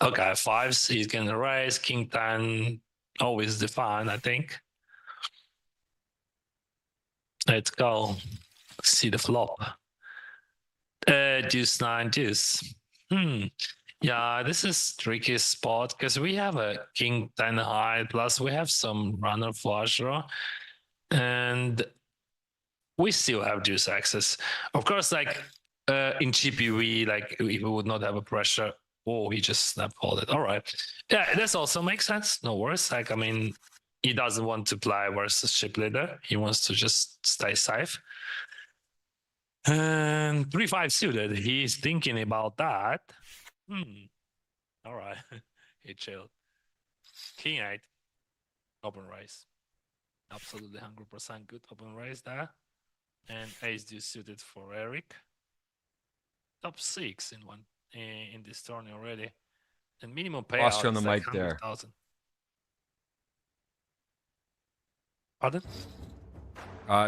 Okay, 5s. He's gonna raise. King 10, always the fun, I think. Let's go. See the flop. Deuce 9 deuce. Yeah, this is tricky spot because we have a king 10 high, plus we have some runner flush draw, and we still have deuce access. Of course, like in GPV, like if we would not have a pressure, oh, he just snap folded. All right, yeah, this also makes sense. No worries. Like I mean, he doesn't want to play versus chip leader. He wants to just stay safe. And 3-5 suited. He's thinking about that. All right. He chilled. King 8. Open raise. Absolutely 100% good open raise there. And ace deuce suited for Eric. Top 6 in this tourney already. And minimum payout Lost you on the is like mic there. 100,000. Pardon?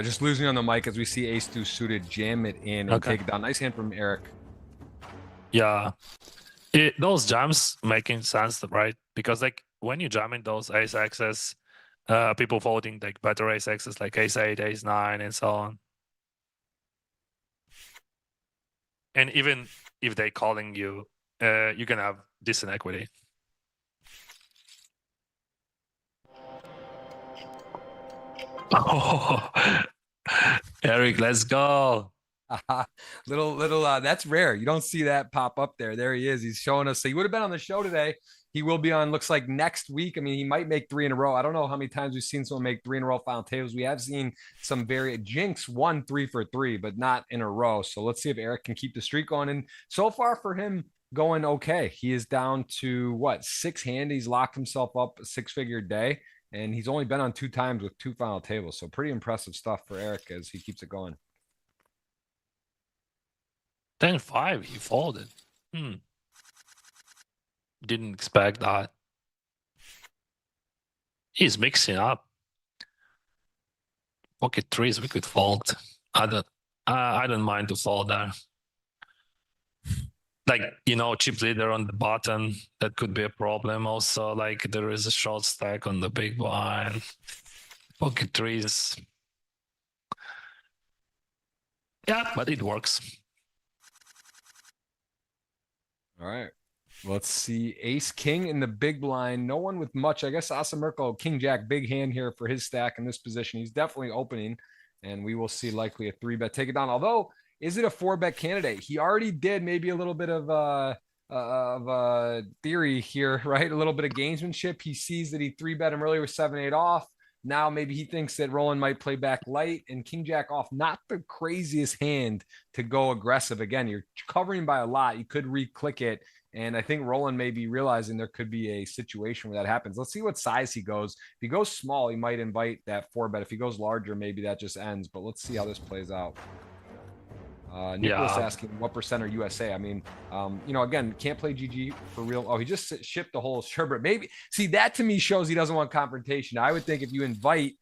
Just losing on the mic as we see ace deuce suited jam it in and take it down. Nice hand from Eric. Yeah. Those jams making sense, right? Because like when you jam in those ace access, people folding like better ace access like ace 8, ace 9, and so on. And even if they calling you, you can have decent equity. Oh, Eric, let's go. little that's rare. You don't see that pop up there. There he is. He's showing us. So he would have been on the show today. He will be on, looks like next week. I mean, he might make 3 in a row. I don't know how many times we've seen someone make 3 in a row final tables. We have seen some Jinx won 3 for 3, but not in a row. So let's see if Eric can keep the streak going. And so far for him, going okay. He is down to what, 6 hand. He's locked himself up a 6-figure day, and he's only been on 2 times with 2 final tables. So pretty impressive stuff for Eric as he keeps it going. 10-5, he folded. Didn't expect that. He's mixing up. Pocket 3s, we could fold. I don't mind to fold there. Like, you know, chip leader on the bottom, that could be a problem. Also, like there is a short stack on the big blind. Pocket 3s. Yeah, but it works. All right. Let's see. Ace King in the big blind. No one with much. I guess Asa Merkel, King Jack, big hand here for his stack in this position. He's definitely opening, and we will see likely a 3-bet take it down. Although, is it a 4-bet candidate? He already did maybe a little bit of theory here, right? A little bit of gamesmanship. He sees that he 3-bet him earlier with 7-8 off. Now maybe he thinks that Roland might play back light and King Jack off. Not the craziest hand to go aggressive. Again, you're covering by a lot. You could re-click it. And I think Roland may be realizing there could be a situation where that happens. Let's see what size he goes. If he goes small, he might invite that 4-bet. If he goes larger, maybe that just ends. But let's see how this plays out. Nicholas asking what percent are USA. I mean, you know, again, can't play GG for real. Oh, he just shipped the whole sherbet. Maybe see that to me shows he doesn't want confrontation. I would think if you invite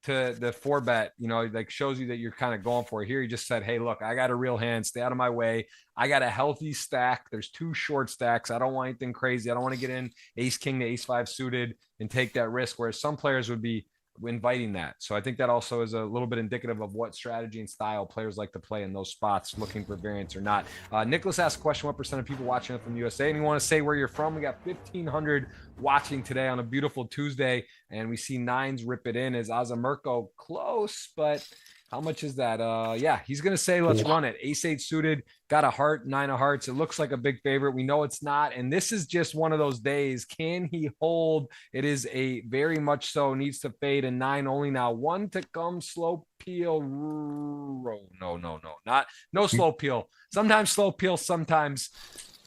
to the 4-bet, you know, like shows you that you're kind of going for it. Here he just said, hey, look, I got a real hand, stay out of my way. I got a healthy stack. There's 2 short stacks. I don't want anything crazy. I don't want to get in ace king to ace 5 suited and take that risk, whereas some players would be inviting that. So I think that also is a little bit indicative of what strategy and style players like to play in those spots, looking for variance or not. Nicholas asked a question, what percent of people watching it from the USA? And you want to say where you're from? We got 1,500 watching today on a beautiful Tuesday, and we see 9s rip it in as Azamirko close, but how much is that? Yeah, he's going to say, let's run it. Ace 8 suited, got a heart, 9 of hearts. It looks like a big favorite. We know it's not. And this is just one of those days. Can he hold? It is a very much so needs to fade, and 9 only now. 1 to come, slow peel. No slow peel. Sometimes slow peel, sometimes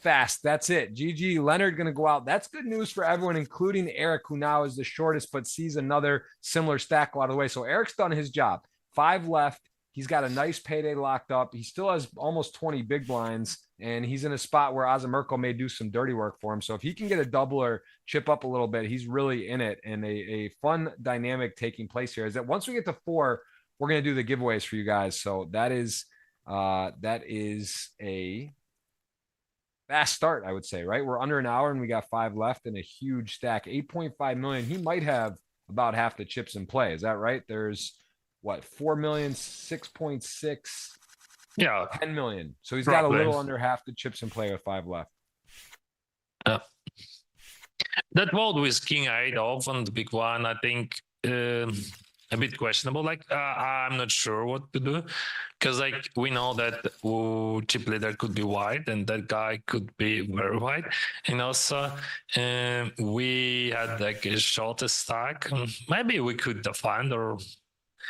fast. That's it. GG. Leonard going to go out. That's good news for everyone, including Eric, who now is the shortest, but sees another similar stack go out of the way. So Eric's done his job. 5 left. He's got a nice payday locked up. He still has almost 20 big blinds, and he's in a spot where Azamirko may do some dirty work for him. So if he can get a double or chip up a little bit, he's really in it. And a fun dynamic taking place here is that once we get to 4, we're going to do the giveaways for you guys. So that is a fast start, I would say, right? We're under an hour and we got 5 left and a huge stack. 8.5 million. He might have about half the chips in play. Is that right? There's what, 4 million, 6.6, Yeah, 10 million. So he's got a probably. little under half the chips in play with 5 left. That vote with King 8 off on the big one, I think a bit questionable. Like, I'm not sure what to do. Because, like, we know that chip leader could be wide and that guy could be very wide. And also, we had, like, a shortest stack. Maybe we could defend or...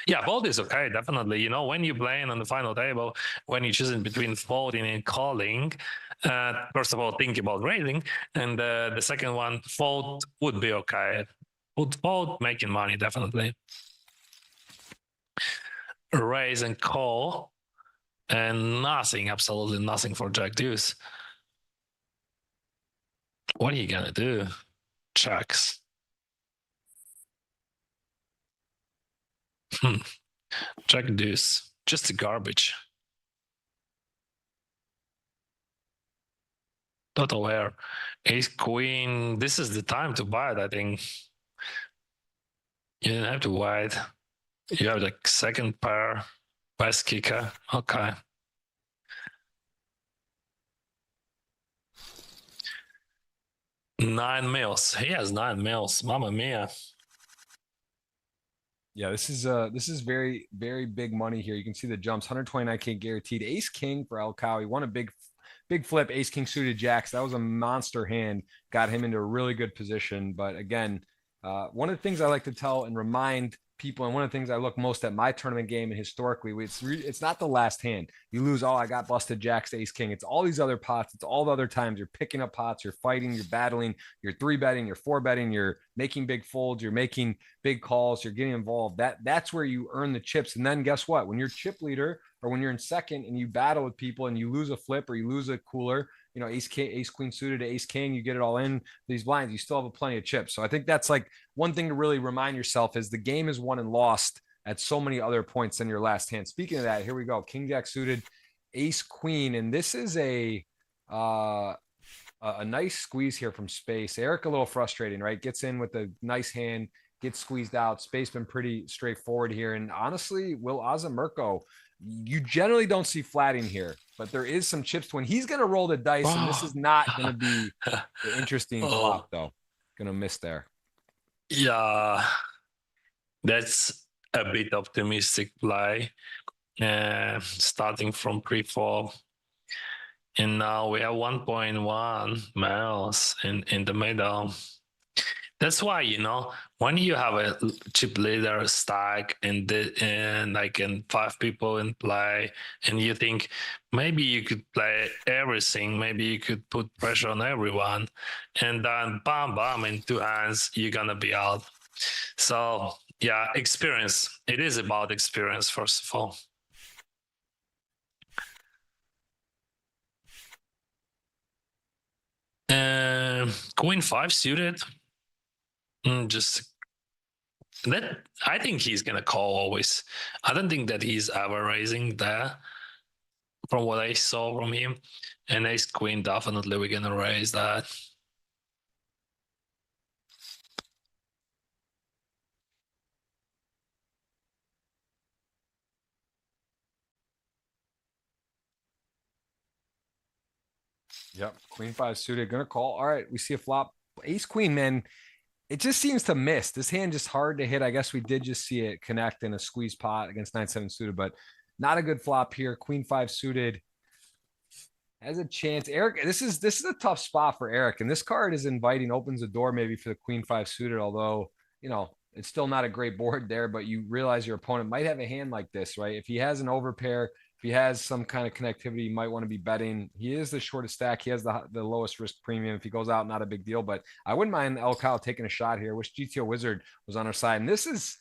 Yeah, fold is okay, definitely. You know, when you're playing on the final table, when you're choosing between folding and calling, first of all, think about raising, and the second one, fold would be okay. Would fold making money, definitely. Raise and call, and nothing, absolutely nothing for Jack Deuce. What are you gonna do? Checks. Jack Deuce, just a garbage. Not aware. Ace Queen, this is the time to buy it, I think. You didn't have to wait. You have the second pair, best kicker. Okay. $9 mils. He has 9 mils. Mamma mia. Yeah, this is very, very big money here. You can see the jumps, 129K guaranteed. Ace King for El Cow. He won a big flip. Ace King suited jacks. That was a monster hand. Got him into a really good position. But again, one of the things I like to tell and remind people, and one of the things I look most at my tournament game and historically, it's not the last hand. You lose, oh, I got busted jacks to Ace King. It's all these other pots. It's all the other times you're picking up pots, you're fighting, you're battling, you're 3-betting, you're 4-betting, you're making big folds, you're making big calls, you're getting involved. That's where you earn the chips. And then guess what? When you're chip leader or when you're in second and you battle with people and you lose a flip or you lose a cooler, you know, ace queen suited to ace king, you get it all in these blinds, you still have plenty of chips. So I think that's like one thing to really remind yourself is the game is won and lost at so many other points than your last hand. Speaking of that, here we go. King jack suited, ace queen, and this is a nice squeeze here from space. Eric a little frustrating, right? Gets in with a nice hand, gets squeezed out. Space been pretty straightforward here, and honestly, Will Azamirko, you generally don't see flatting here, but there is some chips when he's going to roll the dice, and this is not going to be the interesting flop, though. Going to miss there. Yeah, that's a bit optimistic play. Starting from pre-flop. And now we have 1.1 miles in the middle. That's why, you know, when you have a chip leader stack and 5 people in play, and you think maybe you could play everything, maybe you could put pressure on everyone, and then bam, bam, in 2 hands, you're gonna be out. So yeah, experience. It is about experience, first of all. Queen 5 suited. Just that, I think he's gonna call always. I don't think that he's ever raising there from what I saw from him. And ace queen, definitely we're gonna raise that. Yep, queen 5 suited, gonna call. All right, we see a flop. Ace queen, man, it just seems to miss. This hand just hard to hit. I guess we did just see it connect in a squeeze pot against 9-7 suited, but not a good flop here. Queen 5 suited has a chance. Eric, this is a tough spot for Eric, and this card is inviting, opens the door maybe for the Queen 5 suited, although, you know, it's still not a great board there, but you realize your opponent might have a hand like this, right? If he has an overpair, if he has some kind of connectivity, you might want to be betting. He is the shortest stack. He has the lowest risk premium. If he goes out, not a big deal, but I wouldn't mind El Cal taking a shot here. Wish GTO Wizard was on our side. And this is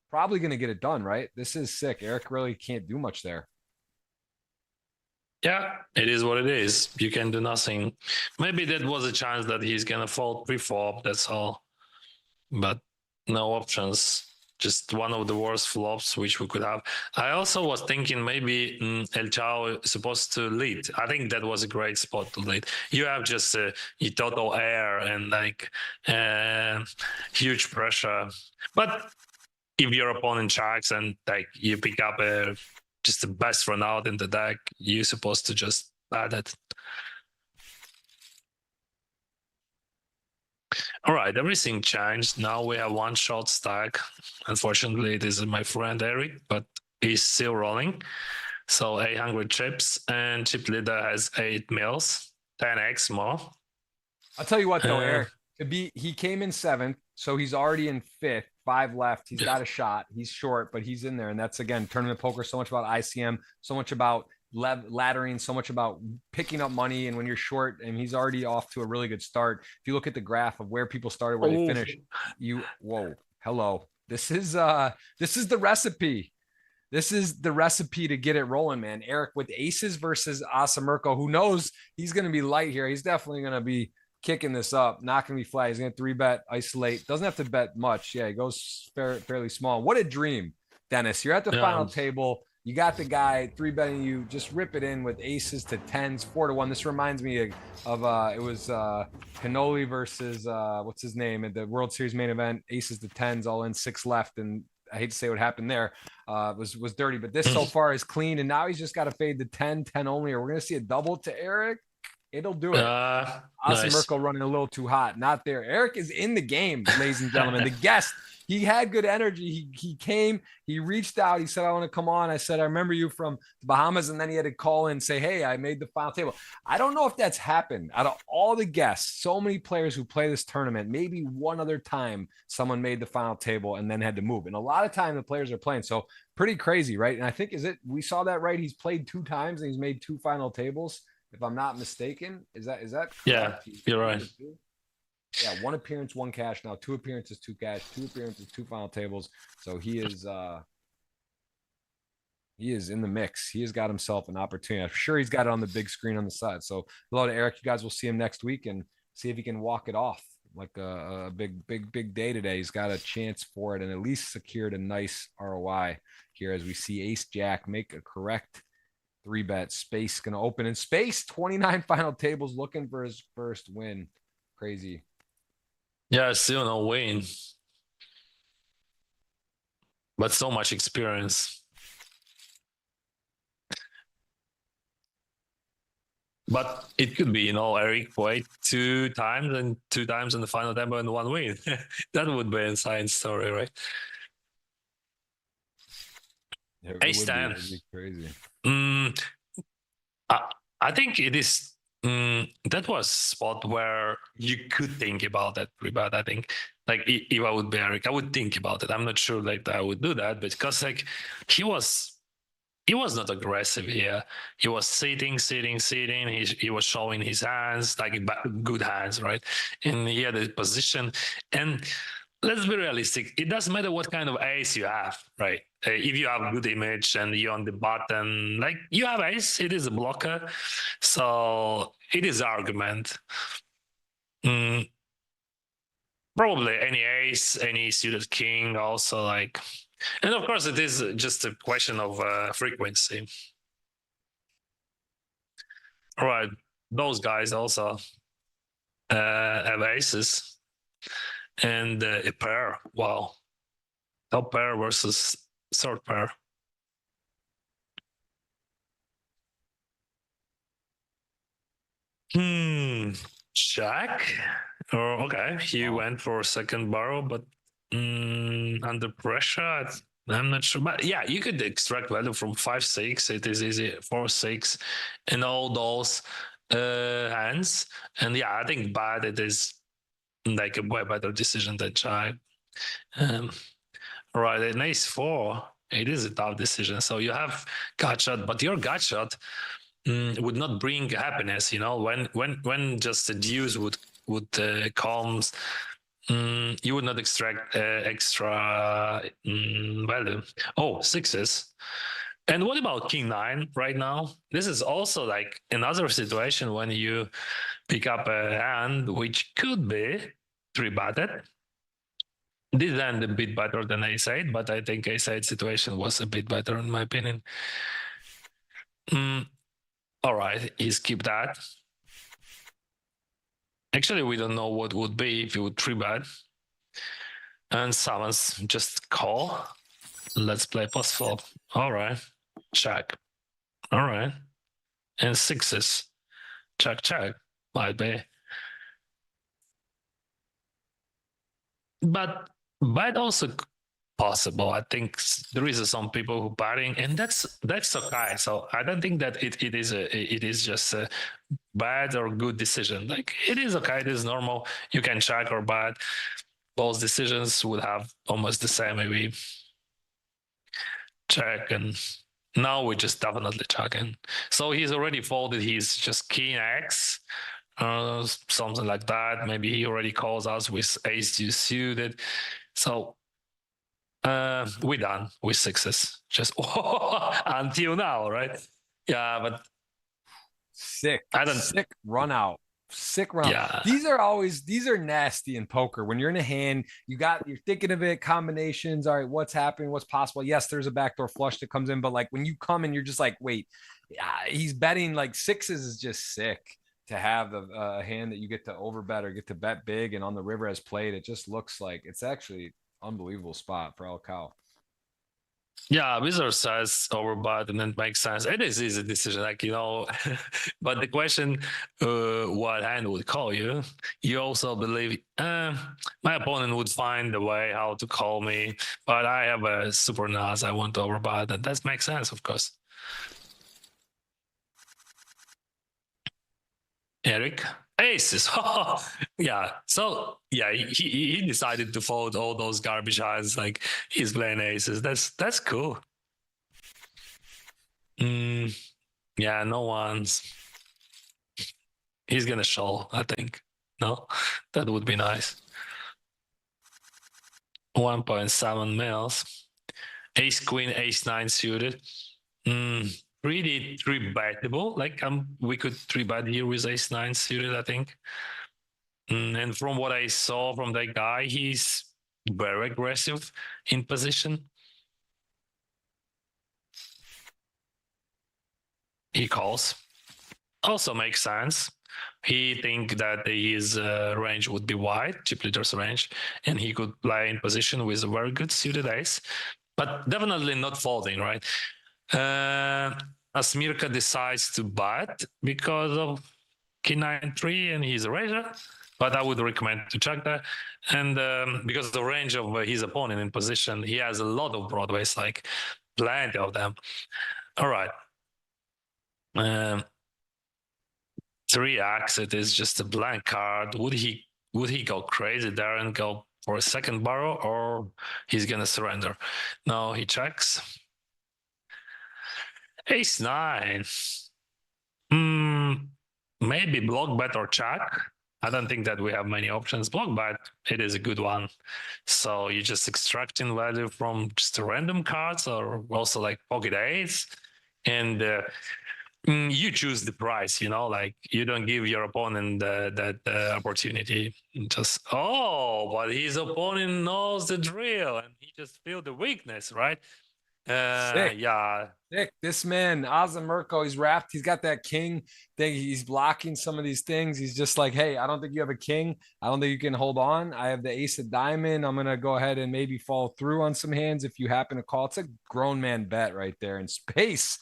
probably going to get it done, right? This is sick. Eric really can't do much there. Yeah, it is what it is. You can do nothing. Maybe that was a chance that he's going to fold pre-flop, that's all. But no options. Just one of the worst flops which we could have. I also was thinking maybe El Chao is supposed to lead. I think that was a great spot to lead. You have just total air and like huge pressure. But if your opponent checks and like you pick up just the best run out in the deck, you're supposed to just add it. All right, everything changed. Now we have one shot stack. Unfortunately, this is my friend Eric, but he's still rolling. So 800 chips, and chip leader has 8 mils, 10x more. I'll tell you what though, Eric, he came in 7th, so he's already in 5th, 5 left. He's got a shot. He's short, but he's in there. And that's, again, tournament poker, so much about ICM, so much about laddering, so much about picking up money. And when you're short, and he's already off to a really good start. If you look at the graph of where people started, where they finished, hello. This is the recipe. This is the recipe to get it rolling, man. Eric with aces versus Asamirko, who knows he's going to be light here. He's definitely going to be kicking this up, not going to be flat. He's going to 3-bet, isolate. Doesn't have to bet much. Yeah, he goes fairly small. What a dream, Dennis. You're at the final table. You got the guy 3-betting you. Just rip it in with aces to 10s, 4-1. This reminds me of it was Canoli versus what's his name at the World Series main event. Aces to 10s, all in, 6 left, and I hate to say what happened there. Was dirty, but this so far is clean, and now he's just got to fade the 10 only, or we're gonna see a double to Eric. It'll do it. Awesome. Nice. Merkel running a little too hot. Not there. Eric is in the game, ladies and gentlemen. The guest, he had good energy. He came, he reached out. He said, I want to come on. I said, I remember you from the Bahamas. And then he had to call in and say, hey, I made the final table. I don't know if that's happened. Out of all the guests, so many players who play this tournament, maybe one other time someone made the final table and then had to move. And a lot of time the players are playing. So pretty crazy, right? And I think, we saw that right? He's played 2 times and he's made 2 final tables, if I'm not mistaken. Is that correct? Yeah, you're right. Yeah, 1 appearance, 1 cash. Now 2 appearances, 2 cash, 2 appearances, 2 final tables. So he is in the mix. He has got himself an opportunity. I'm sure he's got it on the big screen on the side. So hello to Eric. You guys will see him next week and see if he can walk it off like a big day today. He's got a chance for it and at least secured a nice ROI here as we see Ace Jack make a correct 3-bet. Space going to open in space. 29 final tables, looking for his first win. Crazy. Yeah, still no win, but so much experience. But it could be, Eric played 2 times and 2 times in the final table and 1 win. That would be an insane story, right? Yeah, Ace 10. Crazy. I think it is. That was a spot where you could think about that pretty bad. I think, like, if I would be Eric, I would think about it. I'm not sure that I would do that, because like he was not aggressive here. He was sitting. He was showing his hands, like good hands, right? And he had a position. And let's be realistic. It doesn't matter what kind of ace you have, right? If you have a good image and you're on the button, like you have ace, it is a blocker. So it is argument. Probably any ace, any suited king also, like, and of course it is just a question of frequency. All right, those guys also have aces and a pair. Wow, top pair versus third pair. Jack. Oh, okay, he went for a second barrel, but under pressure, I'm not sure. But yeah, you could extract value from 5-6. It is easy. 4-6, and all those hands. And yeah, I think bad. It is like a way better decision than Jack. Right, an ace 4. It is a tough decision. So you have gut shot, but your gut shot would not bring happiness. When just the deuce would comes, you would not extract extra value. Oh, 6s. And what about king 9 right now? This is also like another situation when you pick up a hand which could be 3-batted. This hand a bit better than ace 8, but I think ace 8 situation was a bit better in my opinion. All right, he skipped that. Actually, we don't know what would be if he would 3-bet. And summons just call. Let's play post flop. All right. Check. All right. And sixes. Check, check. Might be. But also possible. I think there is some people who betting, and that's okay. So I don't think that it is just a bad or good decision. Like it is okay. It is normal. You can check or bet. Both decisions would have almost the same. Maybe check, and now we're just definitely checking. So he's already folded. He's just king X. Something like that. Maybe he already calls us with ace deuce suited. So we're done with sixes. Just until now, right? Yeah, but Sick run out. Sick run yeah. out. These are nasty in poker. When you're in a hand, you're thinking of it, combinations. All right, what's happening? What's possible? Yes, there's a backdoor flush that comes in, but like when you come and you're just like, wait, he's betting like sixes is just sick to have a hand that you get to overbet or get to bet big, and on the river as played, it just looks like it's actually unbelievable spot for El Cal. Yeah, Wizard says overbought, and it makes sense. It is easy decision, like but the question, what hand would call you? You also believe my opponent would find a way how to call me, but I have a super NAS. I want to overbought, and that makes sense, of course. Eric, aces. Yeah. So yeah, he decided to fold all those garbage hands. Like he's playing aces. That's cool. Yeah, no one's. He's gonna show, I think. No, that would be nice. 1.7 mils. Ace queen, ace nine suited. Pretty three bettable. Like we could three bet here with ace nine suited, I think. And from what I saw from that guy, he's very aggressive in position. He calls. Also makes sense. He think that his range would be wide, chip leader's range, and he could play in position with a very good suited ace, but definitely not folding, right? Asmirka decides to bet because of king 9-3 and he's a raiser, but I would recommend to check that. And because the range of his opponent in position, he has a lot of broadways, like plenty of them. All right. 3x, it is just a blank card. Would he go crazy there and go for a second barrel, or he's gonna surrender? No, he checks. Ace nine. Maybe block bet or check. I don't think that we have many options. Block bet, it is a good one. So you're just extracting value from just random cards, or also like pocket eights, and you choose the price, like you don't give your opponent that opportunity. Just, but his opponent knows the drill and he just feel the weakness, right? Sick. Yeah. Sick. This man, Azamirko, he's wrapped. He's got that king thing. He's blocking some of these things. He's just like, hey, I don't think you have a king. I don't think you can hold on. I have the ace of diamond. I'm going to go ahead and maybe fall through on some hands if you happen to call. It's a grown man bet right there. And Space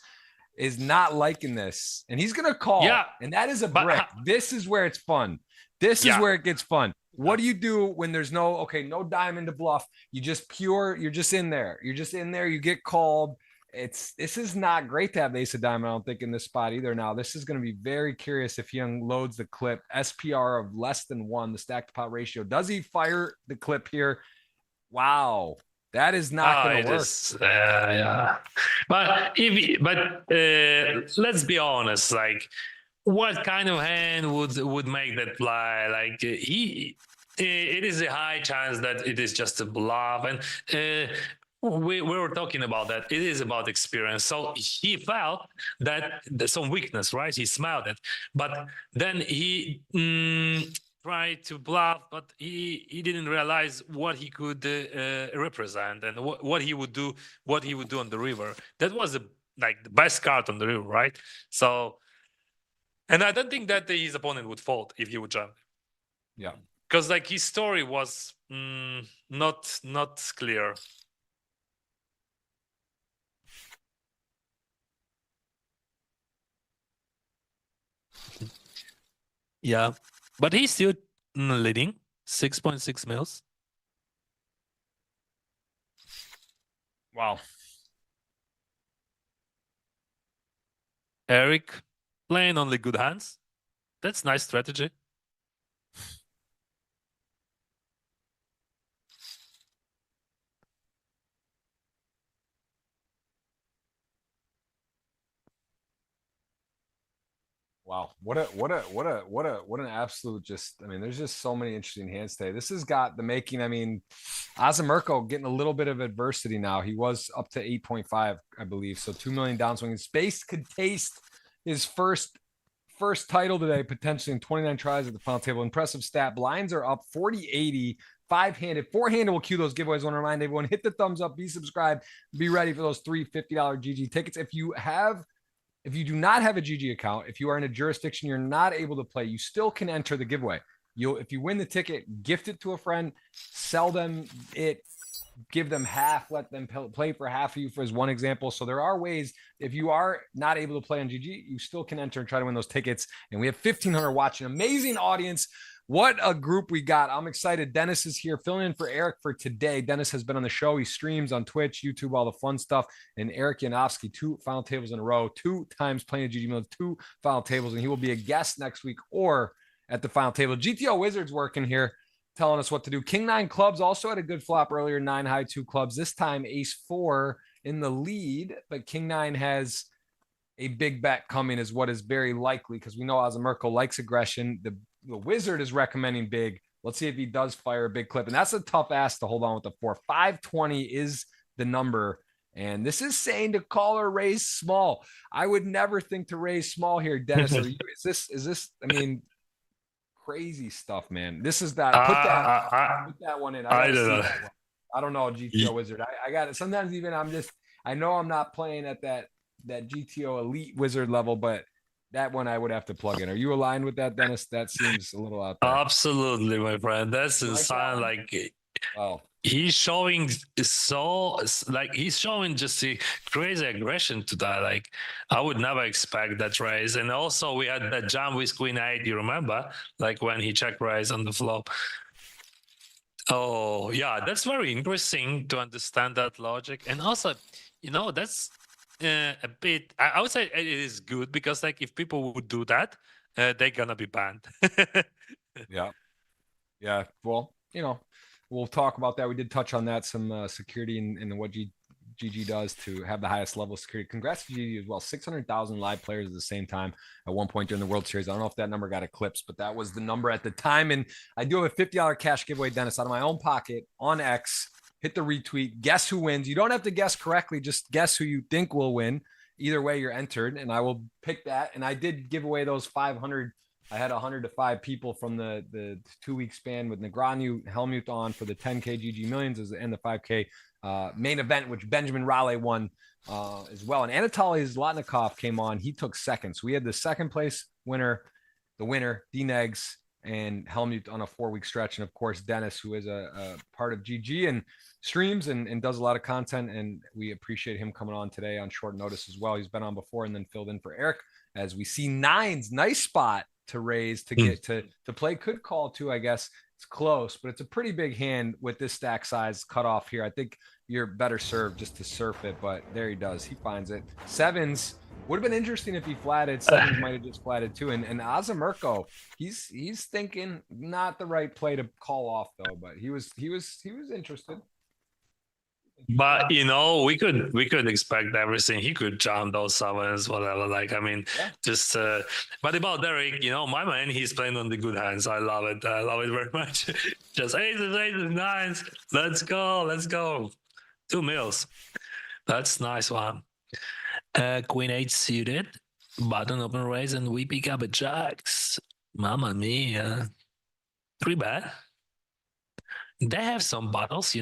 is not liking this. And he's going to call. Yeah. And that is a brick. This is where it's fun. This is where it gets fun. What do you do when there's no diamond to bluff? You're just in there. You get called. This is not great to have the ace of diamond, I don't think, in this spot either. Now, this is going to be very curious if he unloads the clip. SPR of less than 1, the stack to pot ratio. Does he fire the clip here? Wow. That is not going to work. Yeah. But let's be honest, like, what kind of hand would make that fly? Like it is a high chance that it is just a bluff, and we were talking about that. It is about experience. So he felt that there's some weakness, right? He smelled it, but then he tried to bluff, but he didn't realize what he could represent and what he would do on the river. That was the best card on the river, right? So. And I don't think that his opponent would fold if he would jump. Yeah. because like his story was not clear. Yeah, but he's still leading 6.6 mils. Wow. Eric playing only good hands. That's nice strategy. Wow. What an absolute just, I mean, there's just so many interesting hands today. This has got the making. I mean, Azamirko getting a little bit of adversity now. He was up to 8.5, I believe. So 2 million downswing. Space could taste his first title today, potentially in 29 tries at the final table. Impressive stat. Blinds are up 40-80. Five-handed, four-handed will cue those giveaways. I want to remind everyone, hit the thumbs up, be subscribed, be ready for those $3 $50 GG tickets. If you do not have a GG account, if you are in a jurisdiction you're not able to play, you still can enter the giveaway. If you win the ticket, gift it to a friend, sell them it, give them half, let them play for half of you, for as one example. So there are ways. If you are not able to play on GG, you still can enter and try to win those tickets. And we have 1,500 watching. Amazing audience. What a group we got. I'm excited. Dennis is here filling in for Eric for today. Dennis has been on the show. He streams on Twitch, YouTube, all the fun stuff. And Eric Yanofsky, 2 final tables in a row, 2 times playing GGMillion, 2 final tables. And he will be a guest next week or at the final table. GTO Wizards working here, telling us what to do. King 9 clubs also had a good flop earlier. 9 high 2 clubs. This time Ace 4 in the lead, but King 9 has a big bet coming, is what is very likely, because we know Azamirko likes aggression. The Wizard is recommending big. Let's see if he does fire a big clip. And that's a tough ass to hold on with the 4. 520 is the number. And this is saying to call or raise small. I would never think to raise small here, Dennis. Is this, I mean, crazy stuff, man. This is that. Put that one in. I don't know. I don't know, GTO Wizard. I got it. Sometimes even I know I'm not playing at that GTO elite wizard level, but that one I would have to plug in. Are you aligned with that, Dennis? That seems a little out there. Absolutely, my friend. That's insane. Like, oh, he's showing he's showing just a crazy aggression to that. Like, I would never expect that raise. And also, we had that jam with Queen 8. You remember, like when he check raise on the flop. Oh yeah, that's very interesting to understand that logic. And also, that's a bit, I would say it is good, because like if people would do that, they're gonna be banned. Yeah, well, we'll talk about that. We did touch on that, some security and what GG does to have the highest level of security. Congrats to GG as well. 600,000 live players at the same time at one point during the World Series. I don't know if that number got eclipsed, but that was the number at the time. And I do have a $50 cash giveaway, Dennis, out of my own pocket on X. Hit the retweet. Guess who wins. You don't have to guess correctly. Just guess who you think will win. Either way, you're entered, and I will pick that. And I did give away those 500. I had 100 to 5 people from the 2-week span with Negreanu, Helmut on for the 10K GG Millions and the 5K main event, which Benjamin Raleigh won as well. And Anatoly Zlotnikov came on. He took second. So we had the second place winner, D-Negs, and Helmut on a 4-week stretch. And of course, Dennis, who is a part of GG and streams and does a lot of content. And we appreciate him coming on today on short notice as well. He's been on before and then filled in for Eric, as we see 9's nice spot to raise to get to play. Could call too, I guess. It's close, but it's a pretty big hand with this stack size cut off here. I think you're better served just to surf it, but there he does. He finds it. 7's would have been interesting if he flatted. 7's might have just flatted too. And Azamirko, he's thinking not the right play to call off though, but he was interested. But we could expect everything. He could jump those 7s, whatever. Like, I mean, just. But about Derek, my man, he's playing on the good hands. I love it. I love it very much. Just 8s, 9s. Let's go. 2 mils. That's nice one. Queen 8 suited, button open raise, and we pick up a jacks. Mamma mia. 3-bet. They have some bottles,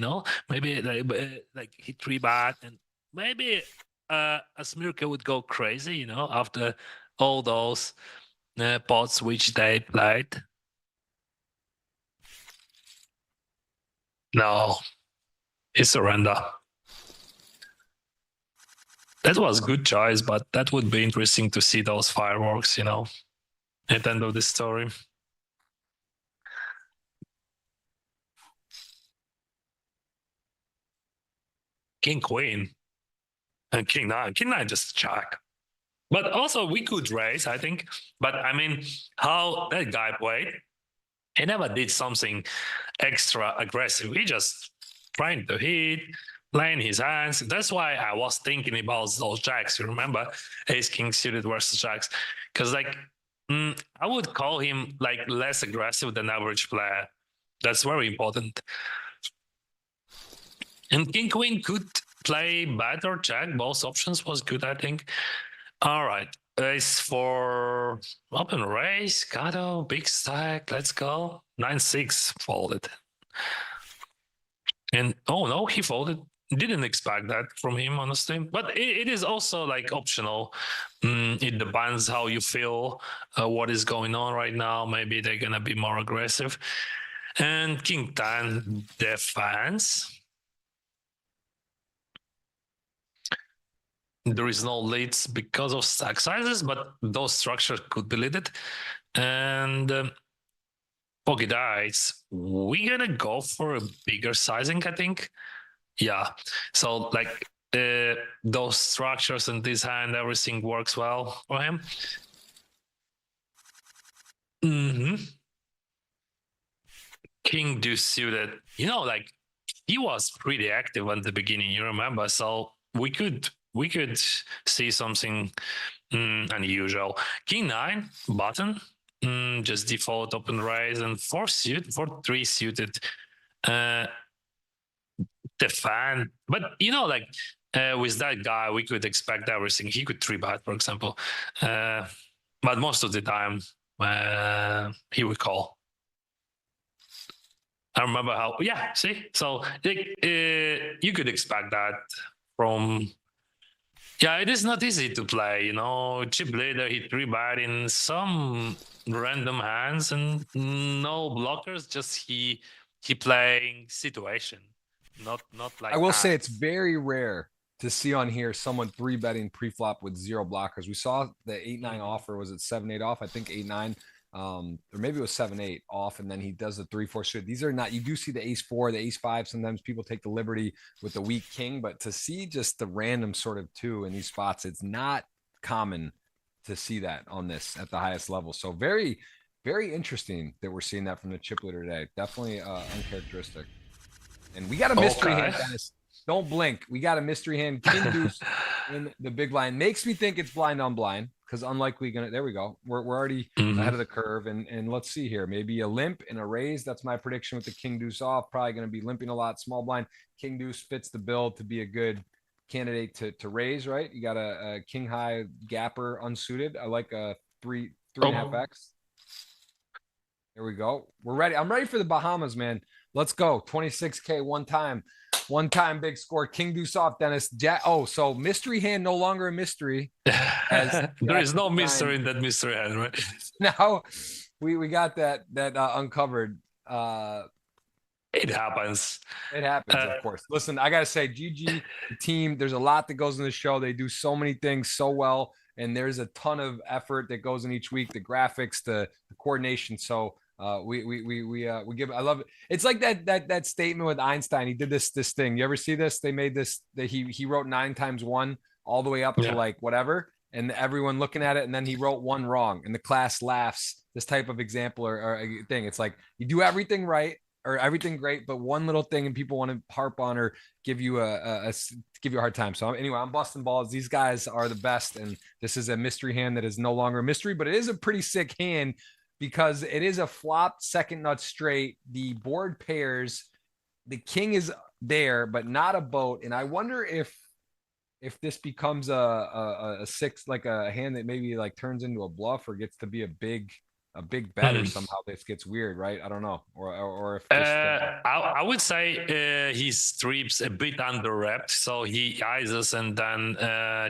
maybe like hit 3-bet, and maybe a Smirka would go crazy, after all those pots which they played. No, he surrender. That was a good choice, but that would be interesting to see those fireworks, at the end of the story. King Queen and King Nine. King Nine just check. But also we could raise, I think. But I mean, how that guy played, he never did something extra aggressive. He just trying to hit, playing his hands. That's why I was thinking about those jacks. You remember, Ace King suited versus jacks, because I would call him like less aggressive than average player. That's very important. And King Queen could play bet or check. Both options was good, I think. All right. Ace for open raise. Gato, big stack. Let's go. 9-6 folded. And oh no, he folded. Didn't expect that from him, honestly. But it is also like optional. It depends how you feel, what is going on right now. Maybe they're gonna be more aggressive. And King 10 defense. There is no leads because of stack sizes, but those structures could be leaded. And Pocket Dice, we're gonna go for a bigger sizing, I think. Yeah. So like those structures in this hand, everything works well for him. King Deuce suited, like he was pretty active at the beginning, you remember? So we could see something unusual. King 9 button, just default open raise, and 4-3 suited. Defend, but with that guy, we could expect everything. He could 3-bet, for example, but most of the time he would call. I remember how. Yeah, see, so you could expect that from. Yeah, it is not easy to play. Chip leader, he 3-bet in some random hands and no blockers. Just he playing situation. Not like I will that. say it's very rare to see on here someone 3-betting pre-flop with 0 blockers. We saw the 8-9 offer. Was it 7-8 off? I think 8-9, or maybe it was 7-8 off, and then he does the 3-4 suit. These are not. You do see the ace-4, the ace-5. Sometimes people take the liberty with the weak king, but to see just the random sort of 2 in these spots, it's not common to see that on this at the highest level. So very, very interesting that we're seeing that from the chip leader today. Definitely uncharacteristic. And we got a mystery hand, Dennis. Don't blink. We got a mystery hand. King Deuce in the big blind. Makes me think it's blind on blind because unlikely gonna. There we go. We're already ahead of the curve. And let's see here. Maybe a limp and a raise. That's my prediction with the King Deuce off. Probably going to be limping a lot. Small blind. King Deuce fits the bill to be a good candidate to raise. Right. You got a King High gapper unsuited. I like a 3.5x. There we go. We're ready. I'm ready for the Bahamas, man. Let's go. 26K one time big score. King Deuce off, Dennis. So mystery hand no longer a mystery. There is no mystery in that mystery hand, right? Now we got that uncovered. It happens. It happens, of course. Listen, I gotta say, GG team. There's a lot that goes in the show. They do so many things so well, and there's a ton of effort that goes in each week. The graphics, the coordination. So. We give. I love it. It's like that statement with Einstein. He did this thing. You ever see this? They made this. That he wrote 9 times 1 all the way up to like whatever, and everyone looking at it, and then he wrote 1 wrong, and the class laughs. This type of example or thing. It's like you do everything right or everything great, but one little thing, and people want to harp on or give you a hard time. So anyway, I'm busting balls. These guys are the best, and this is a mystery hand that is no longer a mystery, but it is a pretty sick hand. Because it is a flop second nut straight. The board pairs, the king is there, but not a boat. And I wonder if this becomes a 6, like a hand that maybe like turns into a bluff or gets to be a big bet or somehow this gets weird, right? I don't know. Or if I would say he strips a bit under wrapped, so he ices and then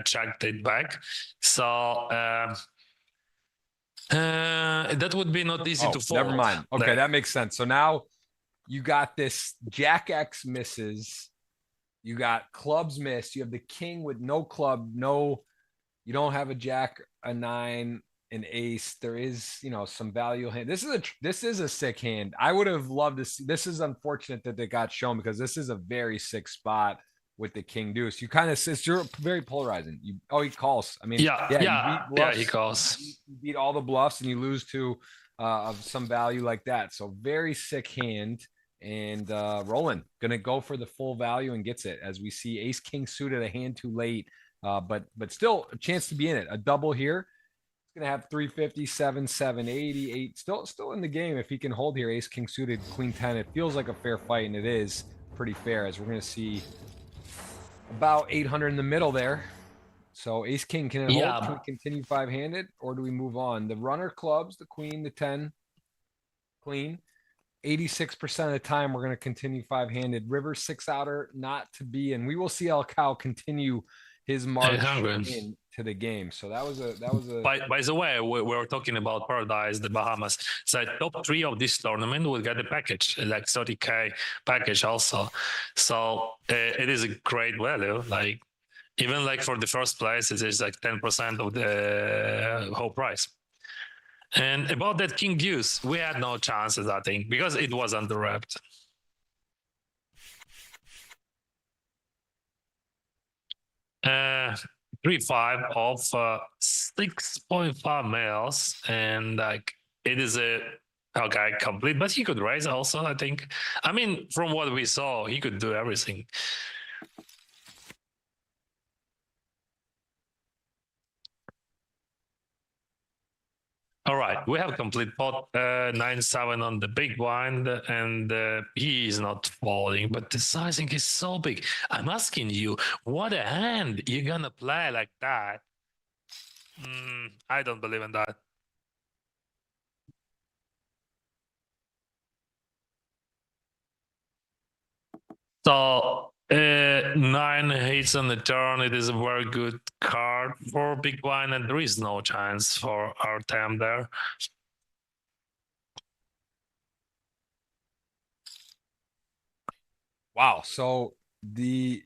checked it back. So that would be not easy to fold. Never mind. Okay, that makes sense. So now you got this Jack X misses. You got clubs missed. You have the king with no club, you don't have a jack, a 9, an ace. There is, some value hand. This is a sick hand. I would have loved to see. This is unfortunate that they got shown because this is a very sick spot with the king deuce. You kind of, you're very polarizing. He calls. I mean, Yeah, you beat bluffs, he calls. You beat all the bluffs and you lose to of some value like that. So very sick hand. And Roland gonna go for the full value and gets it as we see ace king suited, a hand too late. But still a chance to be in it. A double here. He's gonna have 350, 780, 8. Still in the game if he can hold here. Ace king suited, queen 10. It feels like a fair fight, and it is pretty fair as we're gonna see about 800 in the middle there. So ace king, can it hold? Can we continue 5-handed, or do we move on? The runner clubs, the queen, the 10, clean. 86% of the time, we're going to continue 5-handed. River 6-outer, not to be, and we will see El Cow continue his march into the game. So that was a. By the way, we were talking about Paradise, the Bahamas. So top 3 of this tournament will get a package, like 30K package also. So it is a great value. Like even like for the first place, it is like 10% of the whole price. And about that king deuce, we had no chances, I think, because it was under wrapped. Uh, 3-5 of 6.5 males, and like it is a complete, but he could raise also, I think. I mean, from what we saw, he could do everything. All right, we have complete pot 9-7 on the big blind, and he is not folding, but the sizing is so big. I'm asking you, what a hand you're gonna play like that? I don't believe in that. So 9 hits on the turn. It is a very good card for big blind, and there is no chance for our TAM there. Wow. So the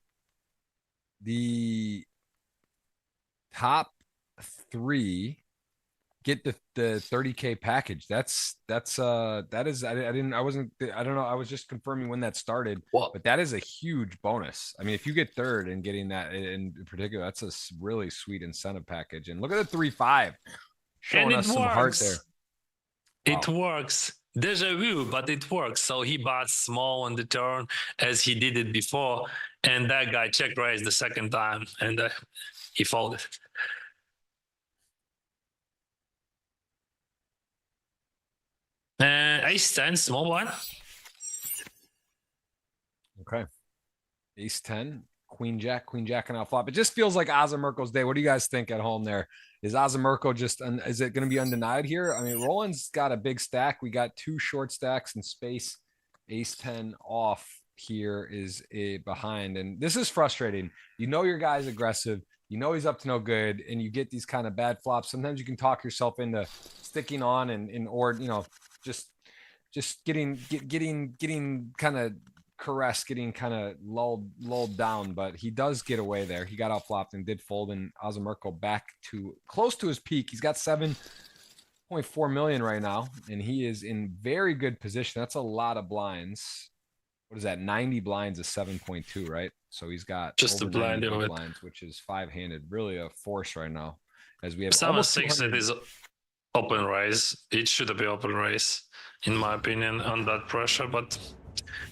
top 3 get the 30K package. I don't know. I was just confirming when that started, but that is a huge bonus. I mean, if you get third and getting that in particular, that's a really sweet incentive package. And look at the 3-5 showing us some heart there. It works. Deja vu, but it works. So he bought small on the turn as he did it before, and that guy check raised the second time, and he folded. Ace 10, small blind. Okay. Ace 10, queen jack and out flop. It just feels like Azamirko's day. What do you guys think at home there? Is Azamirko is it going to be undenied here? I mean, Roland's got a big stack. We got 2 short stacks in space. Ace 10 off here is a behind. And this is frustrating. Your guy's aggressive. He's up to no good, and you get these kind of bad flops. Sometimes you can talk yourself into sticking on or just getting kind of caressed, getting kind of lulled down. But he does get away there. He got outflopped and did fold, and Azamirko back to close to his peak. He's got 7.4 million right now, and he is in very good position. That's a lot of blinds. What is that? 90 blinds is 7.2, right? So he's got just a blind of it, blinds, which is 5-handed. Really a force right now, as we have 7-6. It is open raise. It should be open raise, in my opinion, on that pressure. But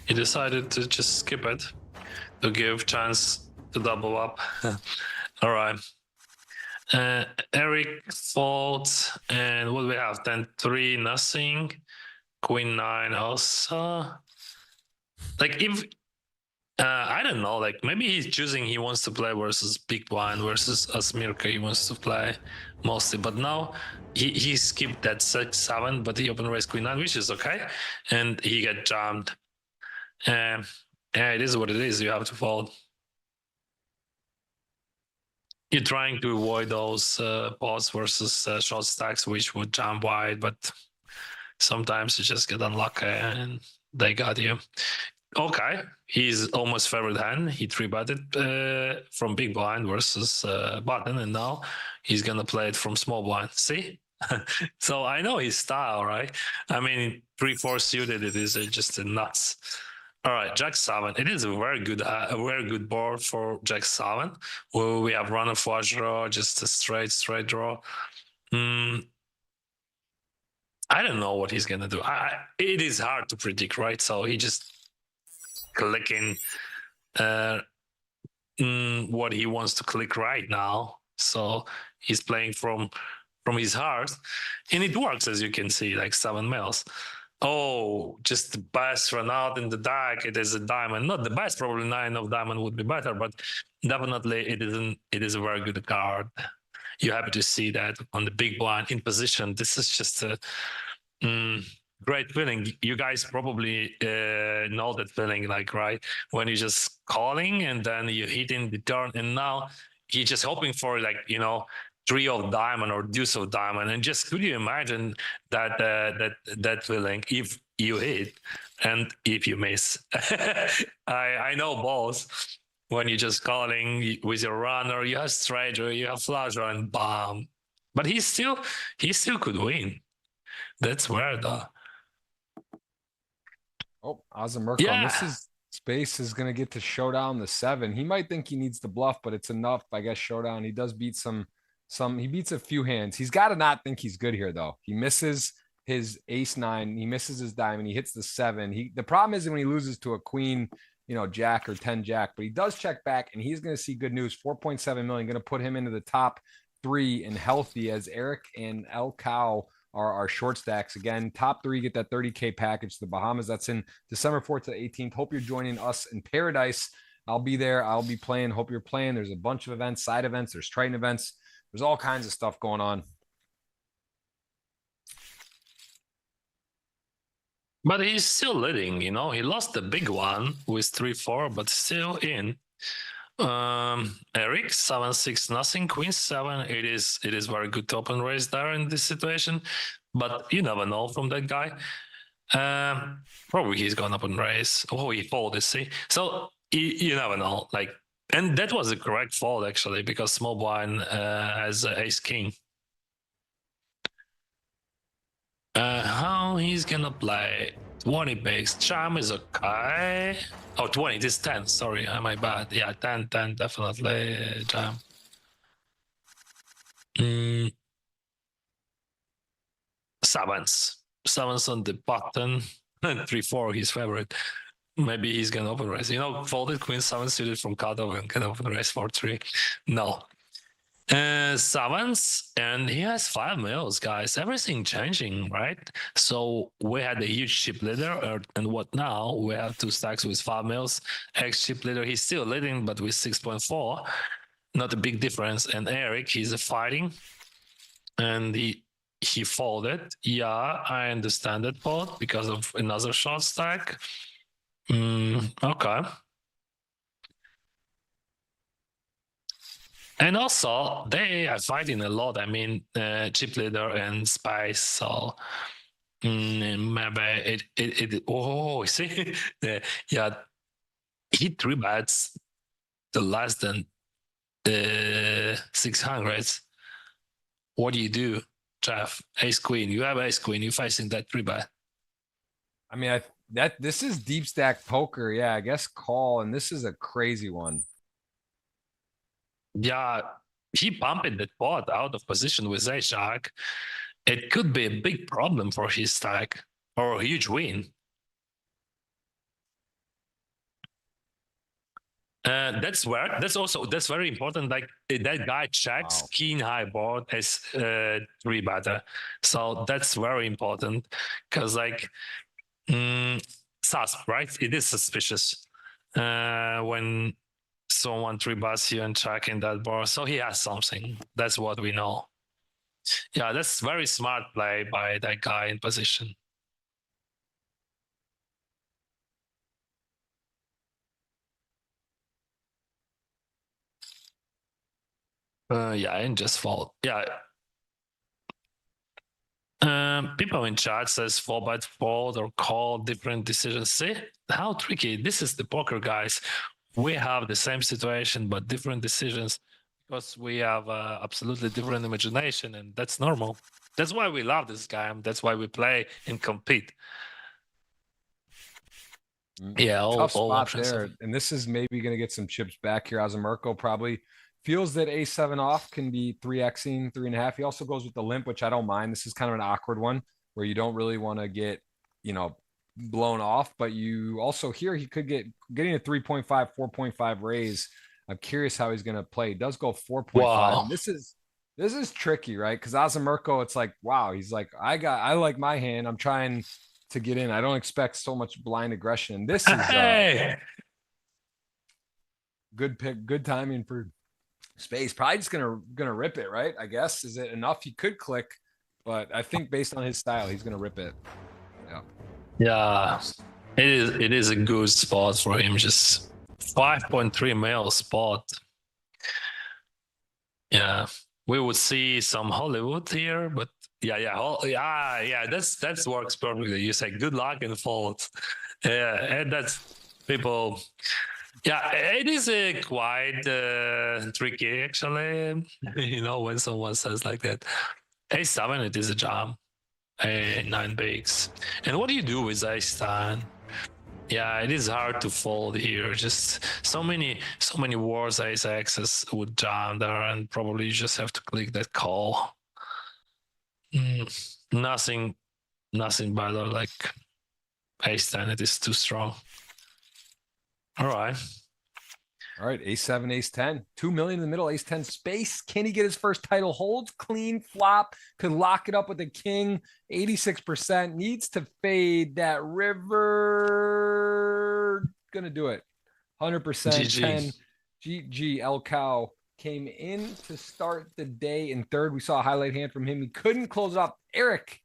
he decided to just skip it to give chance to double up. All right. Eric folds, and what do we have? 10-3, nothing. Queen 9 also. Like if I don't know, like maybe he's choosing he wants to play versus big blind versus Azamirko he wants to play mostly, but now he skipped that 6-7, but he open raised queen 9, which is okay, and he got jammed. Yeah, it is what it is. You have to fold. You're trying to avoid those pots versus short stacks, which would jam wide, but sometimes you just get unlucky. And they got you. Okay, he's almost favored hand. He 3-betted from big blind versus button, and now he's gonna play it from small blind. See? So I know his style, right? I mean, 3-4 suited, it is just nuts. All right, Jack 7. It is a very good board for Jack 7. Well, we have runner flush draw, just a straight draw. I don't know what he's gonna do. It is hard to predict, right? So he just clicking what he wants to click right now. So he's playing from his heart, and it works, as you can see, like 7 mils. Oh, just the best run out in the deck. It is a diamond. Not the best, probably 9 of diamond would be better, but definitely it isn't. It is a very good card. You're happy to see that on the big blind in position. This is just a great feeling. You guys probably know that feeling, like, right, when you're just calling and then you hit in the turn, and now you're just hoping for, like, 3 of diamond or deuce of diamond, and just could you imagine that feeling if you hit and if you miss? I know both. When you're just calling with your runner, you have straight or you have flush and bomb, but he still could win. That's weird, though. Oh, Azamerkon. This is space is going to get to showdown the 7. He might think he needs to bluff, but it's enough, I guess. Showdown. He does beat he beats a few hands. He's got to not think he's good here, though. He misses his ace 9. He misses his diamond. He hits the 7. The problem is when he loses to a queen, jack or 10 jack, but he does check back, and he's going to see good news. 4.7 million, going to put him into the top 3 and healthy, as Eric and El Cow are our short stacks. Again, top 3 get that 30K package to the Bahamas. That's in December 4th to 18th. Hope you're joining us in paradise. I'll be there. I'll be playing. Hope you're playing. There's a bunch of events, side events. There's Triton events. There's all kinds of stuff going on. But he's still leading, He lost the big one with 3-4, but still in. Eric 7-6 nothing, queen 7. It is very good to open raise there in this situation, but you never know from that guy. Probably he's gonna open raise. Oh, he folded. See, so you never know. Like, and that was a correct fold actually, because small blind has ace king. How he's gonna play? 20 bigs. Charm is okay. Oh, 20. This is 10. Sorry, my bad. Yeah, 10, definitely. Charm. Sevens on the button. 3-4, his favorite. Maybe he's gonna open raise. Folded queen 7 suited from cutoff and can open raise 4-3. No. Sevens, and he has 5 mils, guys. Everything changing, right? So we had a huge chip leader, and what now? We have 2 stacks with 5 mils. Ex chip leader, he's still leading, but with 6.4, not a big difference. And Eric, he's a fighting, and he folded. Yeah, I understand that fold because of another short stack. Okay. And also, they are fighting a lot. I mean, chip leader and spice. So maybe it. Oh, see, yeah, he 3-bets the less than 600. What do you do, Jeff? Ace queen. You have ace queen. You're facing that 3-bet. I mean, this is deep stack poker. Yeah, I guess call, and this is a crazy one. Yeah, he bumping the pot out of position with ace jack. It could be a big problem for his stack or a huge win. That's very important. Like, that guy checks king high board as 3-better, so that's very important, because like sus, right? It is suspicious when someone 3-bets you and checking that board. So he has something. That's what we know. Yeah, that's very smart play by that guy in position. Yeah, and just fold. Yeah. People in chat says 4-bet fold or call, different decisions. See how tricky this is. The poker, guys. We have the same situation but different decisions because we have absolutely different imagination, and that's normal. That's why we love this game. That's why we play and compete. Yeah, tough all spot options. there. And this is maybe going to get some chips back here. Azamirko probably feels that A7 off can be 3xing, 3.5. He also goes with the limp, which I don't mind. This is kind of an awkward one where you don't really want to get, blown off, but you also here he could getting a 3.5, 4.5 raise. I'm curious how he's going to play. He does go 4.5. Wow. This is tricky, right? Because Azamirko, it's like, wow, he's like, I like my hand. I'm trying to get in. I don't expect so much blind aggression. And this is Hey. good pick, good timing for space. Probably just gonna rip it, right? I guess. Is it enough? He could click, but I think based on his style, he's gonna rip it. Yeah. Yeah. It is a good spot for him. Just 5.3 mil spot. Yeah. We would see some Hollywood here, but yeah. That works perfectly. You say good luck and fold. Yeah, and that's people. Yeah, it is quite tricky actually. When someone says like that. A7, it is a jam. A9 bigs. And what do you do with Ace-10? Yeah, it is hard to fold here. Just so many wars ace axes would jam there, and probably you just have to click that call. Nothing better like Ace-10. It is too strong. All right. A7, Ace-10, 2 million in the middle, Ace-10 space. Can he get his first title? Holds clean flop, could lock it up with the king. 86% needs to fade that river. Gonna do it. 100%. GG. 10. GG. El Cow came in to start the day in third. We saw a highlight hand from him. He couldn't close up. Eric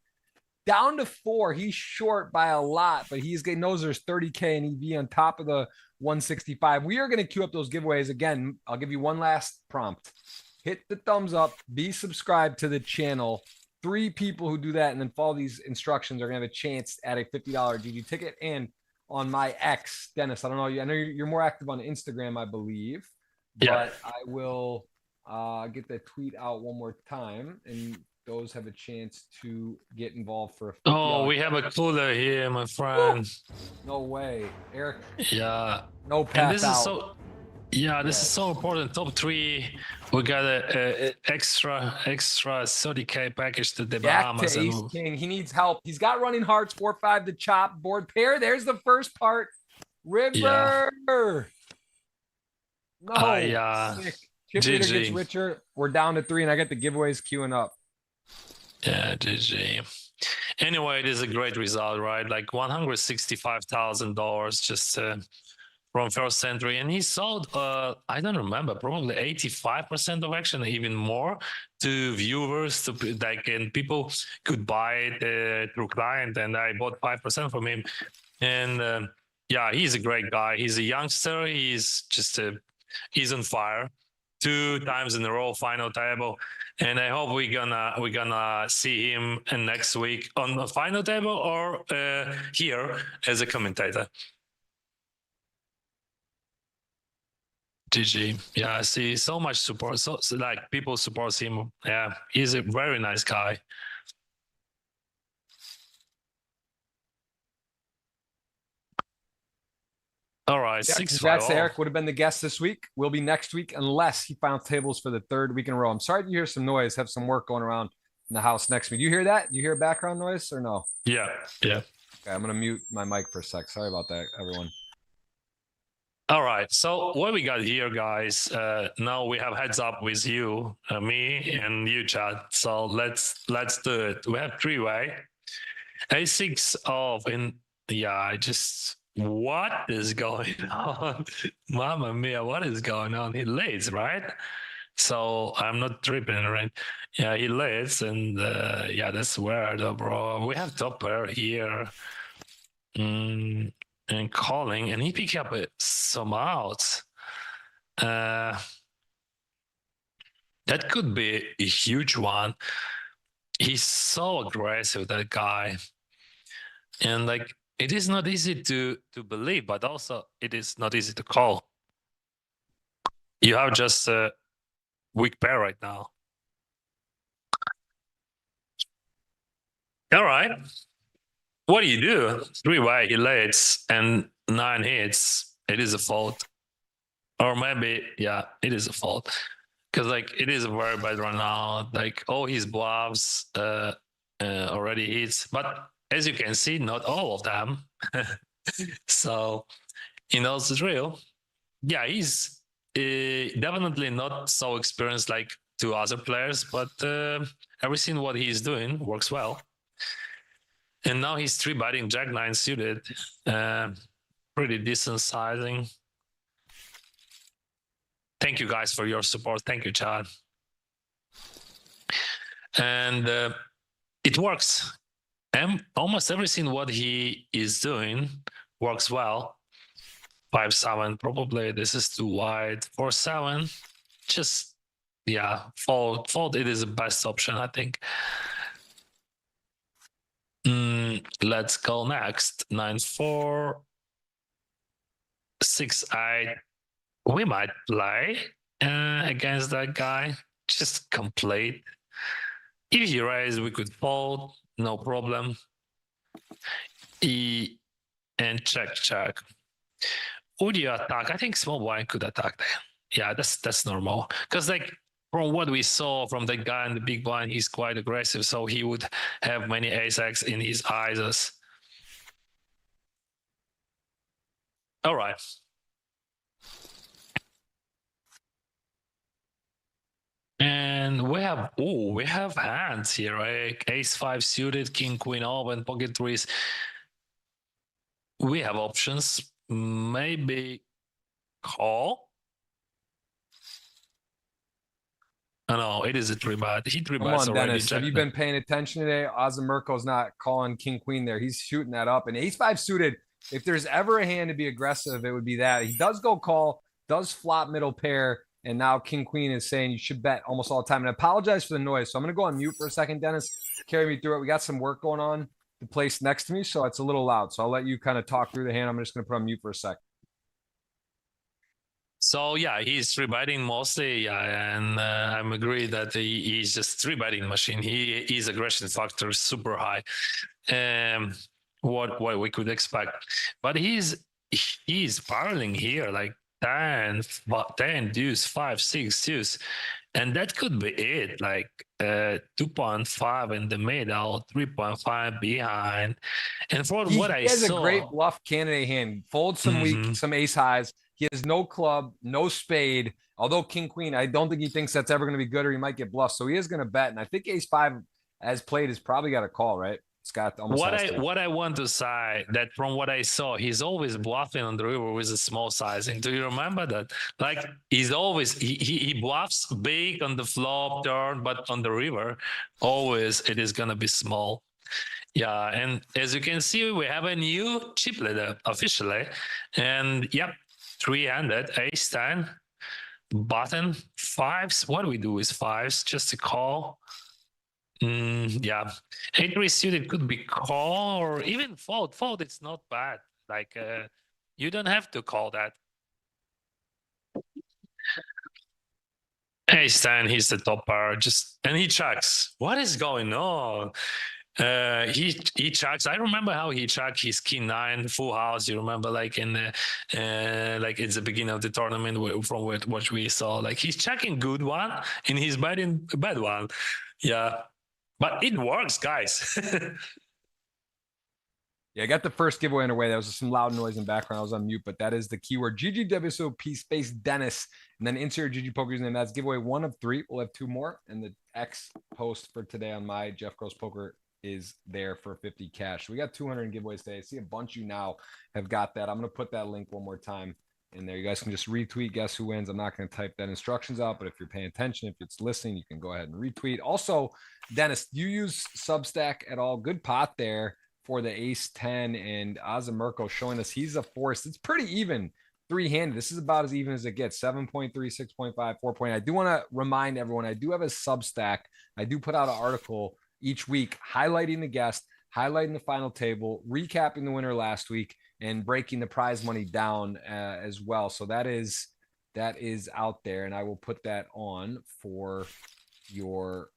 down to 4. He's short by a lot, but knows there's 30K and he'd be on top of the 165. We are going to queue up those giveaways again. I'll give you one last prompt. Hit the thumbs up, be subscribed to the channel. 3 people who do that and then follow these instructions are going to have a chance at a $50 GG ticket. And on my X, Dennis, I don't know. I know you're more active on Instagram, I believe, but I will get the tweet out one more time, and those have a chance to get involved for a $50. Oh, we have a cooler here, my friend. No way, Eric. Yeah. No path this out. This is so important. Top 3. We got a extra 30K package to the Bahamas. Back to Ace King. He needs help. He's got running hearts, 4-5 to chop, board pair. There's the first part. River. Yeah. No. Sick. Chip leader gets richer. We're down to 3, and I got the giveaways queuing up. Yeah, GG. Anyway, it is a great result, right? Like $165,000 just from first entry, and he sold I don't remember, probably 85% of action, even more, to viewers, and people could buy it through client, and I bought 5% from him. And yeah, he's a great guy. He's a youngster. He's just he's on fire. 2 times in a row final table, and I hope we're gonna see him next week on the final table or here as a commentator. GG. Yeah, I see so much support. So like people support him. Yeah, he's a very nice guy. All right, yeah, congrats to Eric. Would have been the guest this week. Will be next week unless he final tables for the 3rd week in a row. I'm sorry to hear some noise. Have some work going around in the house next to me. Do you hear that? Do you hear background noise or no? Yeah. Okay, I'm gonna mute my mic for a sec. Sorry about that, everyone. All right, so what we got here, guys, now we have heads up with you, me and you, Chad. So let's do it. We have 3-way. A6 off, and yeah, what is going on? Mamma mia, what is going on? He leads, right? So I'm not tripping, right? Yeah, he leads, and yeah, that's weird, bro. We have top pair here. And calling, and he picked up some outs. That could be a huge one. he's so aggressive, that guy. And like, it is not easy to believe, but also it is not easy to call. You have just a weak pair right now. All right. What do you do? 3-way, he leads, and 9 hits. It is a fault. Or maybe, yeah, it is a fault. Because like it is a very bad run now. Like all his bluffs already hits. But as you can see, not all of them. So he knows the drill. Yeah, he's definitely not so experienced like 2 other players, but everything what he's doing works well. And now he's 3-betting Jack-9 suited. Pretty decent sizing. Thank you guys for your support. Thank you, Chad. And it works. And almost everything what he is doing works well. 5-7, probably this is too wide. 4-7, just, yeah, fold. It is the best option, I think. Let's go next. 9-4, 6-8. We might play against that guy. Just complete. If he raise, we could fold, no problem. And check. Would you attack? I think small blind could attack there. Yeah, that's normal. Because like from what we saw from the guy in the big blind, he's quite aggressive, so he would have many ace-x in his eyes. All right. And we have hands here, right? Ace-5 suited, king, queen open, pocket threes. We have options. Maybe call. No, it is a 3-bet. He 3-bets already. Dennis, have you been paying attention today? Mirko's not calling king queen there. He's shooting that up. And ace-5 suited, if there's ever a hand to be aggressive, it would be that. He does go call, does flop middle pair, and now king queen is saying you should bet almost all the time. And I apologize for the noise. So I'm going to go on mute for a second, Dennis. Carry me through it. We got some work going on the place next to me, so it's a little loud. So I'll let you kind of talk through the hand. I'm just going to put on mute for a sec. So yeah, he's 3-betting mostly, yeah, and I'm agree that he's just 3-betting machine. His aggression factor is super high. What we could expect, but he's barreling here like 10 deuce 5 6 deuce, and that could be it. Like 2.5 in the middle, 3.5 behind, and for what I saw, he has a great bluff candidate hand. Fold some weak, some ace highs. He has no club, no spade. Although king queen, I don't think he thinks that's ever going to be good, or he might get bluffed. So he is going to bet, and I think ace-5 as played has probably got a call, right? Scott almost what I want to say that from what I saw, he's always bluffing on the river with a small sizing. Do you remember that? Like he's always he bluffs big on the flop turn, but on the river, always it is gonna be small. Yeah, and as you can see, we have a new chip leader officially, and yep, 3-handed ace-10 button 5s. What do we do with 5s? Just a call. Yeah, 8-3 suited could be call or even fold. Fold, it's not bad. Like you don't have to call that. Ace-10, he's the top pair. And he checks. What is going on? He checks. I remember how he checked his king-9 full house. You remember, like in the like it's the beginning of the tournament from what we saw. Like he's checking good one and he's betting bad one. Yeah. But it works, guys. Yeah, I got the first giveaway underway. There was some loud noise in the background. I was on mute, but that is the keyword GGWSOP space Dennis. And then insert your GGPoker username. That's giveaway 1 of 3. We'll have 2 more. And the X post for today on my Jeff Gross Poker is there for 50 cash. We got 200 giveaways today. I see a bunch of you now have got that. I'm going to put that link one more time in there. You guys can just retweet, guess who wins. I'm not going to type that instructions out, but if you're paying attention, if it's listening, you can go ahead and retweet. Also, Dennis, do you use Substack at all? Good pot there for the ace-10, and Mirko showing us he's a force. It's pretty even, 3-handed. This is about as even as it gets, 7.3, 6.5, 4. I do want to remind everyone, I do have a Substack. I do put out an article each week, highlighting the guest, highlighting the final table, recapping the winner last week, and breaking the prize money down as well. So that is out there, and I will put that on for your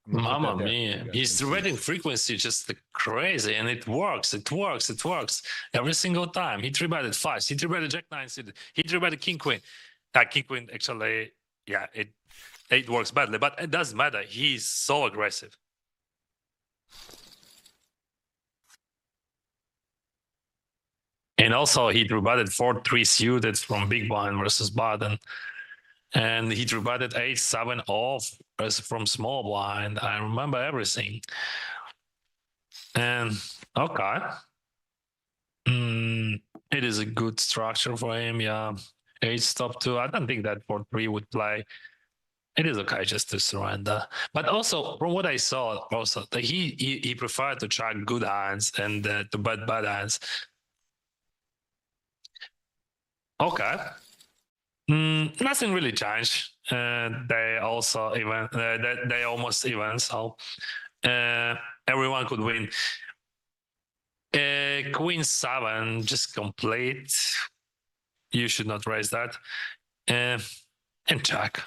Mamma mia, his betting frequency just crazy, and it works. Every single time. He 3-betted 5s, he 3-betted Jack 9 suited, he 3-betted King Queen. King Queen, actually, yeah, it works badly, but it doesn't matter. He's so aggressive. And also, he 3-betted 4-3 suited from big blind versus button. And he 3-betted 8-7 off from small blind. I remember everything. And okay. It is a good structure for him, yeah. 8 stop 2. I don't think that 4-3 would play. It is okay just to surrender. But also, from what I saw, also that he preferred to check good hands and to bet bad hands. Okay. Nothing really changed. They also even they almost even, so everyone could win. Queen 7 just complete. You should not raise that. And check.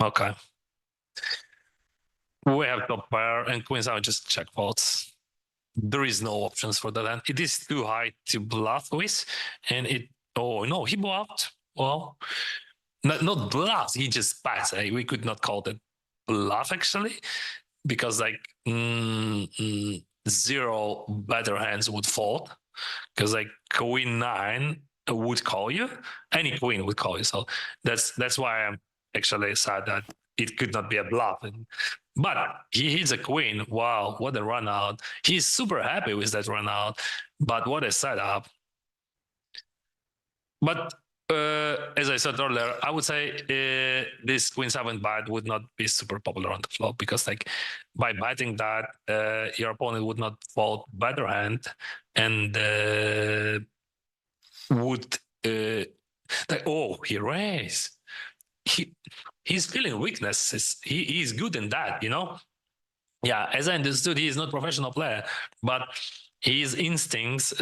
Okay. We have top pair and Queen 7 just check folds. There is no options for that hand. It is too high to bluff with, and it. Oh no, he bluffed. Well, not bluff. He just bats. We could not call that bluff actually, because like 0 better hands would fold, because like Queen 9 would call you. Any queen would call you. So that's why I'm actually sad that it could not be a bluff. But he hits a queen. Wow, what a run out. He's super happy with that run out. But what a setup. But as I said earlier, I would say this Queen 7 bet would not be super popular on the flop, because like by betting that, your opponent would not fold better hand and would like, oh, he raised. He's feeling weaknesses. He's good in that, you know? Yeah, as I understood, he is not a professional player, but his instincts,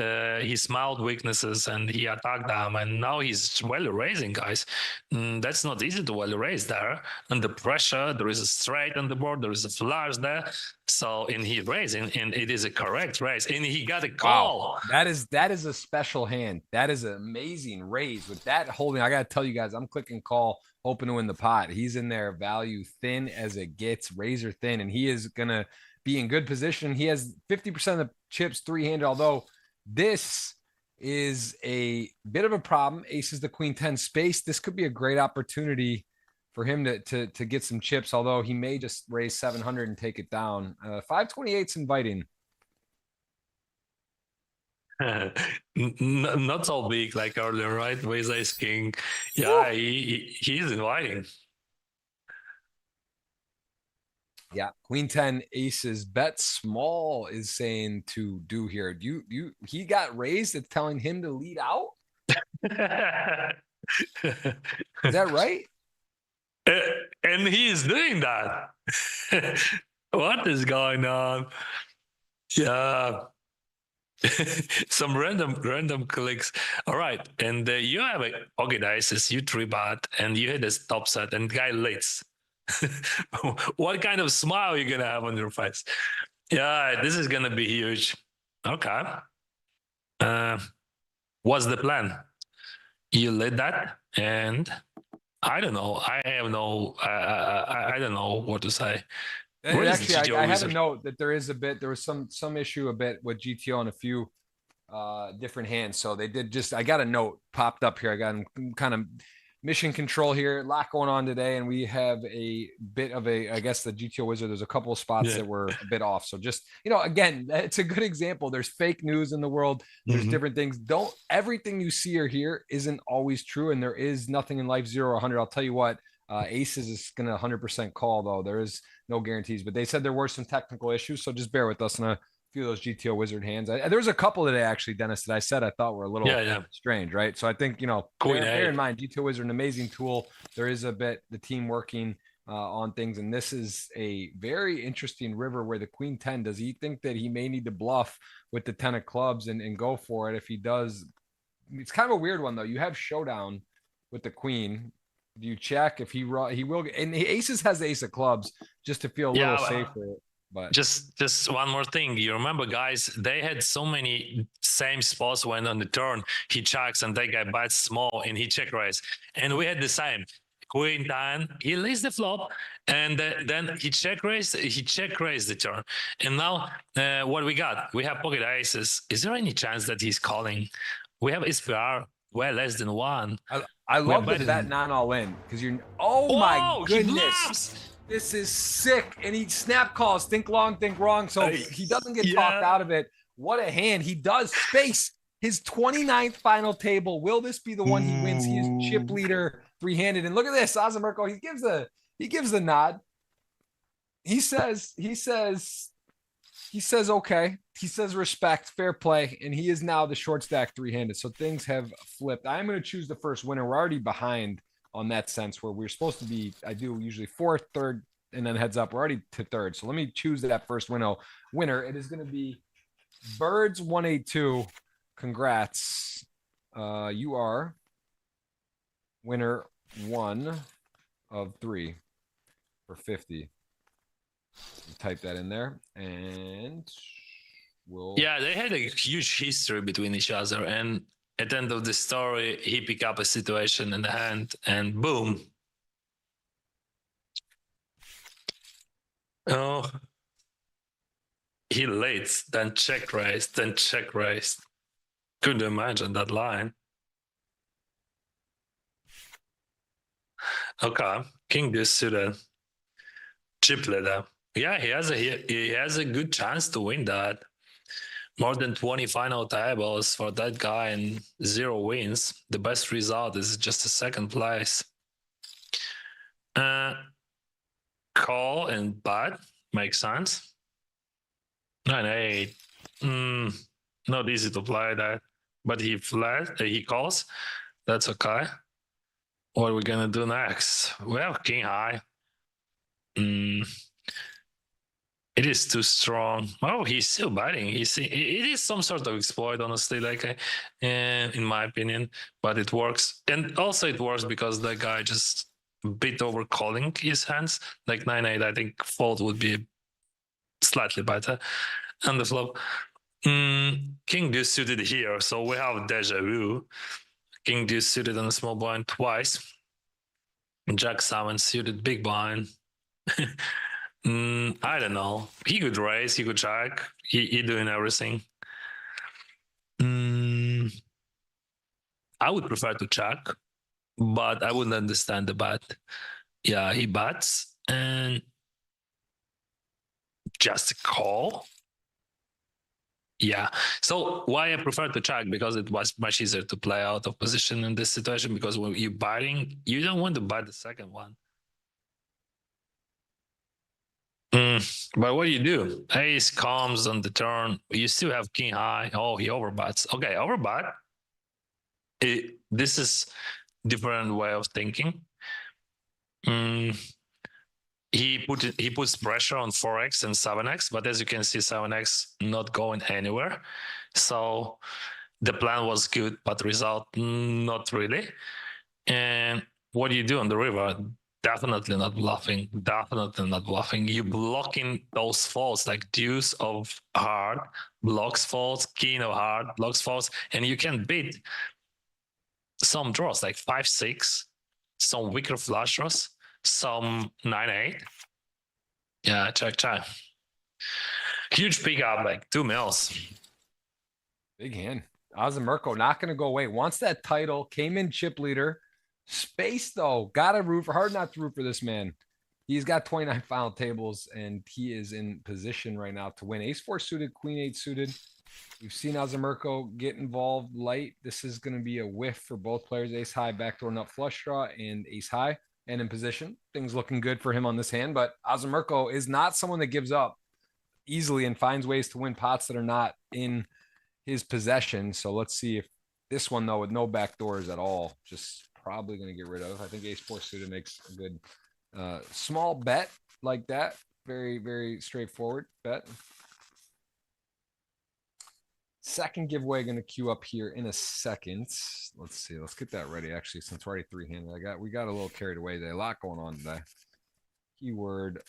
he smelled weaknesses and he attacked them, and now he's well raising, guys. That's not easy to well raise there. Under pressure, there is a straight on the board, there is a flush there. So in he raising, and it is a correct raise, and he got a call. Wow. That is a special hand. That is an amazing raise with that holding. I gotta tell you guys, I'm clicking call, hoping to win the pot. He's in there, value thin as it gets, razor thin, and he is gonna be in good position. He has 50% of the chips 3-handed, although this is a bit of a problem. Ace is the Queen 10 space. This could be a great opportunity for him to get some chips, although he may just raise 700 and take it down. 528's inviting. Not so big like earlier, right? Raise Ace King. Yeah, he's inviting. Yeah, Queen 10 aces bet small is saying to do here. He got raised. It's telling him to lead out. Is that right? And he is doing that. What is going on? Yeah. Some random clicks. All right, and you have a pocket aces, you 3-bet, and you hit this top set, and guy leads. What kind of smile you gonna have on your face? Yeah, this is gonna be huge. Okay. What's the plan? You led that, and I don't know. I have no. I don't know what to say. Actually, I have a note that there was some issue a bit with GTO on a few different hands. So they did just. I got a note popped up here. I got kind of mission control here. A lot going on today, and we have a bit of a. I guess the GTO wizard. There's a couple of spots that were a bit off. So just again, it's a good example. There's fake news in the world. There's different things. Don't everything you see or hear isn't always true, and there is nothing in life 0 or 100. I'll tell you what. Aces is going to 100% call, though. There is no guarantees, but they said there were some technical issues, so just bear with us on a few of those GTO wizard hands. There was a couple today, actually, Dennis, that I said I thought were a little strange, right? So I think, bear in mind, GTO wizard, an amazing tool. There is a bit, the team working on things. And this is a very interesting river where the queen 10, does he think that he may need to bluff with the 10 of clubs and go for it? If he does, it's kind of a weird one though. You have showdown with the queen. Do you check if he will? And the aces has the ace of clubs just to feel a little safer. But just one more thing. You remember, guys, they had so many same spots when on the turn he checks and that guy bets small and he check raise. And we had the same. Queen 10, he leads the flop, and then he check raised the turn. And now what we got? We have pocket aces. Is there any chance that he's calling? We have SPR well less than one. I love the bet non all in because you're. Oh my goodness. This is sick. And he snap calls, think long, think wrong. So he doesn't get talked out of it. What a hand. He does space his 29th final table. Will this be the one he wins? He is chip leader 3-handed. And look at this. Azamirko, he gives the nod. He says, okay. He says respect, fair play. And he is now the short stack 3-handed. So things have flipped. I'm going to choose the first winner. We're already behind on that sense where we're supposed to be, I do usually fourth, third, and then heads up. We're already to third. So let me choose that first winner. It is going to be Birds 182. Congrats. You are winner 1 of 3 for 50. Type that in there and we'll. Yeah, they had a huge history between each other. And at the end of the story, he picked up a situation in the hand and boom. Oh, he leads, then check raised, then check raised. Couldn't imagine that line. Okay, king deuce suited, chip leader. Yeah, he has a good chance to win that. More than 20 final tables for that guy and 0 wins. The best result is just a second place. Call and bet makes sense. 9-8. Not easy to play that, but he calls. That's okay. What are we gonna do next? We have king high. It is too strong. Oh, he's still betting. It is some sort of exploit, honestly, like in my opinion, but it works. And also it works because the guy just bit over calling his hands. Like 9-8, I think fold would be slightly better. And the flop. King deuce suited here, so we have deja vu. King deuce suited on a small blind twice. Jack 7 suited big blind. I don't know. He could raise, he could check. He doing everything. I would prefer to check, but I wouldn't understand the bet. Yeah, he bets and just a call. Yeah. So why I prefer to check? Because it was much easier to play out of position in this situation. Because when you're biting, you don't want to bite the second one. But what do you do? Ace comes on the turn. You still have king high. Oh, he overbets. Okay, overbet. This is different way of thinking. He puts pressure on 4x and 7x, but as you can see, 7x not going anywhere. So the plan was good, but result not really. And what do you do on the river? Definitely not bluffing. Definitely not bluffing. You blocking those faults like deuce of heart blocks faults, king of heart blocks faults, and you can beat some draws like 5-6, some weaker flush draws, some 9-8. Yeah, check. Huge pickup, like 2 mils. Big hand. Azamirko not going to go away. Wants that title. Came in chip leader. Space though, got to root for, hard not to root for this man. He's got 29 final tables and he is in position right now to win. Ace 4 suited, queen 8 suited. We've seen Azamirko get involved light. This is going to be a whiff for both players. Ace high, backdoor nut flush draw, and ace high and in position. Things looking good for him on this hand, but Azamirko is not someone that gives up easily and finds ways to win pots that are not in his possession. So let's see if this one though, with no backdoors at all, just probably going to get rid of. I think ace 4 suited makes a good Small bet like that. Very, very straightforward bet. Second giveaway going to queue up here in a second. Let's see. Let's get that ready. Actually, since we're already three-handed, we got a little carried away today. A lot going on today. Keyword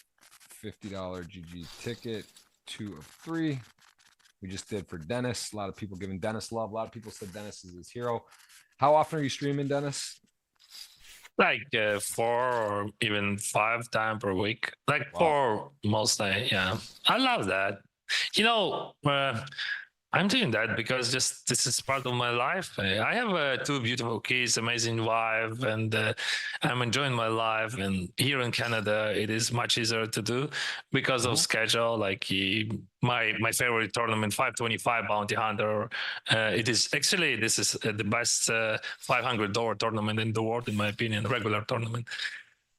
$50 GG ticket, 2 of 3. We just did for Dennis. A lot of people giving Dennis love. A lot of people said Dennis is his hero. How often are you streaming, Dennis? Like 4 or even 5 times per week. Like Wow. 4 mostly. Yeah, I love that. You know, I'm doing that because just this is part of my life. I have 2 beautiful kids, amazing wife, and I'm enjoying my life. And here in Canada, it is much easier to do because of schedule. Like my favorite tournament, 525 Bounty Hunter. It is actually this is the best $500 tournament in the world, in my opinion, regular tournament.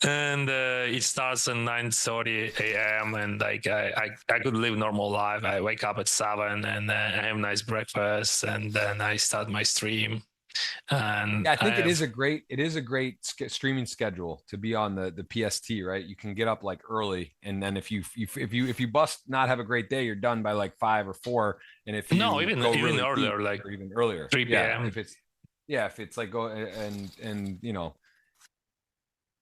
And it starts at 9:30 a.m. and like I could live normal life. I wake up at 7 and I have a nice breakfast and then I start my stream. And yeah, I think it is a great streaming schedule to be on the PST, right? You can get up like early, and then if you bust not have a great day, you're done by like 5 or 4. And if no, you even go even really earlier, deep, like or even earlier, 3 p.m. If it's like go and you know,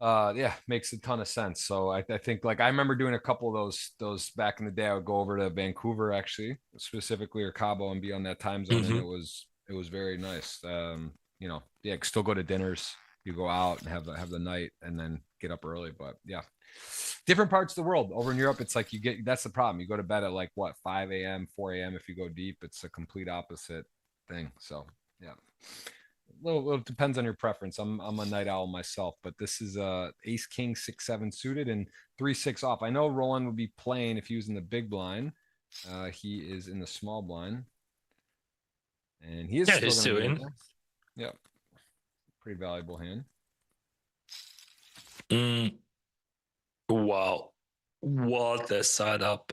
yeah, makes a ton of sense. So I think like I remember doing a couple of those back in the day. I would go over to Vancouver actually, specifically, or Cabo, and be on that time zone, and it was very nice. You know, yeah, still go to dinners. You go out and have the night, and then get up early. But yeah, different parts of the world. Over in Europe, it's like that's the problem. You go to bed at like what 5 a.m., 4 a.m. If you go deep, it's a complete opposite thing. So yeah. Little depends on your preference. I'm a night owl myself, but this is ace king 6-7 suited and 3-6 off. I know Roland would be playing if he was in the big blind. He is in the small blind, and he is Yeah, still he's going to be in doing. there. Yep, pretty valuable hand. Wow, what a setup!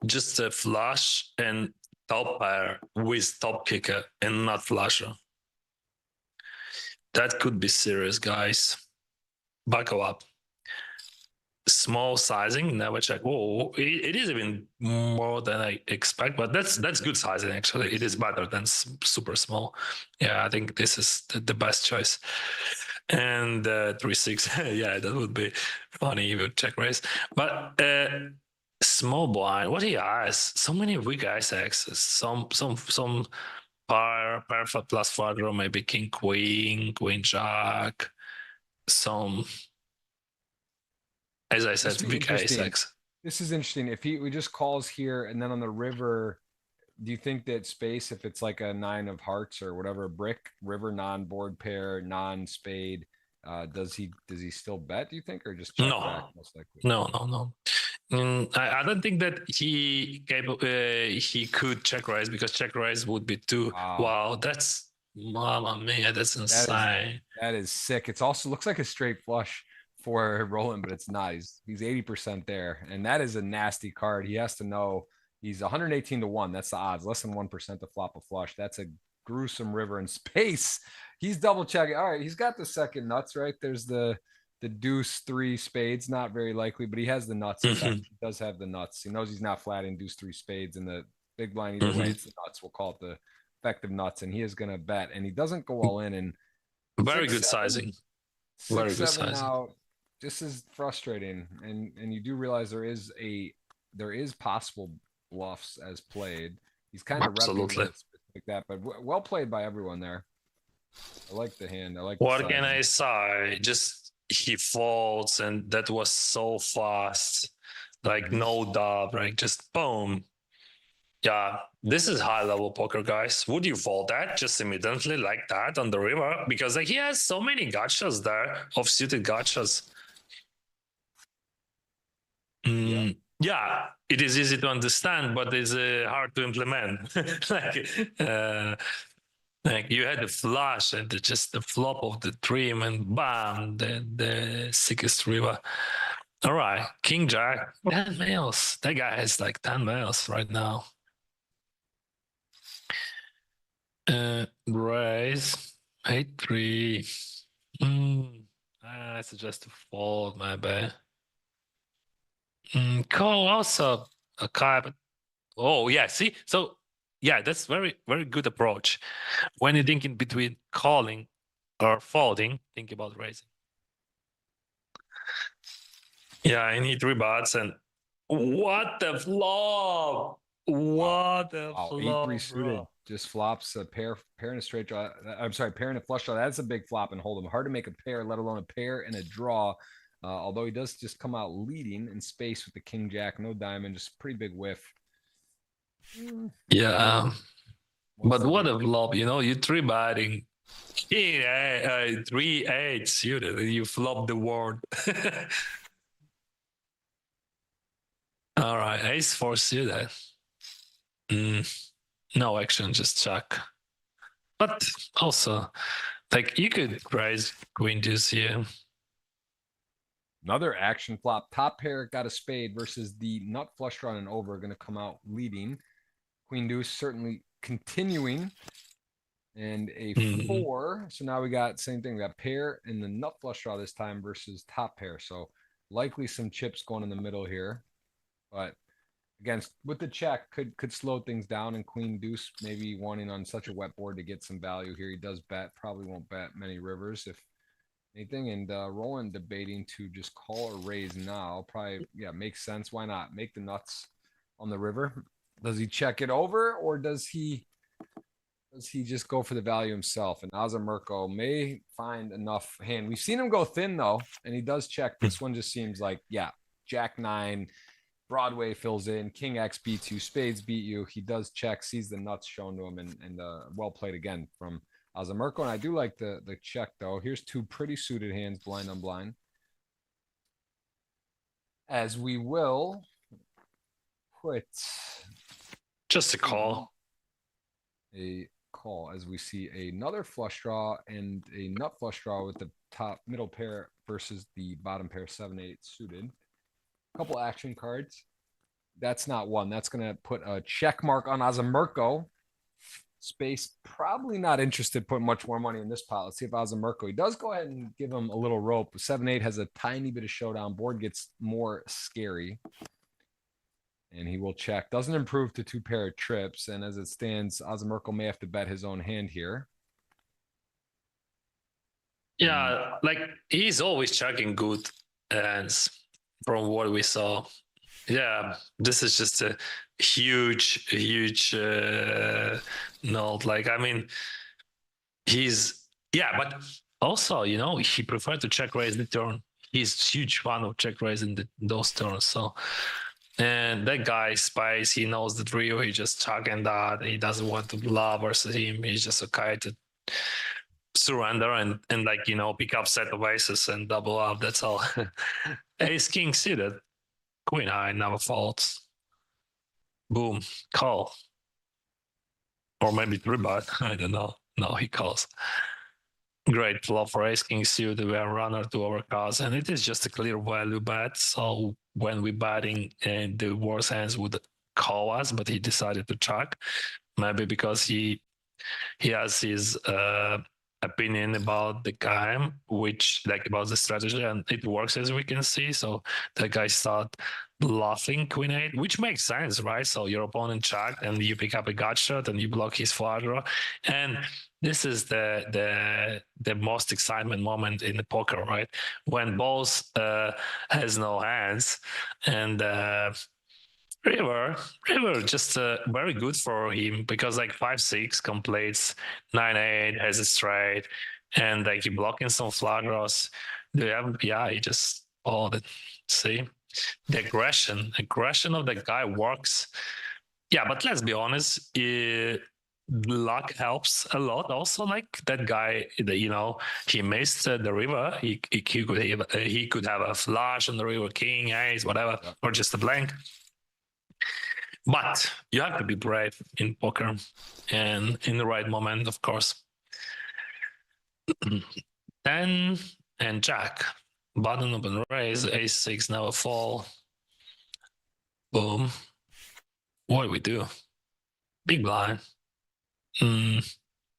Just a flush and top pair with top kicker and not flusher. That could be serious, guys. Buckle up. Small sizing, never check. Oh, it is even more than I expect, but that's good sizing actually. It is better than super small. Yeah, I think this is the best choice. And 3-6, yeah, that would be funny if you check raise. But small blind, what he has? So many weak ice axes. Some par plus 4 draw, maybe king queen jack. Some, as I said, weak ice axes. This is interesting. If we just calls here and then on the river, do you think that space, if it's like a 9 of hearts or whatever, brick river, non-board pair, non-spade, does he still bet? Do you think, or just check back most likely? No. I don't think that he could check raise because check raise would be too. Wow, that's mama mia, that's insane. That is sick. It's also looks like a straight flush for Roland, but it's not. He's 80% there, and that is a nasty card. He has to know he's 118 to 1. That's the odds, less than 1% to flop a flush. That's a gruesome river in space. He's double checking. All right, he's got the second nuts, right? There's the deuce 3 spades, not very likely, but he has the nuts. He does have the nuts. He knows he's not flatting deuce 3 spades in the big blind. Either way, it's the nuts. We'll call it the effective nuts, and he is going to bet, and he doesn't go all in. And very good sizing. Very good sizing. Now, this is frustrating, and you do realize there is possible bluffs as played. He's kind of repping like that, but well played by everyone there. I like the hand. I like. What can I say? Just he folds, and that was so fast, like no dub, right? Just boom. Yeah, this is high level poker, guys. Would you fold that just immediately like that on the river? Because like he has so many gotchas there, off-suited gotchas. Yeah, it is easy to understand, but it's hard to implement. Like you had the flush and just the flop of the dream, and bam, the sickest river. All right, King Jack, 10 mils. That guy has like 10 mils right now. Raise 8-3. I suggest to fold, my bad. Call also a card, but oh yeah, see, so yeah, that's very very good approach. When you're thinking between calling or folding, think about raising. Yeah, I need 3 bats and what the flop! What the Wow, 8-3 flop, suited bro! just flops a pair and a straight draw. I'm sorry, pair and a flush draw. That's a big flop and hold him. Hard to make a pair, let alone a pair and a draw. Although he does just come out leading in space with the king jack, no diamond, just pretty big whiff. Yeah, but what a do? flop! You know, you 3 batting. Yeah, 3-8 suited. You flop the word. All right, ace-4 suited. No action, just check. But also, like you could raise queen deuce here. Another action flop. Top pair got a spade versus the nut flush draw and over. Going to come out leading. Queen deuce certainly continuing. And a 4. So now we got same thing. We got pair and the nut flush draw this time versus top pair. So likely some chips going in the middle here. But again, with the check, could slow things down. And queen deuce maybe wanting on such a wet board to get some value here. He does bet. Probably won't bet many rivers if anything. And Roland debating to just call or raise now. Probably, yeah, makes sense. Why not? Make the nuts on the river. Does he check it over or does he just go for the value himself? And Azamirko may find enough hand. We've seen him go thin though, and he does check. This one just seems like, yeah, Jack 9, Broadway fills in, King X beats you, Spades beat you. He does check, sees the nuts shown to him, and well played again from Azamirko. And I do like the check though. Here's 2 pretty suited hands, blind on blind. As we will put just a call. A call as we see another flush draw and a nut flush draw with the top middle pair versus the bottom pair 7-8 suited. A couple action cards. That's not one. That's going to put a check mark on Azamirko. Space probably not interested putting much more money in this pot. Let's see if Azamirko, he does go ahead and give him a little rope. 7-8 has a tiny bit of showdown. Board gets more scary. And he will check. Doesn't improve to 2 pair of trips. And as it stands, Azamirko may have to bet his own hand here. Yeah, like he's always checking good hands from what we saw. Yeah, this is just a huge note. Like, I mean, but also, you know, he preferred to check raise the turn. He's huge fan of check raising those turns. So, and that guy Spice, he knows the drill. He just chucking that. He doesn't want to bluff versus him. He's just okay to surrender and like, you know, pick up set of aces and double up. That's all. Ace king suited. Queen high never faults. Boom, call. Or maybe 3-bet. I don't know. No, he calls. Great flop for ace king suited. We are runner to our cards, and it is just a clear value bet. So when we batting, and the worst hands would call us, but he decided to check. Maybe because he has his opinion about the game, which like about the strategy, and it works as we can see. So the guy start bluffing queen 8, which makes sense, right? So your opponent checked and you pick up a gut shot and you block his flush draw. And this is the most excitement moment in the poker, right? When both has no hands and River just very good for him because like 5-6 completes, 9-8 has a straight, and like he blocking some flush draws. He just see the aggression of the guy works. Yeah, but let's be honest, luck helps a lot. Also, like that guy, you know, he missed the river. He could have a flush on the river, king, ace, whatever, or just a blank. But you have to be brave in poker and in the right moment, of course. 10 and jack. Button open raise, ace-6 never fall. Boom. What do we do? Big blind.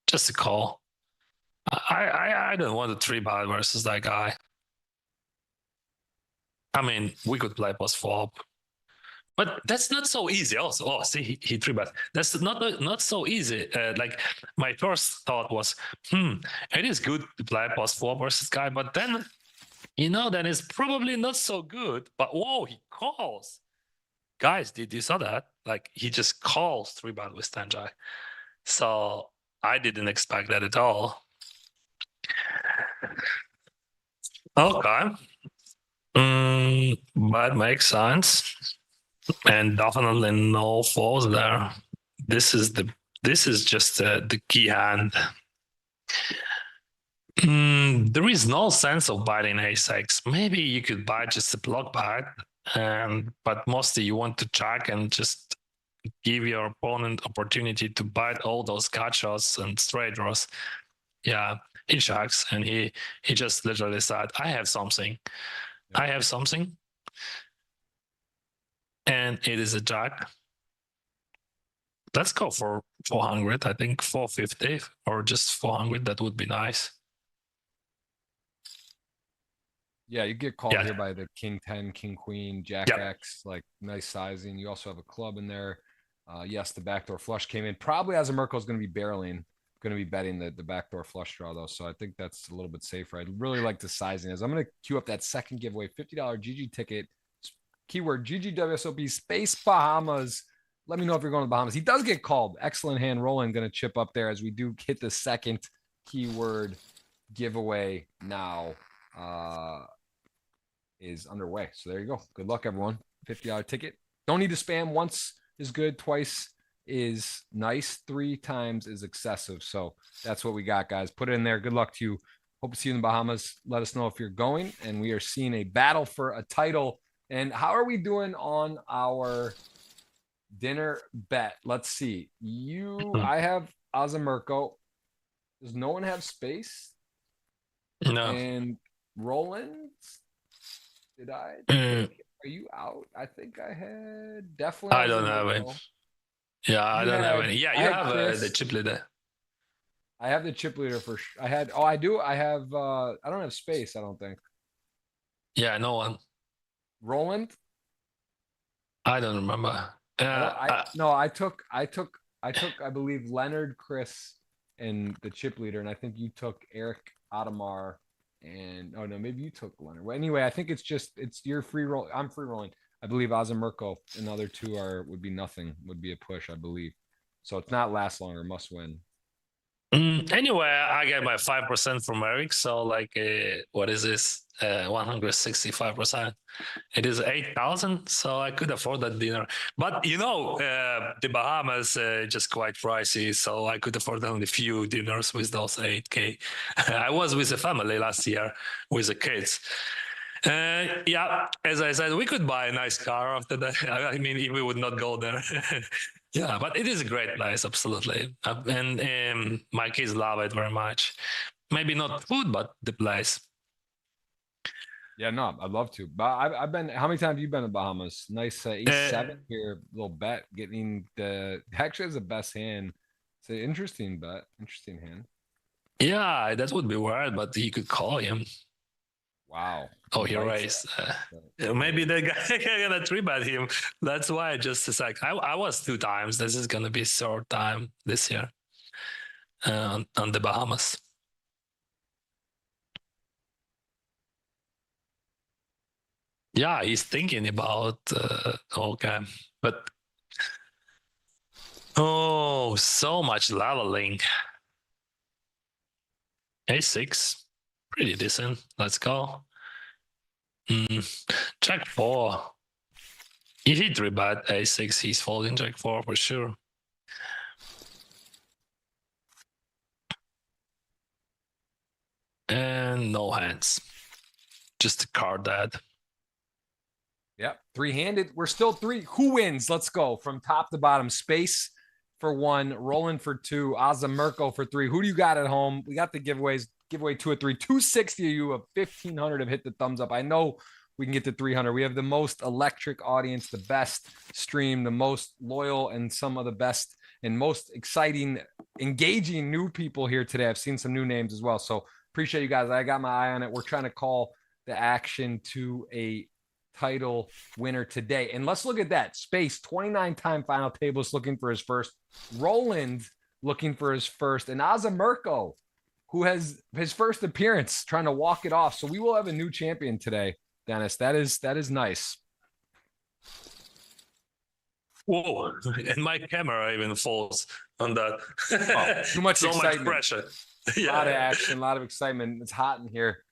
Just a call. I don't want a 3-bet versus that guy. I mean, we could play post flop, but that's not so easy. Also, oh, see, he three bet. That's not so easy. Like my first thought was, it is good to play post flop versus guy, but then then it's probably not so good. But whoa, he calls. Guys, did you saw that? Like he just calls three bet with 10 jack. So I didn't expect that at all. Okay. But makes sense. And definitely no falls there. This is just the key hand. There is no sense of biting a6. Maybe you could bite just a block bet, but mostly you want to check and just give your opponent opportunity to bite all those gut shots and straight draws. Yeah, he checks and he just literally said, "I have something. I have something." And it is a jack. Let's go for 400. I think 450 or just 400. That would be nice. Yeah, you get called here by the king 10, king queen, jack X, like nice sizing. You also have a club in there. Yes, the backdoor flush came in. Probably as a Merkel is going to be barreling, going to be betting the backdoor flush draw though. So I think that's a little bit safer. I'd really like the sizing. As I'm going to queue up that second giveaway, $50 GG ticket. Keyword GGWSOP space Bahamas. Let me know if you're going to the Bahamas. He does get called. Excellent hand rolling. Going to chip up there as we do hit the second keyword giveaway now. Is underway. So there you go. Good luck, everyone. $50 ticket. Don't need to spam. Once is good. Twice is nice. 3 times is excessive. So that's what we got, guys. Put it in there. Good luck to you. Hope to see you in the Bahamas. Let us know if you're going. And we are seeing a battle for a title. And how are we doing on our dinner bet? Let's see. I have Azamirko. Does no one have space? No. And Roland, did I? Are you out? I think I had definitely. I don't have it. Yeah, I don't have any. Yeah, you have the chip leader. I have the chip leader for sure. I do. I have, I don't have space, I don't think. Yeah, no one. Roland? I don't remember. I took, I believe, Leonard, Chris, and the chip leader, and I think you took Eric, Adamar, and oh no, maybe you took Leonard. Well, anyway, I think it's your free roll. I'm free rolling. I believe Azamirko and the other two would be nothing, would be a push, I believe. So it's not last longer, must win. Anyway, I get my 5% from Eric. So like, what is this? 165%. It is 8,000. So I could afford that dinner. But the Bahamas just quite pricey. So I could afford only few dinners with those 8K. I was with a family last year with the kids. Yeah, as I said, we could buy a nice car after that. I mean, if we would not go there. Yeah, but it is a great place, absolutely. And my kids love it very much. Maybe not food, but the place. Yeah, no, I'd love to. But I've been. How many times have you been to Bahamas? Nice A7 here, little bet. Actually has the best hand. It's an interesting bet, interesting hand. Yeah, that would be weird, but he could call him. Wow. Oh, he raised. Maybe the guy gonna 3-bet him. That's why just a sec. I was 2 times. This is gonna be 3rd time this year on the Bahamas. Yeah, he's thinking about okay, but so much leveling. A6, pretty decent. Let's go. Jack 4. If he 3-bet A6, he's folding Jack 4 for sure. And no hands. Just a card dead. Yep, 3-handed. We're still 3. Who wins? Let's go from top to bottom. Space for 1, Roland for 2, Azamirko for 3. Who do you got at home? We got the giveaways. Giveaway 2 at 3. 260 of you of 1,500 have hit the thumbs up. I know we can get to 300. We have the most electric audience, the best stream, the most loyal, and some of the best and most exciting, engaging new people here today. I've seen some new names as well. So appreciate you guys. I got my eye on it. We're trying to call the action to a title winner today. And let's look at that. Space, 29-time final tables looking for his first. Roland looking for his first. And Azamirko, who has his first appearance, trying to walk it off. So we will have a new champion today, Dennis. That is nice. Whoa, and my camera even falls on that. Too much so excitement. much pressure. A lot of action, a lot of excitement. It's hot in here.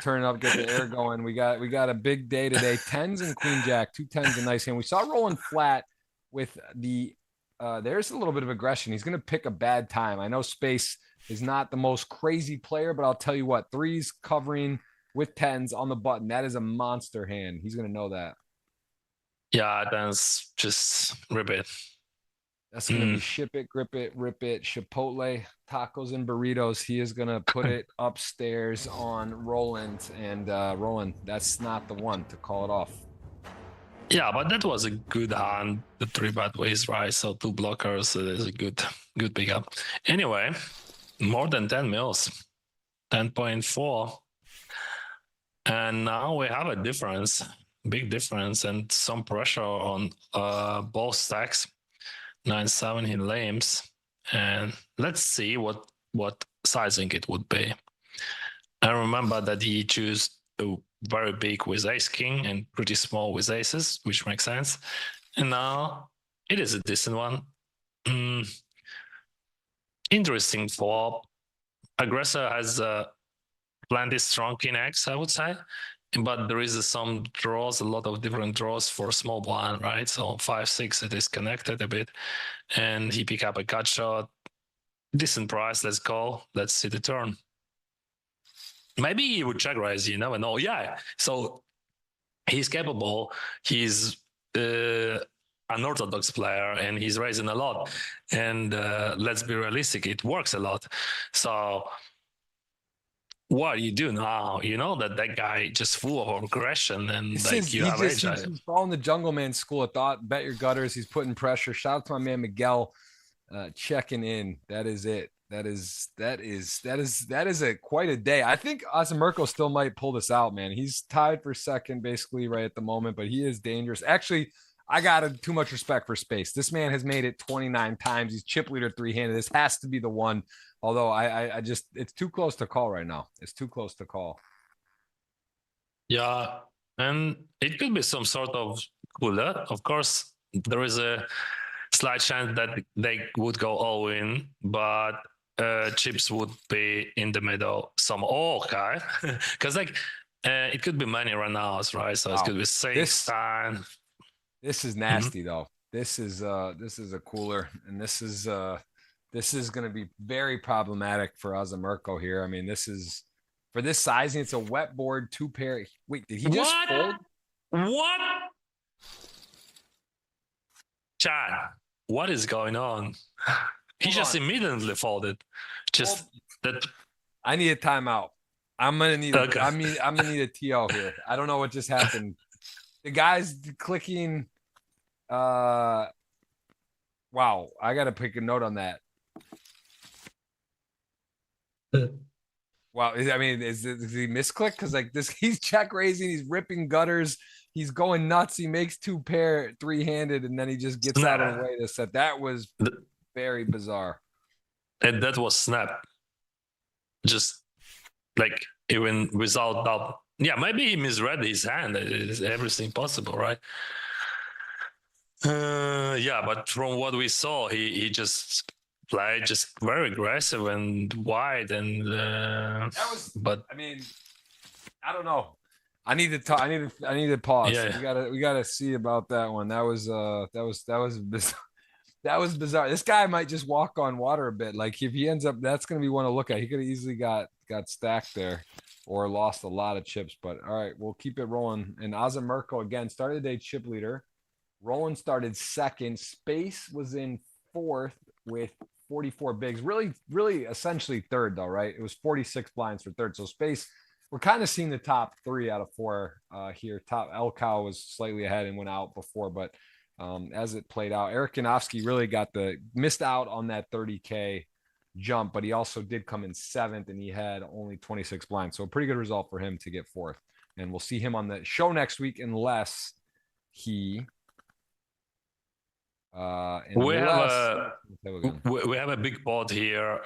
Turn up, get the air going. We got a big day today. Tens and queen jack, 2 tens, a nice hand. We saw rolling flat with the there's a little bit of aggression. He's going to pick a bad time. I know Space is not the most crazy player, but I'll tell you what, threes covering with tens on the button, that is a monster hand. He's going to know that. Yeah, that's just rip it. That's going to be ship it, grip it, rip it, Chipotle, tacos and burritos. He is going to put it upstairs on Roland. And Roland, that's not the one to call it off. Yeah, but that was a good hand. The 3 bad ways, right? So 2 blockers is a good pickup. Anyway, more than 10 mils, 10.4. And now we have a difference, big difference, and some pressure on both stacks. 9-7 he lames, and let's see what sizing it would be. I remember that he chose a very big with ace king and pretty small with aces, which makes sense. And now it is a decent one. Interesting for aggressor has plenty strong king X, I would say. But there is some draws, a lot of different draws for small blind, right? So 5-6, it is connected a bit. And he pick up a cut shot. Decent price, let's go. Let's see the turn. Maybe he would check raise, you never know. Yeah, so he's capable. He's an orthodox player and he's raising a lot. And let's be realistic, it works a lot. So what you do now, you know that guy just full of aggression and he's following the jungle man school of thought. Bet your gutters. He's putting pressure. Shout out to my man Miguel, checking in. That is it. That is quite a day. I think Azamirko still might pull this out, man. He's tied for second basically right at the moment, but he is dangerous. Actually, I got too much respect for Space. This man has made it 29 times. He's chip leader 3-handed. This has to be the one. Although I just, it's too close to call right now. It's too close to call. Yeah, and it could be some sort of cooler. Of course, there is a slight chance that they would go all in, but chips would be in the middle. Some okay, because it could be many run-outs, right? So it could be 6 time. This is nasty though. This is a cooler, and this is going to be very problematic for Azamirko here. I mean, this is for this sizing. It's a wet board, 2 pair. Wait, did he just fold? What? Chad, what is going on? He just immediately folded. Just that. I need a timeout. I'm gonna need. I'm gonna need a TO here. I don't know what just happened. The guy's clicking. Wow, I gotta pick a note on that. Wow, I mean, is he misclick? Because like this, he's check raising, he's ripping gutters, he's going nuts. He makes 2 pair 3-handed, and then he just gets out of the way to set. That was very bizarre. And that was snap. Just like even without that. Yeah, maybe he misread his hand. It's everything possible, right? Yeah, but from what we saw, he just played just very aggressive and wide, and that was. But I mean, I don't know. I need to talk. I need to pause. Yeah. We gotta see about that one. That was bizarre. That was bizarre. This guy might just walk on water a bit. Like if he ends up, that's gonna be one to look at. He could have easily got stacked there, or lost a lot of chips. But all right, we'll keep it rolling. And Azamirko again started the day chip leader. Roland started second. Space was in fourth with 44 bigs. Really essentially third though, right? It was 46 blinds for third. So Space, we're kind of seeing the top 3 out of 4 here. Top El Cow was slightly ahead and went out before, but as it played out, Eric Yanofsky really missed out on that 30K jump, but he also did come in 7th and he had only 26 blinds. So a pretty good result for him to get 4th. and we'll see him on the show next week unless he we have a big pot here.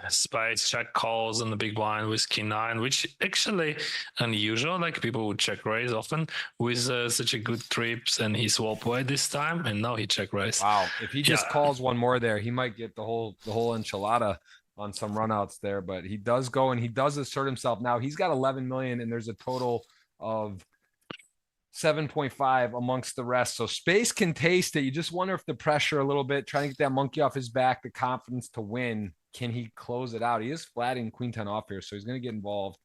Spades check calls on the big blind with king 9, which actually unusual. Like people would check raise often with such a good trips, and he swap away this time, and now he check raise. Wow, if he just calls one more there, he might get the whole enchilada on some runouts there. But he does go and he does assert himself. Now he's got 11 million, and there's a total of 7.5 amongst the rest. So Space can taste it. You just wonder if the pressure a little bit, trying to get that monkey off his back, the confidence to win, can he close it out? He is flatting queen 10 off here, so he's going to get involved.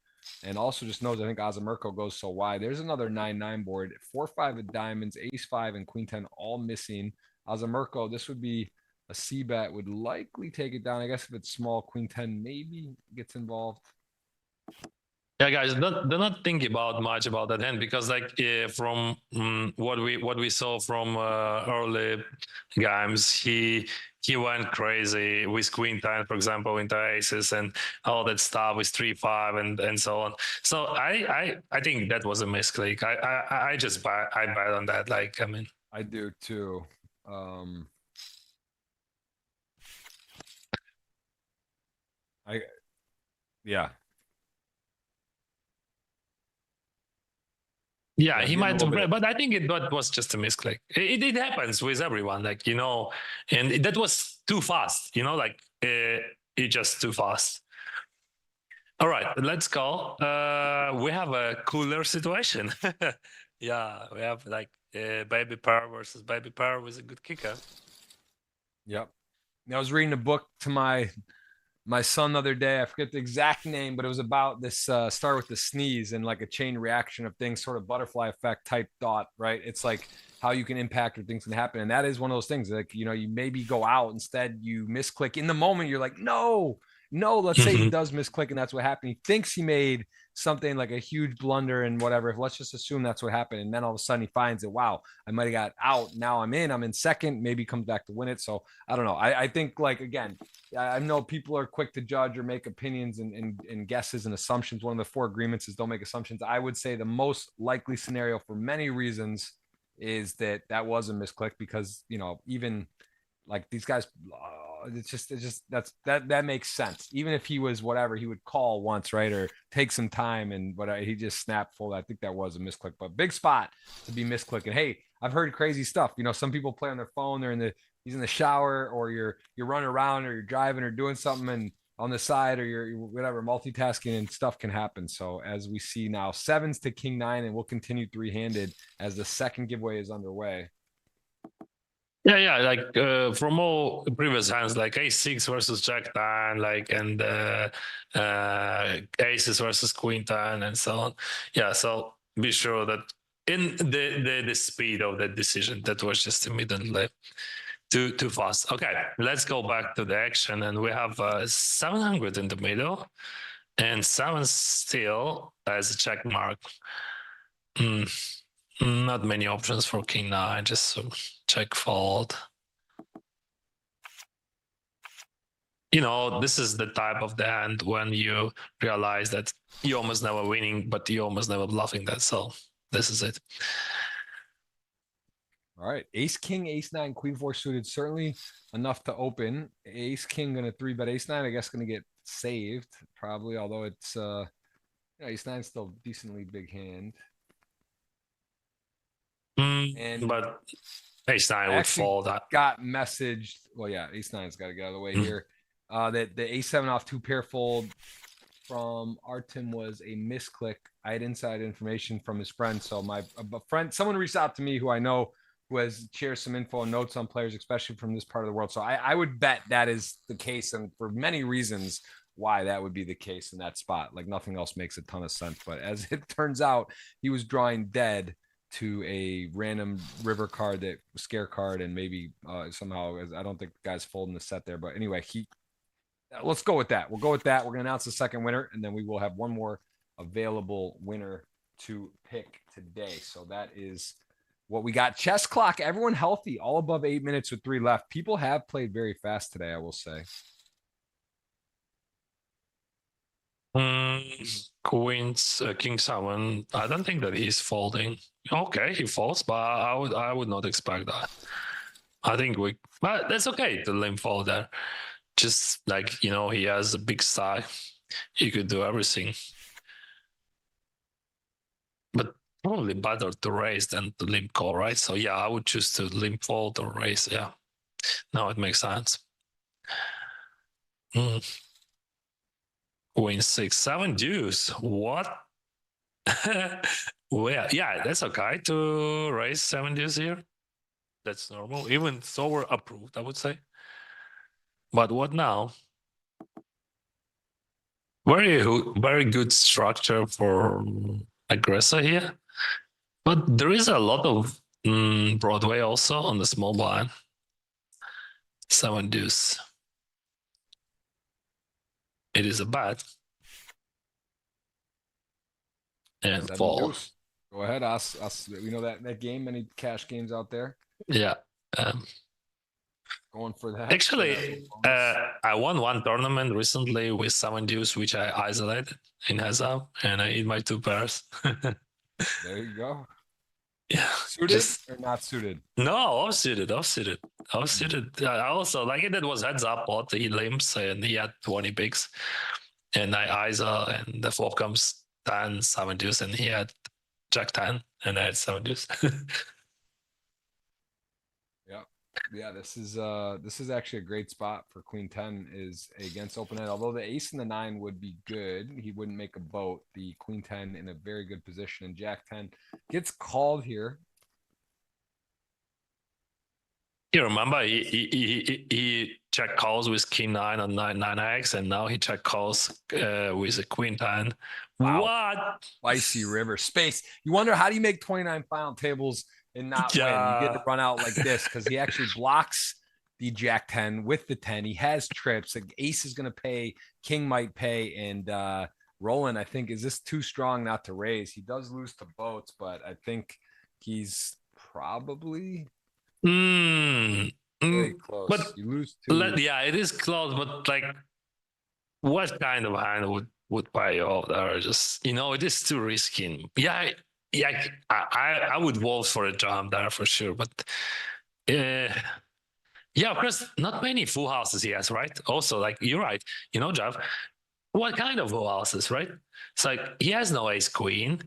And also just knows, I think Azamirko goes so wide. There's another 9-9 board, 4-5 of diamonds, ace-5 and queen 10 all missing. Azamirko, this would be a C bet, would likely take it down. I guess if it's small, queen 10 maybe gets involved. Yeah, guys, do not think about much about that hand, because like from what we saw from early games, he went crazy with queen 10, for example, into aces and all that stuff with 3-5 and so on. So I think that was a misclick. I bet on that. Like, I mean, I do too. Yeah. Yeah, he might have, but I think that was just a misclick. It happens with everyone, like, you know, and that was too fast, you know, like it just too fast. All right, let's go. We have a cooler situation. Yeah, we have like baby pair versus baby pair with a good kicker. Yep. I was reading a book to my son the other day. I forget the exact name, but it was about this start with the sneeze and like a chain reaction of things, sort of butterfly effect type thought, right? It's like how you can impact or things can happen. And that is one of those things, like, you know, you maybe go out, instead you misclick in the moment. You're like, no, let's say he does misclick and that's what happened. He thinks he made something like a huge blunder and whatever. Let's just assume that's what happened. And then all of a sudden he finds it. Wow, I might've got out. Now I'm in second, maybe comes back to win it. So I don't know. I think, like, again, I know people are quick to judge or make opinions and guesses and assumptions. One of the 4 agreements is don't make assumptions. I would say the most likely scenario for many reasons is that was a misclick, because, you know, even like these guys, it's just that makes sense. Even if he was whatever, he would call once, right, or take some time, and but he just snapped full. I think that was a misclick, but big spot to be misclicking. Hey, I've heard crazy stuff. You know, some people play on their phone. He's in the shower, or you're running around, or you're driving or doing something and on the side, or you're whatever, multitasking, and stuff can happen. So as we see now, 7s to king 9, and we'll continue 3-handed as the second giveaway is underway. Yeah, like from all previous hands, like ace-6 versus jack-10, like, and aces versus queen-10 and so on. Yeah, so be sure that in the speed of that decision, that was just immediately too fast. Okay, let's go back to the action, and we have 700 in the middle and 7 still as a check mark. Not many options for king 9, just check fold. You know, this is the type of the hand when you realize that you almost never winning, but you almost never bluffing that. So this is it. All right, ace king, ace 9, queen 4 suited, certainly enough to open. Ace king gonna 3-bet ace 9. I guess gonna get saved probably, although it's ace 9 still decently big hand. And but ace 9 would fall. That got messaged. Well, yeah, ace 9's got to get out of the way here. That the ace 7 off 2 pair fold from Artem was a misclick. I had inside information from his friend. So my friend, someone reached out to me who I know, who has shared some info and notes on players, especially from this part of the world. So I would bet that is the case, and for many reasons why that would be the case in that spot. Like, nothing else makes a ton of sense. But as it turns out, he was drawing dead to a random river card, that scare card, and maybe somehow, I don't think the guy's folding the set there. But anyway, let's go with that. We'll go with that. We're going to announce the second winner, and then we will have one more available winner to pick today. So that is what we got. Chess clock, everyone healthy, all above 8 minutes with 3 left. People have played very fast today, I will say. Queens, King 7. I don't think that he's folding. Okay, he folds, but I would not expect that. I think but that's okay to limp fold there. Just like, he has a big side. He could do everything. But probably better to raise than to limp call, right? So yeah, I would choose to limp fold or raise. Yeah. No, it makes sense. Queen 6, 7 deuce. What? Well, yeah, that's okay to raise 7 deuce here. That's normal. Even solver approved, I would say. But what now? Very good structure for aggressor here. But there is a lot of Broadway also on the small blind. 7 deuce. It is a bet. And fall. Deuce. Go ahead, us. We know that game. Many cash games out there. Yeah. Going for that. Actually, I won one tournament recently with 7 deuce, which I isolated in heads up, and I hit my 2 pairs. There you go. Yeah. Suited or not suited? No, offsuited. I also like it was heads up pot. He limps and he had 20 bigs. And I ISO and the flop comes 10, 7 deuce, and he had Jack 10 and I had 7 deuce. Yeah, this is actually a great spot for Queen 10 is against open end. Although the ace and the 9 would be good, he wouldn't make a boat. The Queen 10 in a very good position, and Jack 10 gets called here. You remember he check calls with King 9 on 9x, and now he check calls with a Queen 10. Wow. What? Spicy river space. You wonder, how do you make 29 final tables and not win? You get to run out like this because he actually blocks the Jack 10 with the 10. He has trips. Like ace is going to pay, king might pay, and Roland, I think, is this too strong not to raise? He does lose to boats, but I think he's probably very close. But you lose to... yeah, it is close, but like, what kind of hand would buy you off there? Just, it is too risky. Yeah, I would vote for a jump there for sure, but yeah, of course, not many full houses he has, right? Also, like, you're right, Jeff, what kind of full houses, right? It's like he has no ace queen.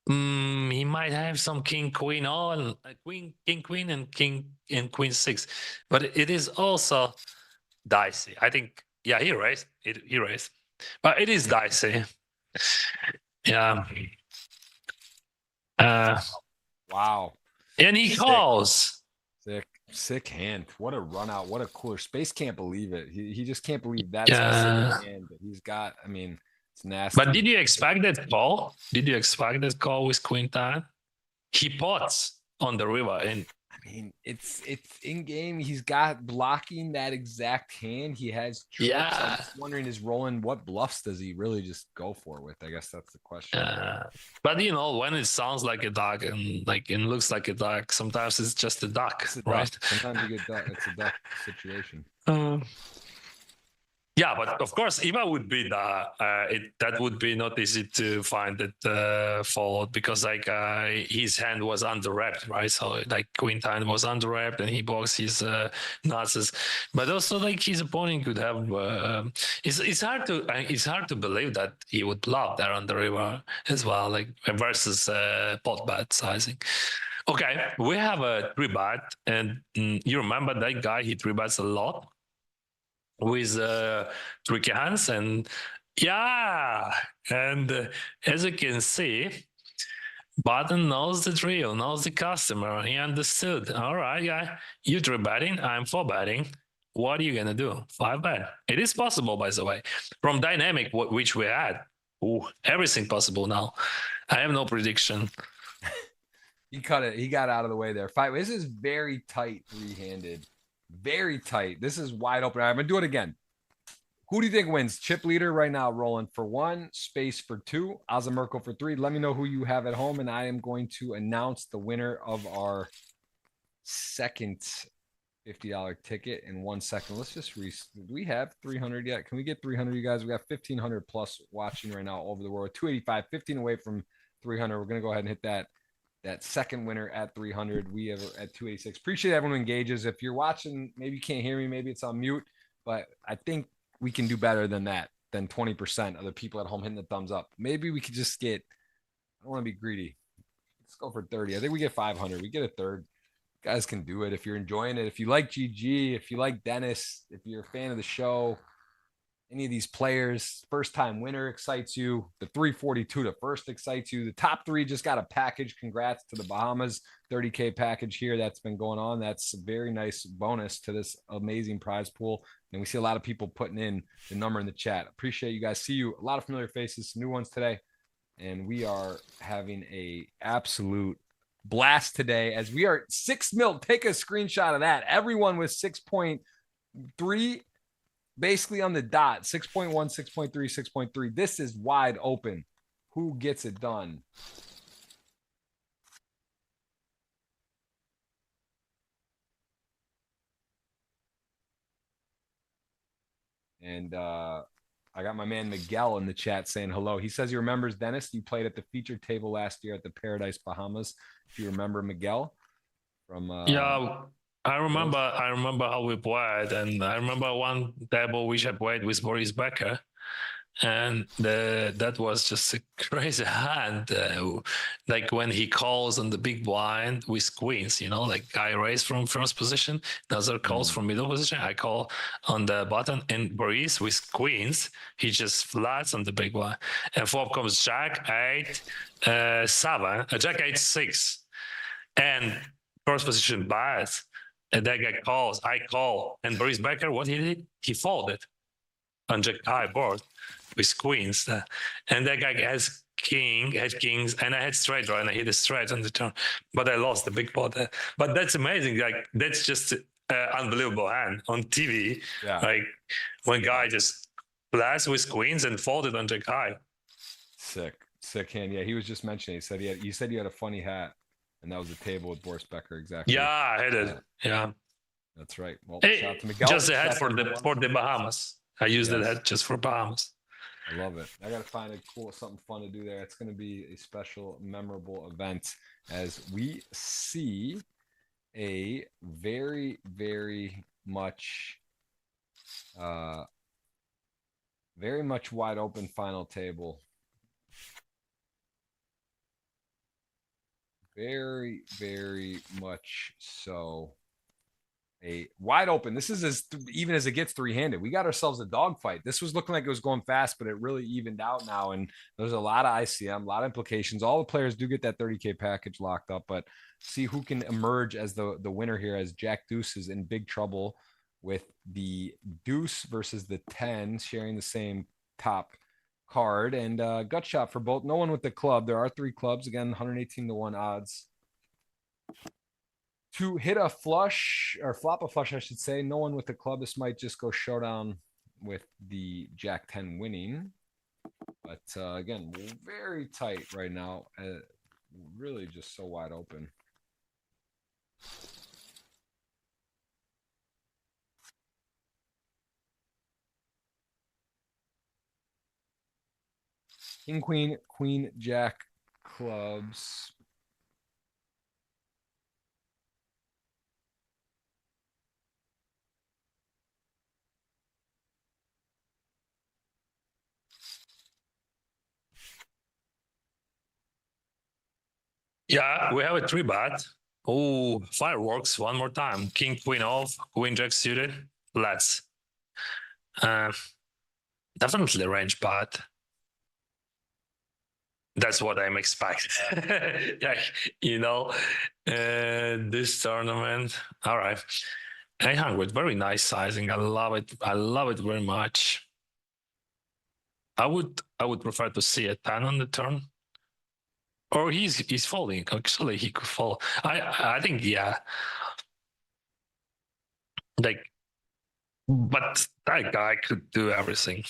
He might have some king queen on, queen king queen and king and queen 6, but it is also dicey. I think, yeah, he raised, but it is dicey. Yeah. Wow. And he calls. Sick hand. What a run out. What a cooler. Space can't believe it. He just can't believe that hand that he's got. I mean, it's nasty. But did you expect that call? Did you expect that call with Queen 10? He pots on the river, and I mean, it's in game. He's got blocking that exact hand. He has trips. I'm just wondering, is Roland, what bluffs does he really just go for with? I guess that's the question. But when it sounds like a duck and it looks like a duck, sometimes it's just a duck, right? Sometimes you get duck. It's a duck situation. Yeah, but of course, Eva would be that would be not easy to find it followed, because his hand was underwrapped, right? So Queen 10 was underwrapped and he blocks his nuts. But also his opponent could have. It's hard to believe that he would bluff there on the river as well, versus pot bet sizing. Okay, we have a 3-bet, and you remember that guy? He 3-bets a lot with tricky hands, and as you can see, Button knows the drill, knows the customer. He understood. All right, guy, you 3-betting, I'm 4-betting. What are you gonna do? 5-bet. It is possible, by the way, from dynamic which we had. Ooh, everything possible now. I have no prediction. He cut it. He got out of the way there. 5. This is very tight 3-handed. Very tight. This is wide open. I'm going to do it again. Who do you think wins? Chip leader right now, Roland for 1, Space for 2, Azamerko for 3. Let me know who you have at home, and I am going to announce the winner of our second $50 ticket in 1 second. Let's just do we have 300 yet? Can we get 300, you guys? We got 1,500 plus watching right now all over the world. 285, 15 away from 300. We're gonna go ahead and hit that second winner at 300. We have at 286. Appreciate everyone who engages. If you're watching, maybe you can't hear me, maybe it's on mute, but I think we can do better than that, than 20% of the people at home hitting the thumbs up. Maybe we could just get, I don't want to be greedy. Let's go for 30. I think we get 500. We get a third. You guys can do it if you're enjoying it. If you like GG, if you like Dennis, if you're a fan of the show, any of these players, first time winner excites you. The 342 to first excites you. The top three just got a package. Congrats to the Bahamas 30K package here that's been going on. That's a very nice bonus to this amazing prize pool. And we see a lot of people putting in the number in the chat. Appreciate you guys. See you. A lot of familiar faces, some new ones today. And we are having a absolute blast today as we are 6 mil. Take a screenshot of that. Everyone with 6.3 basically on the dot. 6.1, 6.3, 6.3. This is wide open. Who gets it done? And I got my man Miguel in the chat saying hello. He says he remembers Dennis. You played at the featured table last year at the Paradise Bahamas. If you remember Miguel from yeah, I remember how we played, and I remember one table which I played with Boris Becker, and that was just a crazy hand. Like when he calls on the big blind with queens, like I raise from first position, Nazar calls from middle position, I call on the button, and Boris with queens, he just flats on the big blind, and flop comes Jack 8 7, Jack 8 6, and first position bias. And that guy calls, I call, and Boris Becker, what he did? He folded on Jack high board with queens, and that guy had kings, and I had straight draw, and I hit a straight on the turn, but I lost the big pot. But that's amazing. Like that's just unbelievable hand on TV. Yeah. Like when guy just blast with queens and folded on Jack high. Sick hand. Yeah, he was just mentioning. He said you had a funny hat. And that was the table with Boris Becker, exactly. Yeah, I hit it. Yeah. That's right. Well, hey, shout out to Miguel. Just a hat for the Bahamas. I used the hat just for Bahamas. I love it. I got to find something fun to do there. It's going to be a special, memorable event as we see a very, very much wide open final table. Very, very much so. A wide open. This is as even as it gets three-handed. We got ourselves a dogfight. This was looking like it was going fast, but it really evened out now. And there's a lot of ICM, a lot of implications. All the players do get that 30K package locked up, but see who can emerge as the winner here, as Jack Deuce is in big trouble with the deuce versus the 10 sharing the same top card, and gut shot for both. No one with the club. There are 3 clubs, again 118 to 1 odds to hit a flush or flop a flush, I should say. No one with the club. This might just go showdown with the Jack 10 winning, but again, very tight right now. Really just so wide open. King, queen, queen, jack, clubs. Yeah, we have a 3-bet. Oh, fireworks one more time. King, queen off, queen, jack suited. Let's. Definitely range bet. That's what I'm expecting. This tournament. All right. 800, very nice sizing. I love it. I love it very much. I would prefer to see a 10 on the turn. Or he's folding. Actually, he could fold. I think, yeah. Like But that guy could do everything.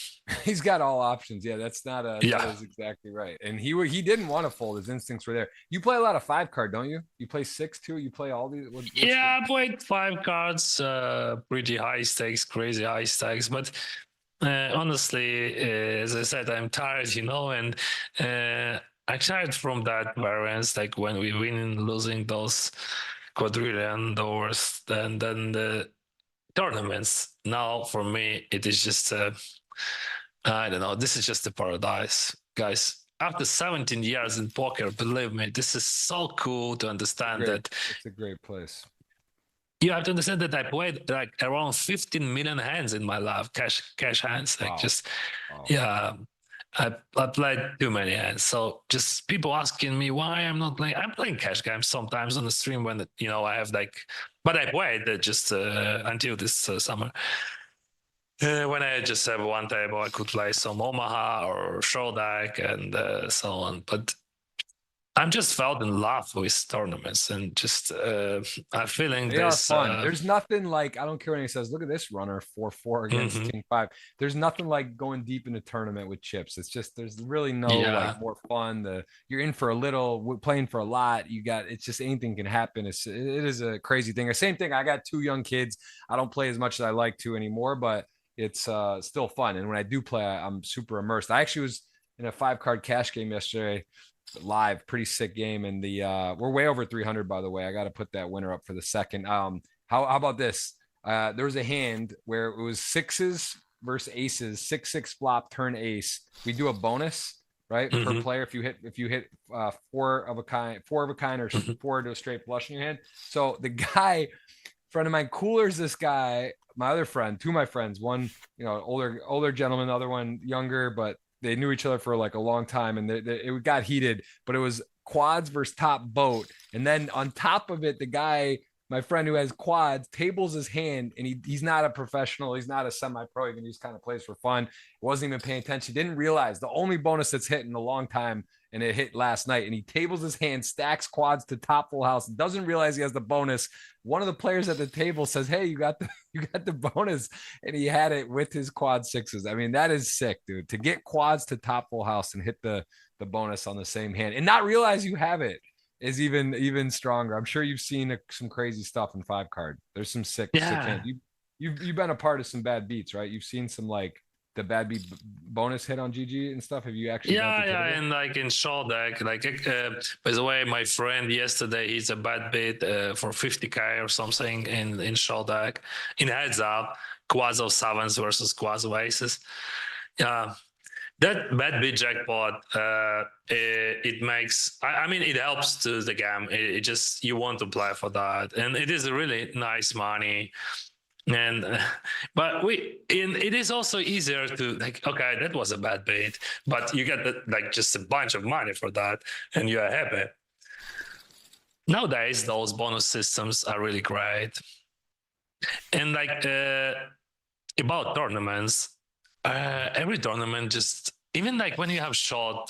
He's got all options. Yeah, that's not a. Yeah. That is exactly right. And he didn't want to fold. His instincts were there. You play a lot of 5 card, don't you? You play 6 too. You play all these. Yeah, I played 5 cards, pretty high stakes, crazy high stakes. But honestly, as I said, I'm tired, and I tired from that variance, like when we win and losing those quadrillion doors, then the tournaments. Now for me, it is just I don't know. This is just a paradise, guys. After 17 years in poker, believe me, this is so cool to understand that. It's a great place. You have to understand that I played like around 15 million hands in my life, cash hands, like yeah. I played too many hands. So just people asking me why I'm not playing. I'm playing cash games sometimes on the stream when I have but I played just until this summer. When I just have one table, I could play some Omaha or showdown and so on. But I'm just felt in love with tournaments and just I'm feeling they this. Are fun. There's nothing like, I don't care when he says, look at this runner 4-4 against King 5. There's nothing like going deep in a tournament with chips. It's just there's really no like more fun. You're in for a little, playing for a lot. It's just anything can happen. It is a crazy thing. The same thing. I got 2 young kids. I don't play as much as I like to anymore, but it's still fun. And when I do play, I'm super immersed. I actually was in a 5-card cash game yesterday. Live, pretty sick game, and we're way over 300, by the way. I got to put that winner up for the second. How about this? There was a hand where it was 6s versus aces, 6-6 flop, turn ace. We do a bonus, right, per player if you hit 4 of a kind, or 4 to a straight flush in your hand. So the guy, friend of mine, Cooler's this guy. My other friend, 2 of my friends, one older gentleman, the other one younger, but they knew each other for like a long time, and it got heated, but it was quads versus top boat. And then on top of it, the guy, my friend who has quads, tables his hand, and he's not a professional. He's not a semi-pro. He just kind of plays for fun. Wasn't even paying attention. Didn't realize the only bonus that's hit in a long time, and it hit last night. And he tables his hand, stacks quads to top full house, doesn't realize he has the bonus. One of the players at the table says, "Hey, you got the bonus," and he had it with his quad 6s. I mean, that is sick, dude. To get quads to top full house and hit the bonus on the same hand and not realize you have it is even stronger. I'm sure you've seen some crazy stuff in 5-card. There's some sick hands. You've been a part of some bad beats, right? You've seen some like the bad beat bonus hit on GG and stuff. Have you actually? And like in showdown, by the way, my friend yesterday, he's a bad beat for 50k or something in showdown. In heads up, quads of 7s versus quads of aces. Yeah. That bad beat jackpot, it makes, I mean, it helps to the game. It just, you want to play for that. And it is a really nice money. And, but it is also easier to okay, that was a bad beat, but you get just a bunch of money for that and you are happy. Nowadays, those bonus systems are really great. And about tournaments, every tournament just, even when you have short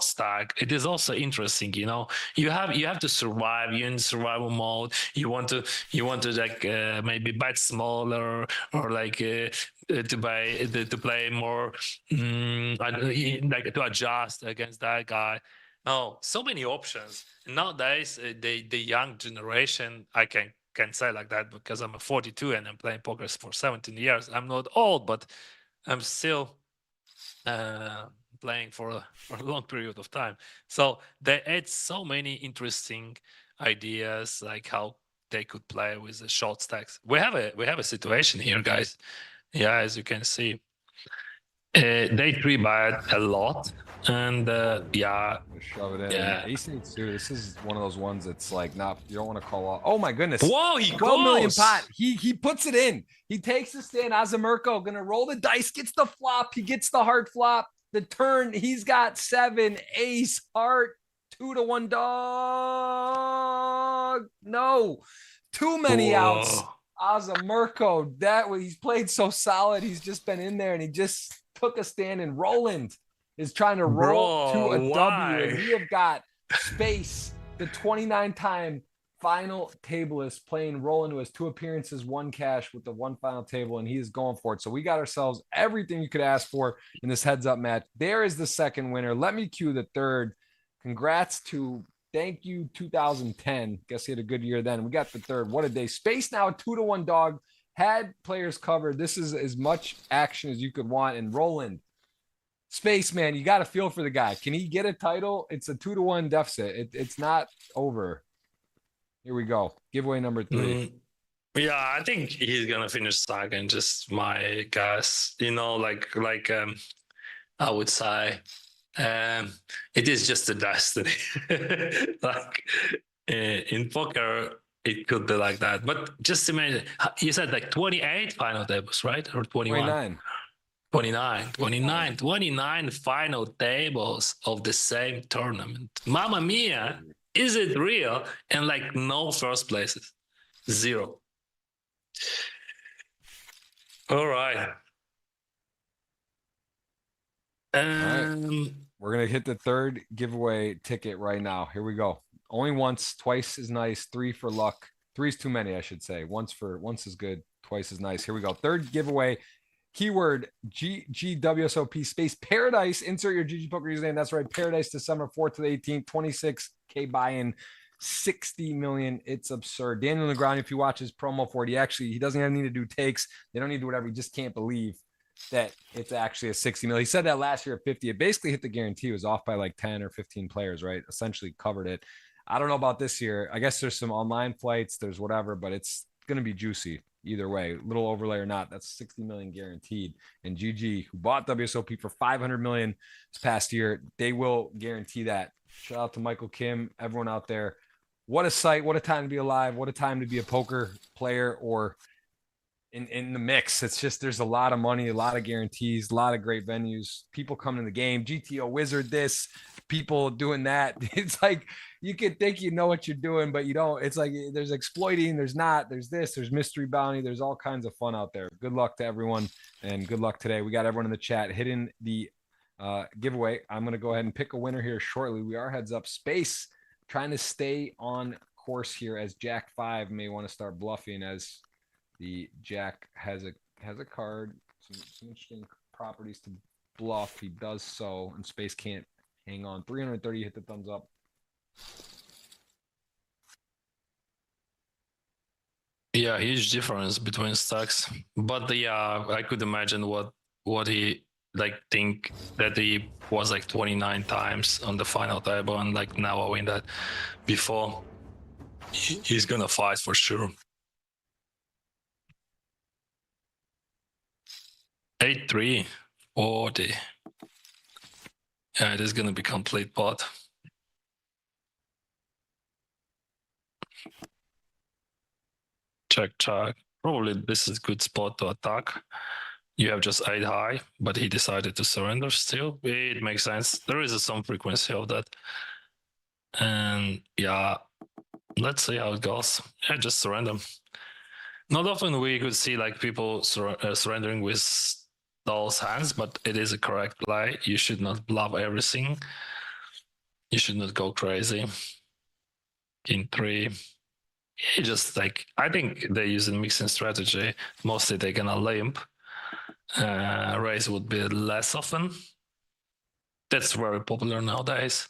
stack, it is also interesting. You have to survive. You're in survival mode. You want to maybe bet smaller or to play more, to adjust against that guy. Oh, so many options nowadays. The young generation, I can say like that because I'm a 42 and I'm playing poker for 17 years. I'm not old, but I'm still playing for a long period of time. So they add so many interesting ideas, like how they could play with the short stacks. We have a situation here, guys. Yeah, as you can see, they 3-bet a lot, and shove it in. Yeah. Ace-8 too. This is one of those ones that's like not, you don't want to call off. Oh my goodness! Whoa, he 12 million goes. pot. He puts it in. He takes the stand. Azamirko gonna roll the dice. Gets the flop. He gets the heart flop. The turn. He's got 7 ace heart 2-1 dog. No, too many outs. Azamirko. He's played so solid. He's just been in there and he just took a stand. And Roland is trying to roll to a W, and we have got space, the 29-time final table is playing Roland, who has 2 appearances, 1 cash with the 1 final table, and he is going for it. So we got ourselves everything you could ask for in this heads-up match. There is the second winner. Let me cue the third. Congrats to Thank You 2010. Guess he had a good year then. We got the third. What a day. Space now a 2-1 dog. Had players covered. This is as much action as you could want. And Roland, Spaceman, you got to feel for the guy. Can he get a title? It's a 2-1 deficit. It's not over. Here we go. Giveaway number 3. Yeah, I think he's gonna finish second. Just my guess. I would say, it is just a destiny. Like in poker, it could be like that. But just imagine, you said like 28 final tables, right? Or 21? 29 final tables of the same tournament. Mamma mia, is it real? And like no first places, 0. All right. We're going to hit the third giveaway ticket right now. Here we go. Only once, twice is nice, 3 for luck. 3 is too many, I should say. Once is good, twice is nice. Here we go. Third giveaway. Keyword GGWSOP space Paradise. Insert your GGPoker username. That's right. Paradise, December 4th to the 18th. 26K buy-in, 60 million. It's absurd. Daniel Negreanu, if you watch his promo for it, he doesn't even need to do takes. They don't need to do whatever. He just can't believe that it's actually a 60 million. He said that last year at 50. It basically hit the guarantee. It was off by like 10 or 15 players, right? Essentially covered it. I don't know about this year. I guess there's some online flights. There's whatever, but it's going to be juicy. Either way, little overlay or not, that's 60 million guaranteed. And GG, who bought WSOP for 500 million this past year, they will guarantee that. Shout out to Michael Kim, everyone out there. What a sight! What a time to be alive! What a time to be a poker player or in the mix. It's just there's a lot of money, a lot of guarantees, a lot of great venues. People coming to the game. GTO Wizard, this people doing that. It's like you could think you know what you're doing, but you don't. It's like there's exploiting, there's not, there's this, there's mystery bounty, there's all kinds of fun out there. Good luck to everyone and good luck today. We got everyone in the chat hitting the giveaway. I'm going to go ahead and pick a winner here shortly. We are heads up. Space trying to stay on course here as Jack 5 may want to start bluffing as the Jack has a card, some interesting properties to bluff. He does so, and Space can't hang on. 330, hit the thumbs up. Yeah, huge difference between stacks. But yeah, I could imagine what he think that he was like 29 times on the final table and like now knowing that before he's gonna fight for sure. 8-3, 40. Yeah, it is gonna be complete pot. Check. Probably this is a good spot to attack. You have just 8 high, but he decided to surrender still. It makes sense. There is some frequency of that. And yeah, let's see how it goes. Yeah, just surrender. Not often we could see like people surrendering with those hands, but it is a correct play. You should not bluff everything. You should not go crazy. King 3. You just like, I think they're using mixing strategy. Mostly they're gonna limp. Raise would be less often. That's very popular nowadays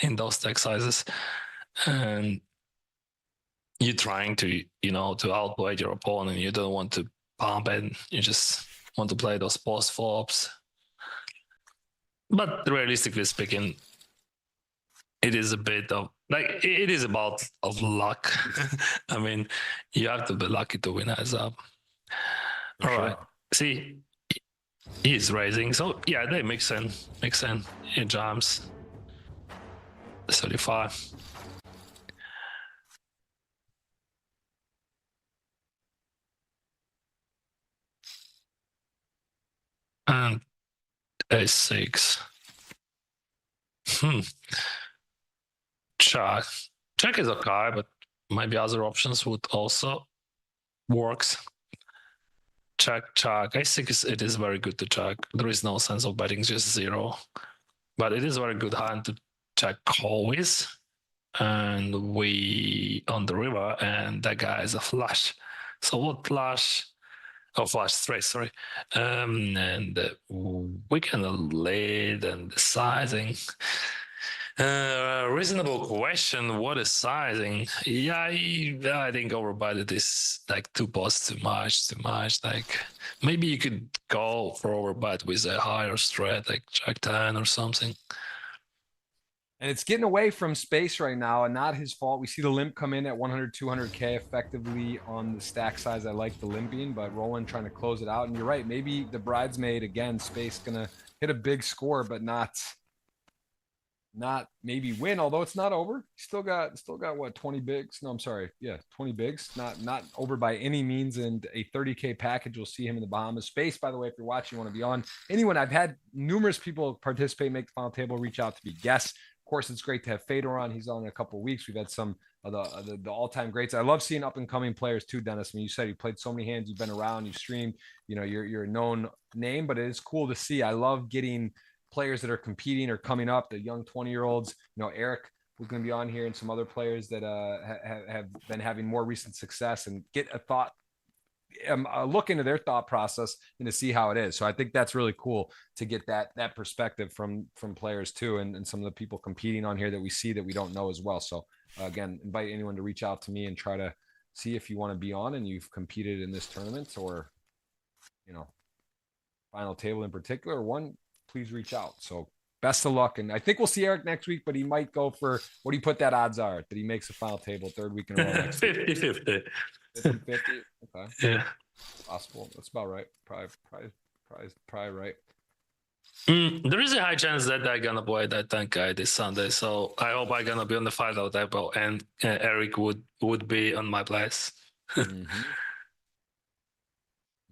in those stack sizes. And you're trying to, to outplay your opponent. You don't want to pump it. You just want to play those post flops. But realistically speaking, it is a bit of like it is about of luck. I mean, you have to be lucky to win heads up. All right. See, he's raising. So yeah, they mix in. He jumps. 35. And A6. Check is okay, but maybe other options would also works. Check. I think it is very good to check. There is no sense of betting just 0. But it is a very good hand to check call with. and we on the river, and that guy is a flush. So what flush? Oh, flush straight, sorry. And we can lead and the sizing. Reasonable question. What is sizing? Yeah, I think overbought is like two pots too much. Like maybe you could go for overbought with a higher strat, like Jack 10 or something. And it's getting away from space right now, and not his fault. We see the limp come in at 100, 200K effectively on the stack size. I like the limping, but Roland trying to close it out. And you're right, maybe the bridesmaid again, space gonna hit a big score, but not maybe win. Although it's not over, still got what 20 bigs? No, I'm sorry, yeah, 20 bigs. Not over by any means. And a 30K package. We'll see him in the Bahamas. Space, by the way, if you're watching, want to be on. Anyone, I've had numerous people participate, make the final table, reach out to be guests. Of course, it's great to have Fedor on. He's on in a couple of weeks. We've had some of the all-time greats. I love seeing up-and-coming players too, Dennis. I mean, you said you played so many hands, you've been around, you've streamed, you're a known name, but it is cool to see. I love getting players that are competing or coming up, the young 20-year-olds. Eric was going to be on here, and some other players that have been having more recent success, and get a thought look into their thought process and to see how it is. So I think that's really cool to get that perspective from players too, and some of the people competing on here that we see that we don't know as well. So again, invite anyone to reach out to me and try to see if you want to be on and you've competed in this tournament or final table in particular. One, please reach out. So best of luck. And I think we'll see Eric next week, but he might go for, what do you put that odds are that he makes a final table third week in a row next 50-50. 50-50. Okay. Yeah. Possible. That's about right. Probably right. There is a high chance that I'm gonna play that tank guy this Sunday, so I hope I'm gonna be on the final table and Eric would be on my place. Mm-hmm.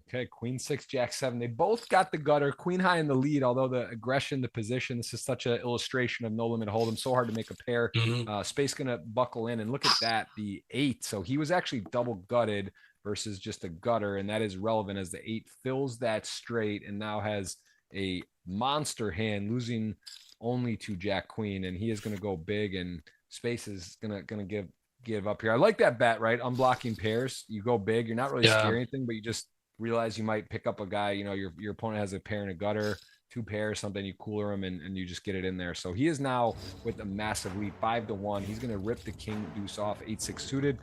Okay, Queen 6, Jack 7. They both got the gutter. Queen high in the lead, although the aggression, the position, this is such an illustration of no limit hold'em. So hard to make a pair. Mm-hmm. Space gonna buckle in, and look at that, the 8. So he was actually double gutted versus just a gutter, and that is relevant as the 8 fills that straight and now has a monster hand, losing only to Jack Queen, and he is going to go big, and Space is gonna give up here. I like that bet, right? Unblocking pairs, you go big. You're not really scaring anything, but you just realize you might pick up a guy. Your opponent has a pair and a gutter, 2 pairs, something. You cooler him, and you just get it in there. So he is now with a massive lead, 5-1. He's going to rip the king deuce off, 8-6 suited.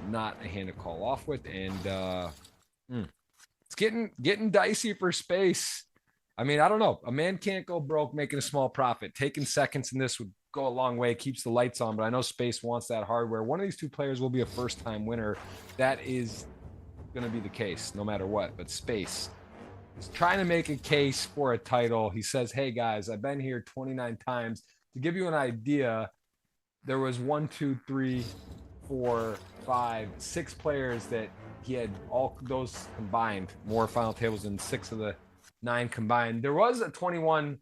Not a hand to call off with, and it's getting dicey for Space. I mean, I don't know. A man can't go broke making a small profit. Taking seconds in this would go a long way, keeps the lights on, but I know Space wants that hardware. One of these two players will be a first-time winner. That is going to be the case no matter what, but Space is trying to make a case for a title. He says, hey guys, I've been here 29 times. To give you an idea, there was 1, 2, 3, 4, 5, 6 players that he had all those combined, more final tables than 6 of the 9 combined. There was a 21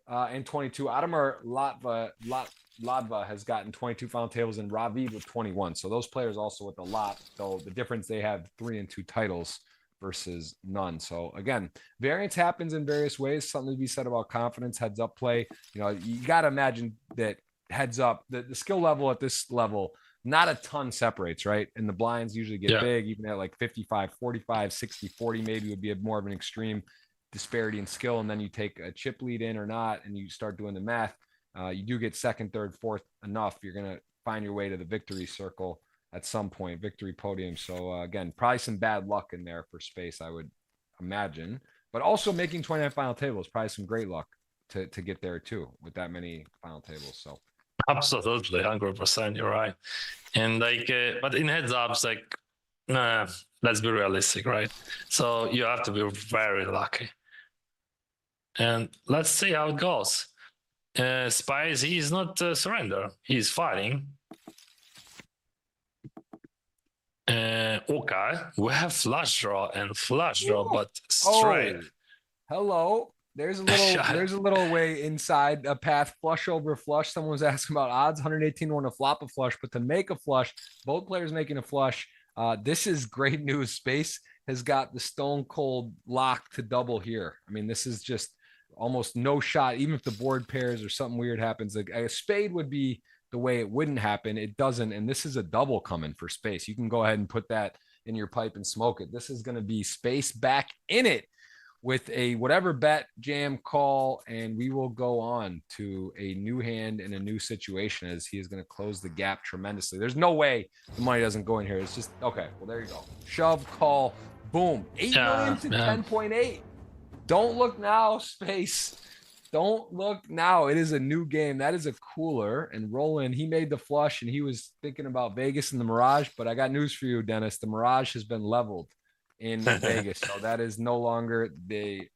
and 22. Adamar Ladva has gotten 22 final tables, and Ravid with 21. So those players also with a lot. So the difference, they have 3 and 2 titles versus none. So again, variance happens in various ways. Something to be said about confidence, heads up play. You got to imagine that heads up, the skill level at this level, not a ton separates, right? And the blinds usually get big, even at like 55, 45, 60, 40 maybe would be more of an extreme disparity in skill. And then you take a chip lead in or not, and you start doing the math. You do get second, third, fourth enough, you're going to find your way to the victory circle at some point, victory podium. So again, probably some bad luck in there for Space, I would imagine, but also making 29 final tables, probably some great luck to get there too, with that many final tables. So absolutely, 100%, you're right. And but in heads ups, let's be realistic, right? So you have to be very lucky, and let's see how it goes. Spies, he is not surrender. He's fighting. Okay, we have flush draw and flush draw, but straight. Oh, hello. There's a little way inside a path, flush over flush. Someone was asking about odds, 118 to 1 to flop a flush, but to make a flush, both players making a flush. This is great news. Space has got the stone cold lock to double here. I mean, this is just almost no shot. Even if the board pairs or something weird happens, a spade would be the way it wouldn't happen. It doesn't. And this is a double coming for space. You can go ahead and put that in your pipe and smoke it. This is going to be space back in it with a whatever bet, jam, call, and we will go on to a new hand and a new situation as he is going to close the gap tremendously. There's no way the money doesn't go in here. It's just, okay, well, there you go. Shove, call, boom. 8 million to 10.8. Don't look now, space. Don't look now. It is a new game. That is a cooler. And Roland, he made the flush, and he was thinking about Vegas and the Mirage, but I got news for you, Dennis. The Mirage has been leveled in Vegas, so that is no longer a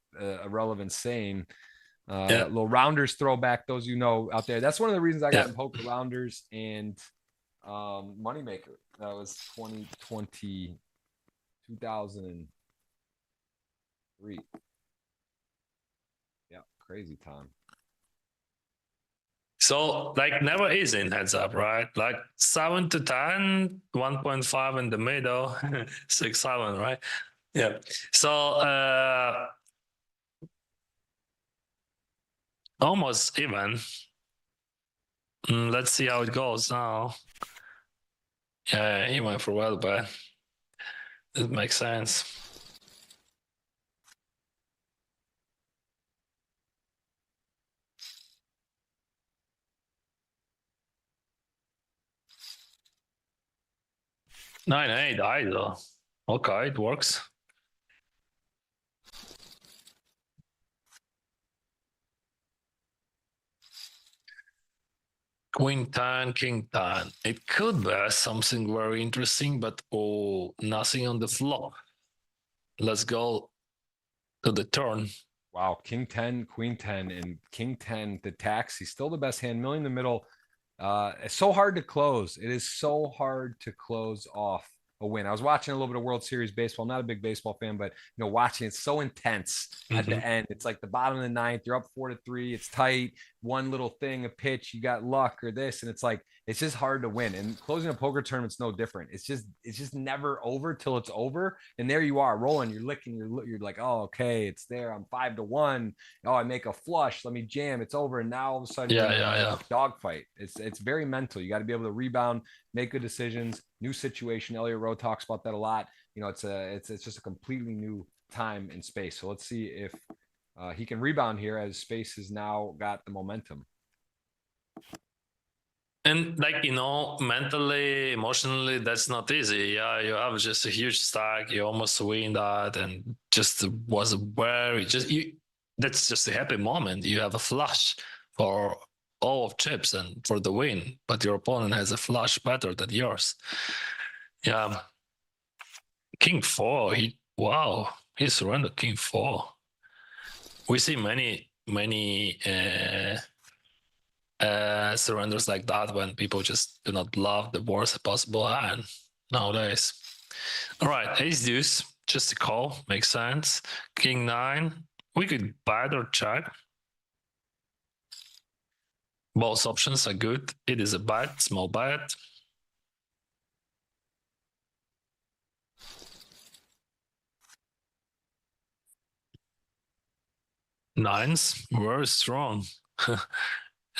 relevant saying. Little rounders throwback, those out there. That's one of the reasons I got in poker, rounders and moneymaker. That was 2003. Yeah, crazy time. So, like, never is in heads up, right? Like 7 to 10, 1.5 in the middle, 6, 7, right? Yeah. So, almost even. Let's see how it goes now. Yeah, he went for well, but it makes sense. Nine eight either. Okay, it works. Queen 10, King 10. It could be something very interesting, but nothing on the flop. Let's go to the turn. Wow, King 10, Queen 10, and King 10, the tax. He's still the best hand. Million in the middle. It's so hard to close. It is so hard to close off a win. I was watching a little bit of World Series baseball. I'm not a big baseball fan, but watching it's so intense at the end. It's like the bottom of the ninth. You're up 4-3. It's tight. One little thing, a pitch, you got luck or this, and it's like it's just hard to win. And closing a poker tournament's no different. It's just never over till it's over. And there you are, rolling. You're licking. You're like, oh, okay, it's there. I'm 5-1. Oh, I make a flush. Let me jam. It's over. And now all of a sudden, dogfight. It's very mental. You got to be able to rebound, make good decisions. New situation. Elliot Rowe talks about that a lot. It's just a completely new time and space. So let's see if he can rebound here as space has now got the momentum. And mentally, emotionally, that's not easy. Yeah, you have just a huge stack. You almost win that, and just was that's just a happy moment. You have a flush for all of chips and for the win, but your opponent has a flush better than yours. Yeah. King 4. He surrendered King 4. We see many surrenders like that when people just do not bluff the worst possible hand nowadays. All right, ace deuce, just a call, makes sense. King 9, we could bet or check. Both options are good. It is a bet, small bet. Nines, very strong.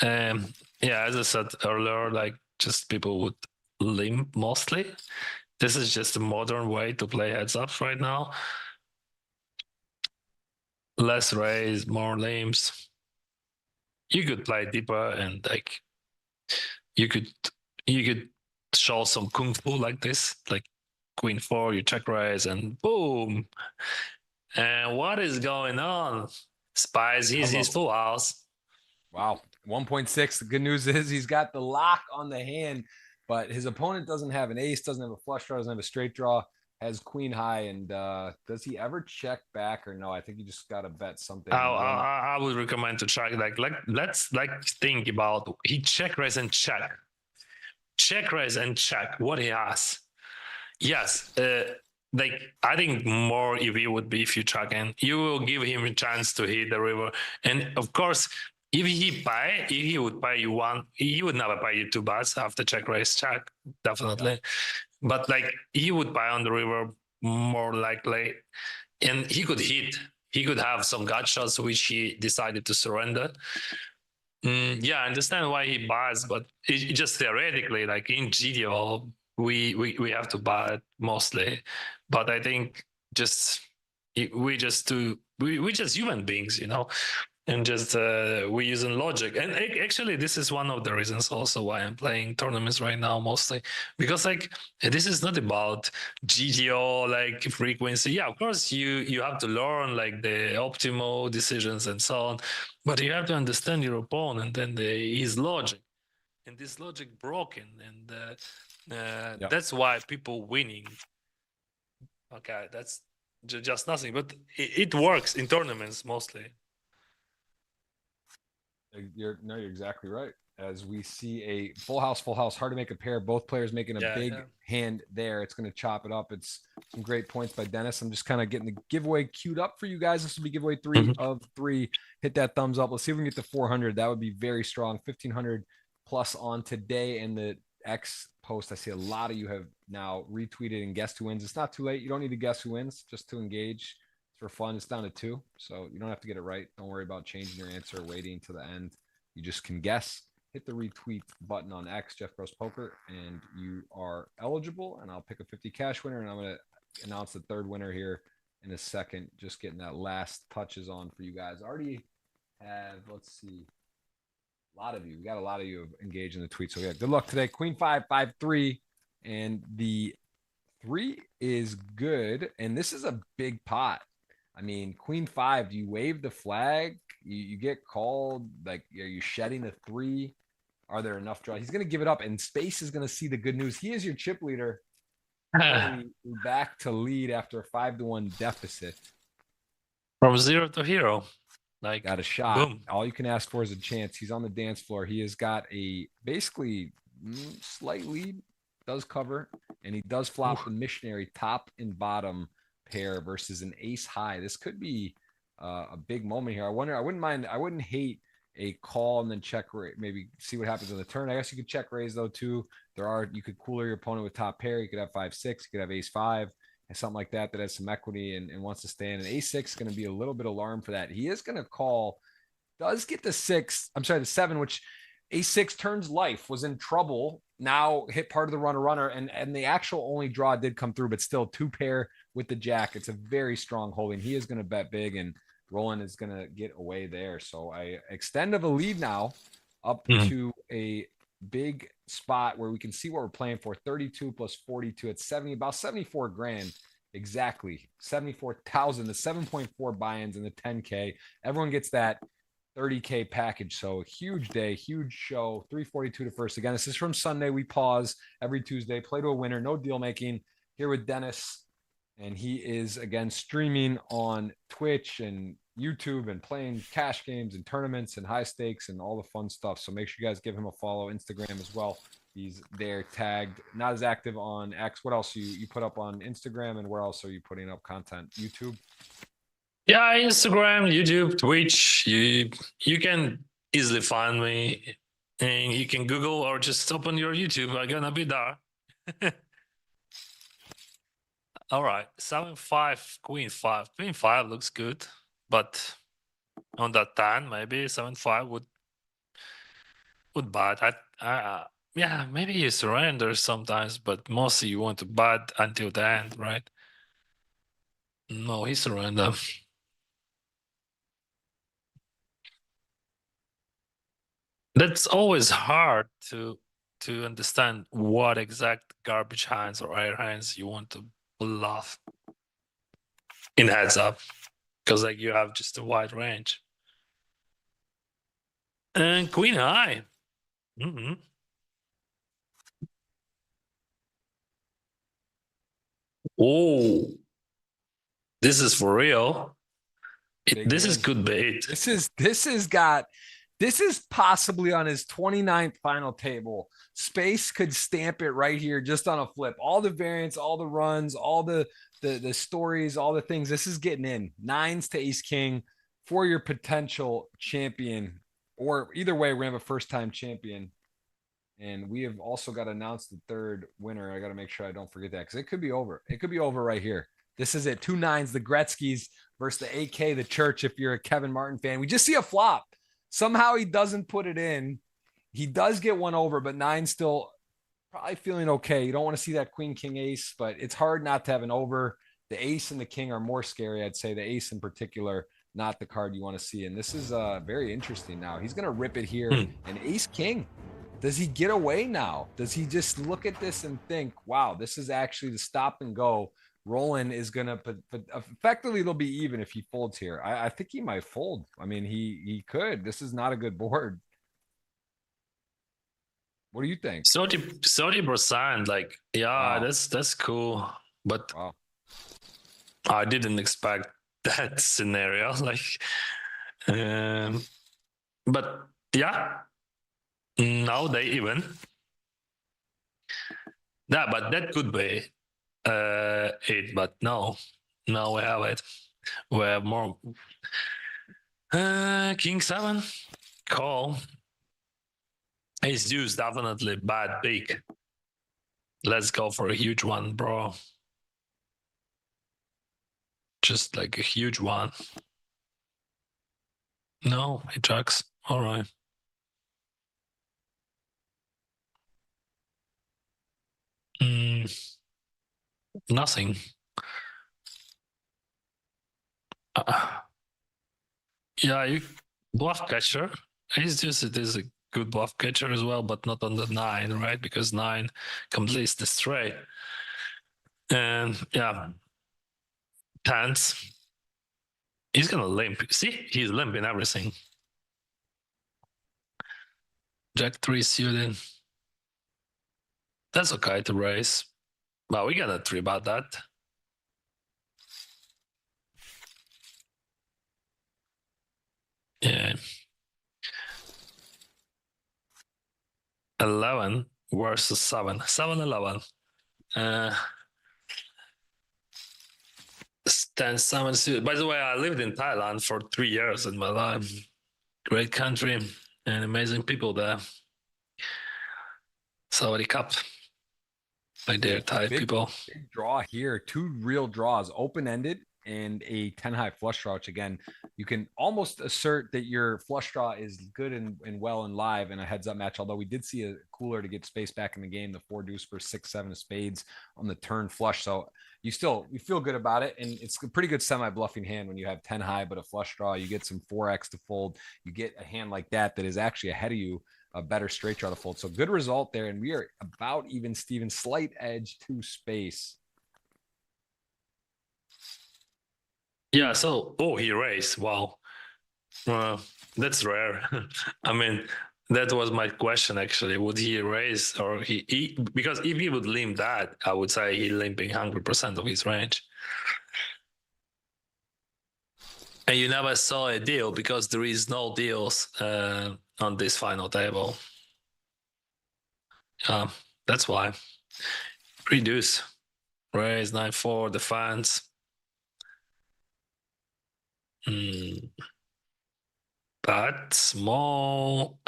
As I said earlier, just people would limp mostly. This is just a modern way to play heads ups right now. Less raise, more limps. You could play deeper and you could show some kung fu like this, like Queen 4, you check raise and boom. And what is going on? Spies, he's his full house. Wow, 1.6. The good news is he's got the lock on the hand, but his opponent doesn't have an ace, doesn't have a flush draw, doesn't have a straight draw, has queen high. And does he ever check back or no? I think you just got to bet something. I would recommend to check. Let's think about he check raise and check. Check raise and check what he has. Yes, I think more EV would be if you check in. You will give him a chance to hit the river. And of course, if he would pay you one, he would never pay you 2 bets after check raise check, definitely. Yeah. But he would buy on the river more likely. And he could hit. He could have some gut shots which he decided to surrender. Yeah, I understand why he buys, but it just theoretically, like in GTO, we have to buy it mostly. But I think just we just do we just human beings, and just we using logic. And actually, this is one of the reasons also why I'm playing tournaments right now mostly, because like this is not about GTO like frequency. Yeah, of course you have to learn like the optimal decisions and so on, but you have to understand your opponent and his logic, and this logic broken, and Yep. that's why people winning. Okay, that's just nothing, but it works in tournaments mostly. You're exactly right. As we see a full house, hard to make a pair. Both players making a big hand there. It's going to chop it up. It's some great points by Dennis. I'm just kind of getting the giveaway queued up for you guys. This will be giveaway 3 of 3. Hit that thumbs up. Let's see if we can get to 400. That would be very strong. 1,500 plus on today. And the X post, I see a lot of you have now retweeted and guessed who wins. It's not too late. You don't need to guess who wins, just to engage. For fun. It's down to 2, so you don't have to get it right. Don't worry about changing your answer, waiting to the end. You just can guess. Hit the retweet button on X, Jeff Gross Poker, and you are eligible. And I'll pick a 50 cash winner, and I'm going to announce the third winner here in a second. Just getting that last touches on for you guys. Already have, let's see, a lot of you. We got a lot of you have engaged in the tweet. So yeah, good luck today. Queen 5, 5, 3, and the 3 is good. And this is a big pot. I mean, Queen 5, do you wave the flag? You get called. Like, are you shedding a 3? Are there enough draws? He's going to give it up, and Space is going to see the good news. He is your chip leader. Back to lead after a 5-1 deficit. From 0 to hero. Like, got a shot. Boom. All you can ask for is a chance. He's on the dance floor. He has got a basically slight lead. Does cover, and he does flop the missionary top and bottom pair versus an ace high. This could be a big moment here. I wouldn't hate a call and then check, maybe see what happens on the turn. I guess you could check raise though too. You could cooler your opponent with top pair. You could have 5-6, you could have ace 5 and something like that has some equity and wants to stay in. And ace 6 is going to be a little bit alarmed for that. He is going to call, does get the 7, which ace 6 turns life, was in trouble. Now hit part of the runner, and the actual only draw did come through, but still 2 pair with the jack. It's a very strong holding. He is going to bet big, and Roland is going to get away there. So I extend of a lead now up to a big spot where we can see what we're playing for. 32 plus 42 at 70, about 74 grand. Exactly. 74,000, the 7.4 buy-ins and the 10K. Everyone gets that 30K package. So a huge day, huge show. 342 to first. Again, this is from Sunday. We pause every Tuesday, play to a winner, no deal making. Here with Dennis, and he is again streaming on Twitch and YouTube and playing cash games and tournaments and high stakes and all the fun stuff. So make sure you guys give him a follow. Instagram as well. He's there tagged. Not as active on X. What else you put up on Instagram, and where else are you putting up content? YouTube? Yeah, Instagram, YouTube, Twitch. You can easily find me, and you can Google or just open your YouTube. I'm gonna be there. All right, 7-5, Queen 5. Queen 5 looks good, but on that 10, maybe 7-5 would bad. Yeah, maybe you surrender sometimes, but mostly you want to bad until the end, right? No, he surrendered. That's always hard to understand what exact garbage hands or air hands you want to bluff in heads up, because like you have just a wide range. And Queen High. Oh, this is for real. This is good bait. This is possibly on his 29th final table. Space could stamp it right here just on a flip. All the variants, all the runs, all the stories, all the things. This is getting in. 9s to ace king for your potential champion. Or either way, we're going to have a first-time champion. And we have also got to announce the third winner. I got to make sure I don't forget that, because it could be over. It could be over right here. This is it. 2 9s, the Gretzkys versus the AK, the Church, if you're a Kevin Martin fan. We just see a flop. Somehow he doesn't put it in. He does get one over, but nine still probably feeling okay. You don't want to see that queen, king, ace, but it's hard not to have an over. The ace and the king are more scary. I'd say the ace in particular, not the card you want to see. And this is very interesting now. He's going to rip it here. And ace, king. Does he get away now? Does he just look at this and think, wow, this is actually the stop and go? Roland is going to, but effectively, it'll be even if he folds here. I think he might fold. I mean, he could. This is not a good board. What do you think? 30%. Like, yeah, wow. That's cool. But wow. I didn't expect that scenario. Like, but yeah, now they even. Yeah, but that could be it. But no, now we have it. We have more. King 7, call. Ace deuce, definitely bad big. Let's go for a huge one, bro. Just like a huge one. No, he jacks. All right. Nothing. Yeah, you bluff catcher. Ace deuce, it is a good bluff catcher as well, but not on the 9, right? Because 9 completes the straight. And yeah, tens. He's gonna limp. See, he's limping everything. Jack 3 suited. That's okay to raise. Well, we gotta 3-bet that. Yeah. 11 versus 7. 7-11. 10-7 suited. By the way, I lived in Thailand for 3 years in my life. Great country and amazing people there. Saudi Cup. My dear Thai people. Big draw here. 2 real draws, open-ended and a 10-high flush draw, which again, you can almost assert that your flush draw is good and well and live in a heads-up match, although we did see a cooler to get space back in the game, the 4 deuce for 6-7 of spades on the turn flush. So you feel good about it, and it's a pretty good semi-bluffing hand when you have 10 high but a flush draw. You get some 4x to fold. You get a hand like that is actually ahead of you, a better straight draw to fold. So good result there, and we are about even, Steven. Slight edge to space. Yeah, so, he raised. Wow. That's rare. I mean, that was my question, actually. Would he raise or he because if he would limp that, I would say he limping 100% of his range. And you never saw a deal because there is no deals on this final table. That's why. Reduce. Raise 9-4, defense. But small.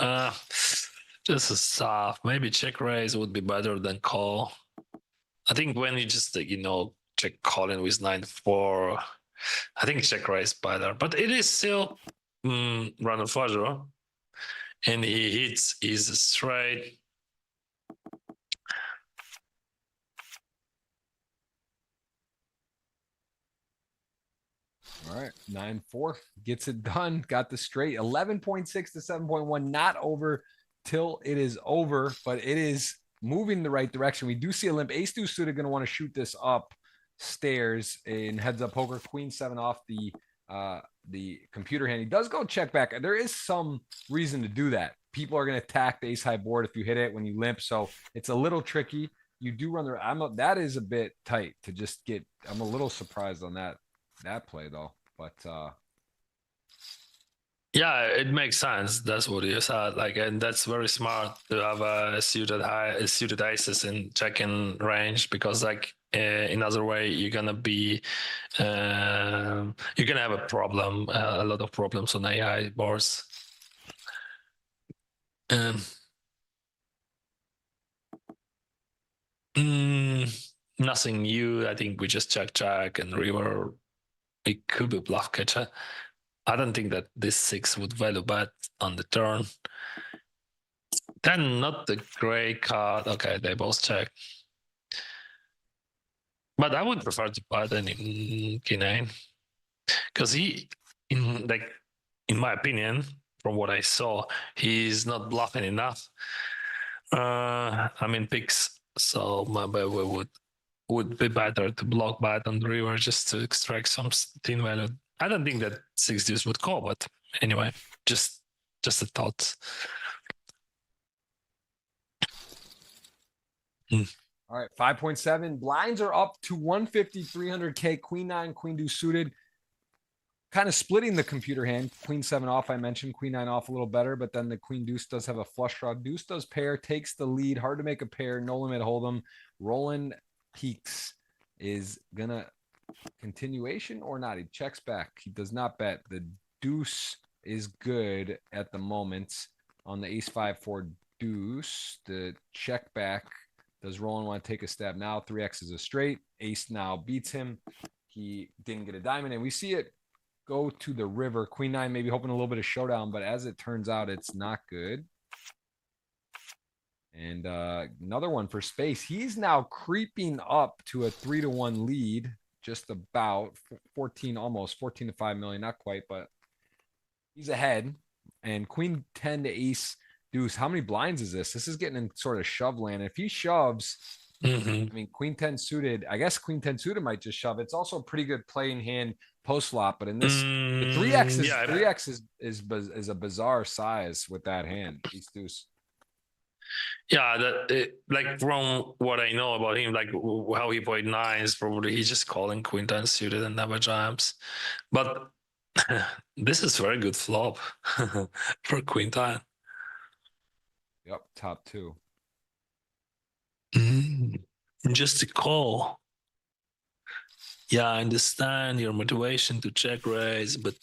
This is soft. Maybe check raise would be better than call. I think when you just, check calling with 9-4, I think check raise better. But it is still run of Fedor. And he hits his straight. All right, 9-4 gets it done. Got the straight. 11.6 to 7.1. Not over till it is over, but it is moving the right direction. We do see a limp. Ace deuce suited going to want to shoot this up stairs in heads up poker. Queen 7 off the computer hand. He does go check back. There is some reason to do that. People are going to attack the ace high board if you hit it when you limp, so it's a little tricky. You do run the. That is a bit tight to just get. I'm a little surprised on that play though. But yeah, it makes sense. That's what you said. And that's very smart to have a suited aces in check-in range, because in other way you're gonna be you're gonna have a problem, a lot of problems on AI boards. Nothing new. I think we just check and river. It could be bluff catcher. I don't think that this 6 would value bet on the turn. Then not the great card. Okay, they both check. But I would prefer to bet than in K9. Because in my opinion, from what I saw, he's not bluffing enough. Picks, so my bet would be better to block bet on the river just to extract some thin value. I don't think that 6 deuce would call, but anyway, just a thought. All right, 5.7. Blinds are up to 150, 300K. Queen 9, Queen deuce suited. Kind of splitting the computer hand. Queen 7 off, I mentioned. Queen 9 off a little better, but then the Queen deuce does have a flush draw. Deuce does pair, takes the lead. Hard to make a pair. No limit hold'em. Roland peaks is going to continuation or not. He checks back. He does not bet. The deuce is good at the moment on the ace 5-4 deuce. The check back. Does Roland want to take a stab now? 3x is a straight. Ace now beats him. He didn't get a diamond, and we see it go to the river. Queen 9 maybe hoping a little bit of showdown, but as it turns out, it's not good. And another one for space. He's now creeping up to a 3-1 lead, just about 14, almost 14 to 5 million, not quite, but he's ahead. And Queen 10 to ace deuce. How many blinds is this? This is getting in sort of shove land. If he shoves, Queen 10 suited, I guess Queen 10 suited might just shove. It's also a pretty good playing hand post flop, but in this, the 3x is a bizarre size with that hand. Ace deuce. Yeah, like from what I know about him, like how he played nines, probably he's just calling Queen 10 suited and never jams. But this is very good flop for Queen 10. Yep, top 2. Just a call. Yeah, I understand your motivation to check raise, but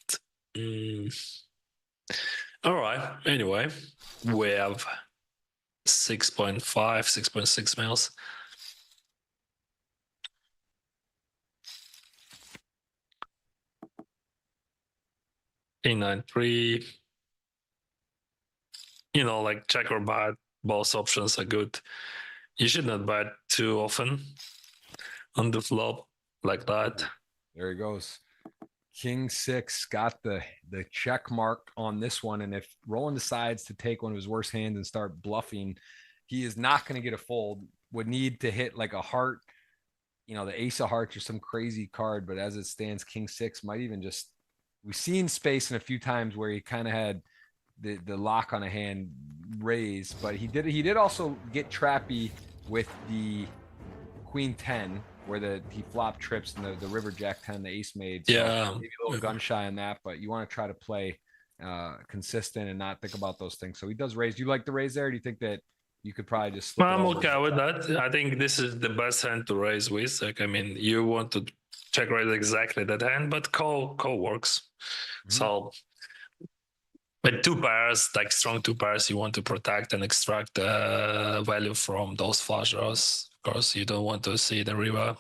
all right. Anyway, we have 6.5, 6.6 mils. A9-3. Like check or bet, both options are good. You should not bet too often on the flop like that. There he goes. King 6 got the check mark on this one. And if Roland decides to take one of his worst hands and start bluffing, he is not going to get a fold. Would need to hit like a heart, the ace of hearts or some crazy card. But as it stands, King 6 might even just, we've seen space in a few times where he kind of had the lock on a hand raise, but he did also get trappy with the Queen 10 where he flopped trips and the river jack 10 the ace made. So yeah, maybe a little gun shy on that, but you want to try to play consistent and not think about those things. So he does raise. Do you like the raise there? Do you think that you could probably just slip I'm okay with that? I think this is the best hand to raise with. You want to check raise exactly that hand, but call works. So with 2 pairs, like strong 2 pairs, you want to protect and extract the value from those flush draws. Of course, you don't want to see the river.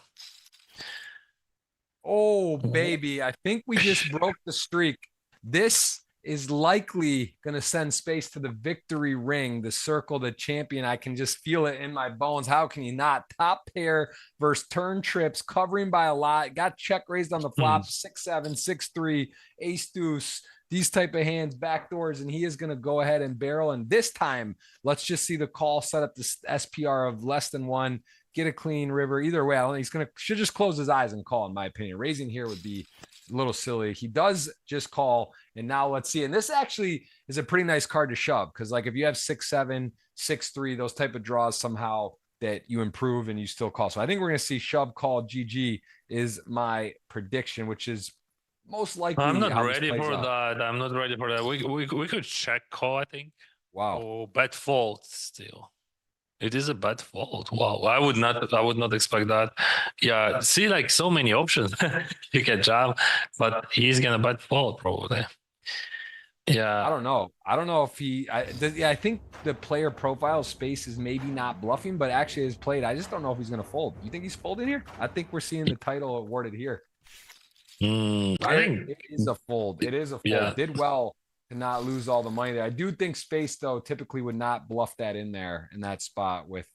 Oh, baby. I think we just broke the streak. This is likely going to send space to the victory ring, the circle, the champion. I can just feel it in my bones. How can you not? Top pair versus turn trips, covering by a lot. Got check raised on the flop, 6-7, 6-3, ace deuce. These type of hands, backdoors, and he is going to go ahead and barrel. And this time, let's just see the call set up this SPR of less than 1, get a clean river. Either way, should just close his eyes and call, in my opinion. Raising here would be a little silly. He does just call, and now let's see. And this actually is a pretty nice card to shove, because like if you have 6-7, 6-3, those type of draws somehow that you improve and you still call. So I think we're going to see shove, call, GG is my prediction, which is most likely. I'm not ready for that. I'm not ready for that. We could check call, I think. Wow. Oh, bet fold still. It is a bet fold. Wow. I would not expect that. Yeah. See, like so many options you can jam, but he's gonna bet fold probably. Yeah. I don't know if I think the player profile space is maybe not bluffing, but actually has played. I just don't know if he's going to fold. You think he's folding here? I think we're seeing the title awarded here. I think, It is a fold. It is a fold. yeah. Did well to not lose all the money there. I do think space though typically would not bluff that in there in that spot with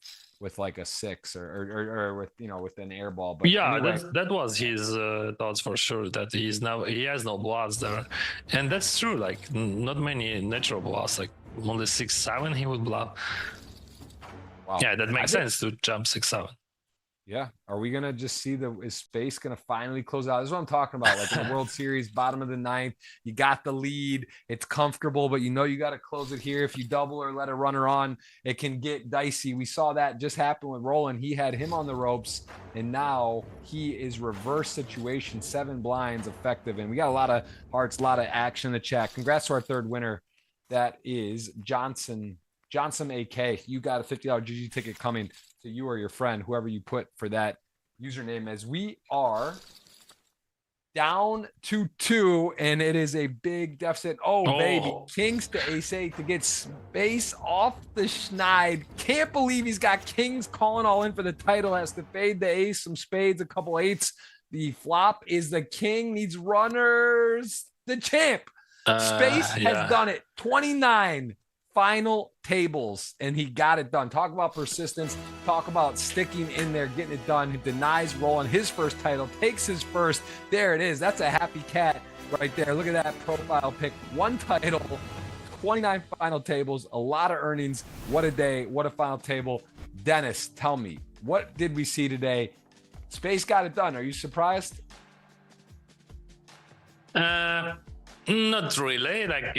like a 6 or with with an air ball. But Yeah, anyway, that was his thoughts for sure. That he has no bluffs there, and that's true. Like not many natural bluffs. Like only 6-7 he would bluff. wow. Yeah, that makes sense to jump 6-7. Yeah. Are we gonna just see is space gonna finally close out? This is what I'm talking about. Like in the World Series, bottom of the ninth, you got the lead, it's comfortable, but you got to close it here. If you double or let a runner on, it can get dicey. We saw that just happen with Roland. He had him on the ropes, and now he is reverse situation, 7 blinds effective. And we got a lot of hearts, a lot of action in the chat. Congrats to our third winner. That is Johnson AK. You got a $50 GG ticket coming to you or your friend, whoever you put for that username, as we are down to 2, and it is a big deficit. Oh, baby. Kings to ace-8 to get space off the schneid. Can't believe he's got kings calling all in for the title. Has to fade the ace, some spades, a couple 8s. The flop is the king, needs runners. The champ. Space has done it. 29 final tables, and he got it done. Talk about persistence. Talk about sticking in there, getting it done. He denies Roland his first title, takes his first. There it is. That's a happy cat right there. Look at that profile pic. 1 title, 29 final tables, a lot of earnings. What a day. What a final table. Dennis, tell me, what did we see today? Space got it done. Are you surprised? Not really. Like,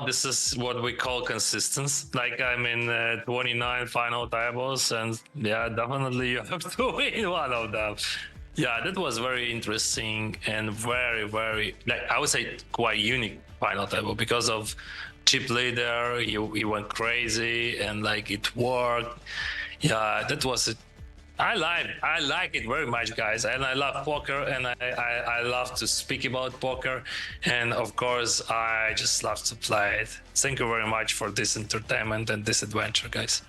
this is what we call consistency. Like, I'm in 29 final tables, and yeah, definitely you have to win one of them. Yeah, that was very interesting and very, very, like, I would say quite unique final table because of chip leader. He went crazy and like it worked. Yeah, that was it. I like it very much, guys, and I love poker, and I love to speak about poker, and of course I just love to play it. Thank you very much for this entertainment and this adventure, guys.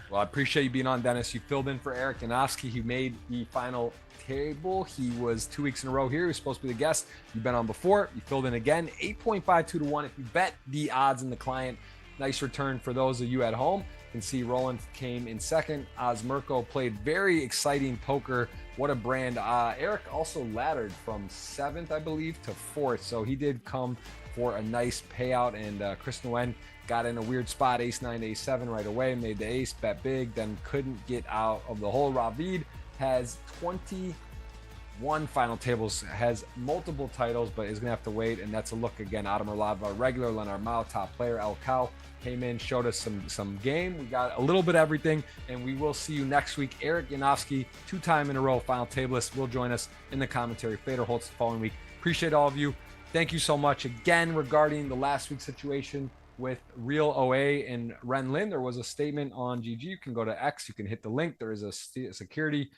Well, I appreciate you being on, Dennis. You filled in for Eric Yanofsky. He made the final table. He was 2 weeks in a row here. He was supposed to be the guest. You've been on before. You filled in again. 8.52 to 1 if you bet the odds in the client. Nice return for those of you at home. You can see Roland came in second. Osmerko played very exciting poker. What a brand. Eric also laddered from 7th, I believe, to 4th. So he did come for a nice payout. And Chris Nguyen got in a weird spot, ace-9, ace-7 right away, made the ace, bet big, then couldn't get out of the hole. Ravid has 21 final tables, has multiple titles, but is going to have to wait. And that's a look again. Adamar Ladva, regular, Leonard Mao, top player, El Cow came in, showed us some game. We got a little bit of everything, and we will see you next week. Eric Yanofsky, 2-time in a row final tablist, will join us in the commentary. Fedor Holz the following week. Appreciate all of you. Thank you so much. Again, regarding the last week's situation with Real OA and Ren Lin, there was a statement on GG. You can go to X. You can hit the link. There is a security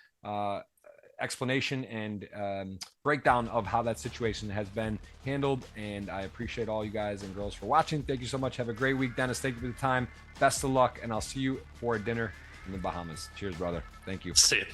explanation and breakdown of how that situation has been handled. And I appreciate all you guys and girls for watching. Thank you so much. Have a great week, Dennis. Thank you for the time. Best of luck, and I'll see you for dinner in the Bahamas. Cheers, brother. Thank you. See you.